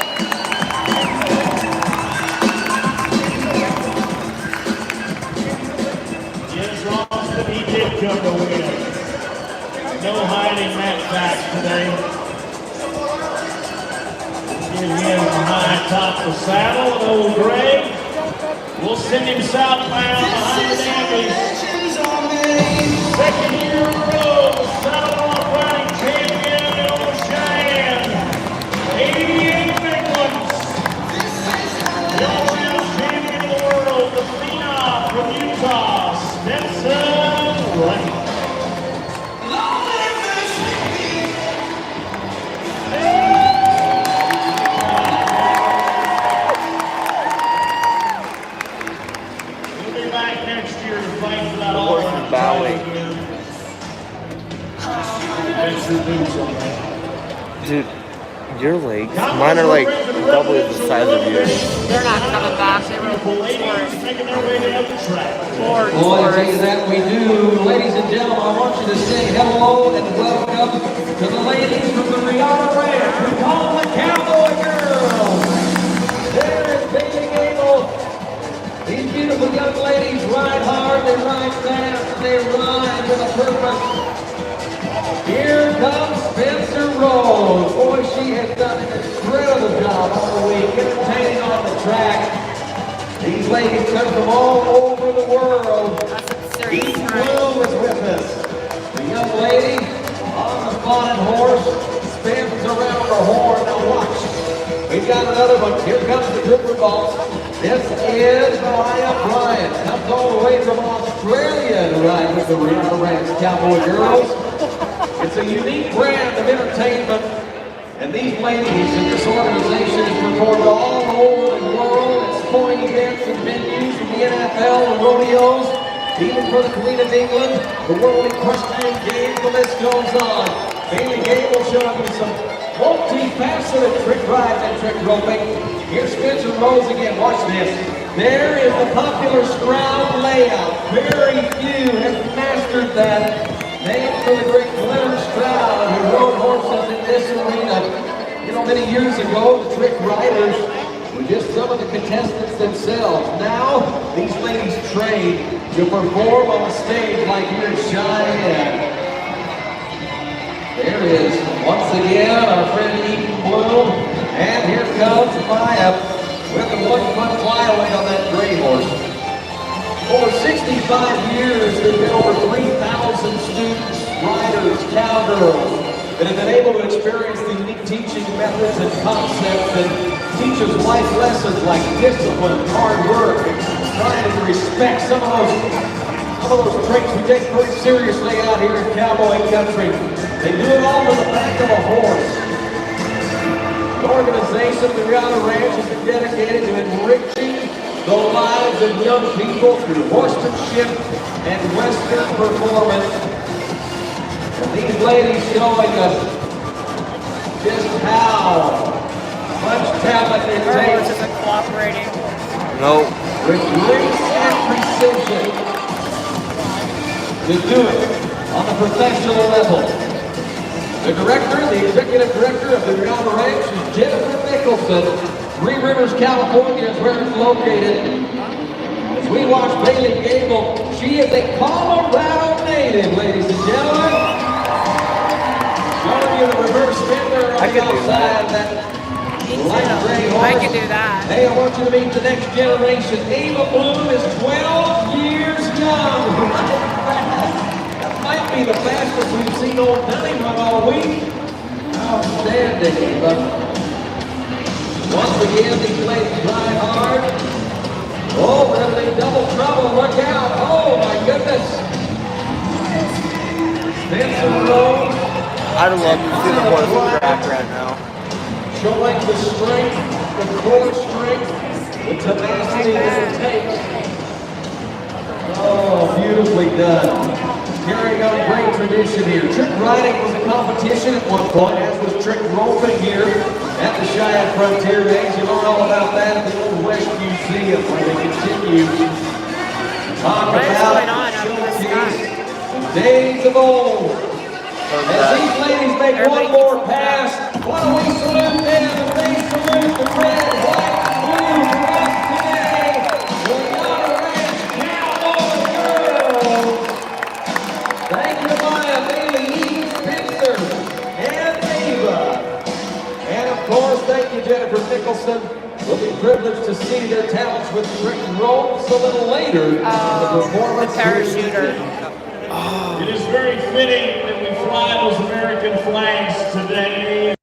He did come to win. No hiding that fact today. Get him behind top of the saddle, and old Greg. We'll send him southbound behind the Dandies. Second year in a row, the Saddle Bronc riding champion in Old Cheyenne. 88 big ones. The all-around champion of the world, the phenom from Utah, Stetson Wright. We'll be back next year to fight for that all-around title again. Dude, your legs, mine are like double the size of yours. They're not coming back. They were making their way down the track. Boy, I tell you that we do. Ladies and gentlemen, I want you to say hello and welcome to the ladies from the Rihanna Ranch. We call them the Cowboy Girls. There is Bailey Gable. These beautiful young ladies ride hard, they ride fast, and they ride with a purpose. Here comes Spencer Rose. Boy, she has done an incredible job all week, entertaining on the track. These ladies come from all over the world. Eve Bloom is with us. The young lady on the spotted horse spins around the horn. Now watch. We've got another one. Here comes the Trooper Boss. This is Mariah Bryant. Comes all the way from Australia to ride with the Rihanna Ranch Cowboy Girls. It's a unique brand of entertainment, and these ladies in this organization have performed all over the world at sporting events and venues in the NFL and rodeos, even for the Queen of England, the World Equestrian Games, the list goes on. Bailey Gable showing you some multi-faceted trick riding and trick roping. Here's Spencer Rose again, watch this. There is the popular Stroud layout. Very few have mastered that. Named for the great Glenn Stroud, who rode horses in this arena. You know, many years ago, the trick riders were just some of the contestants themselves. Now, these ladies train to perform on a stage like here in Cheyenne. There is, once again, our friend Eve Bloom. And here comes Maya with the 1-foot flyaway on that gray horse. Over 65 years, there have been over 3,000 students, riders, cowgirls that have been able to experience the unique teaching methods and concepts that teach us life lessons like discipline, hard work, and trying to respect some of those traits we take pretty seriously out here in cowboy country. They do it all on the back of a horse. The organization, the Rihanna Ranch, has been dedicated to enriching the lives of young people through horsemanship and Western performance. And these ladies showing us just how much talent it takes. Isn't cooperating. No. With grace and precision to do it on a professional level. The executive director of the Rihanna Ranch is Jennifer Nicholson. Three Rivers, California is where it's located. As we watch Bailey Gable, she is a Colorado native, ladies and gentlemen. Showing you the reverse fender on the outside of that light gray horse. I can do that. Hey, I want you to meet the next generation. Ava Bloom is 12 years young. That might be the fastest we've seen old Dunning run all week. Outstanding, Ava. Once again, these ladies ride hard. Oh, we're going to be double trouble. Look out. Oh, my goodness. Spencer Rhodes. I'd love to see the horse track right now. Showing the strength, the core strength, the tenacity that it takes. Oh, beautifully done. Carrying on great tradition here. Trick riding was a competition at one point, as was trick roping here at the Cheyenne Frontier Days. You learn all about that at the Old West Museum, where they continue to talk about showcase the days of old. As these ladies make one more pass, why don't we salute them as they salute the red, white, blue dress today, the Water Ranch Cowboy Girls. Thank you to Maya, Bailey, Eve, Spencer, and Ava. And of course, thank you, Jennifer Nicholson. We'll be privileged to see their talents with trick ropes a little later in the performance. Parachuter. It is very fitting that we fly those American flags today.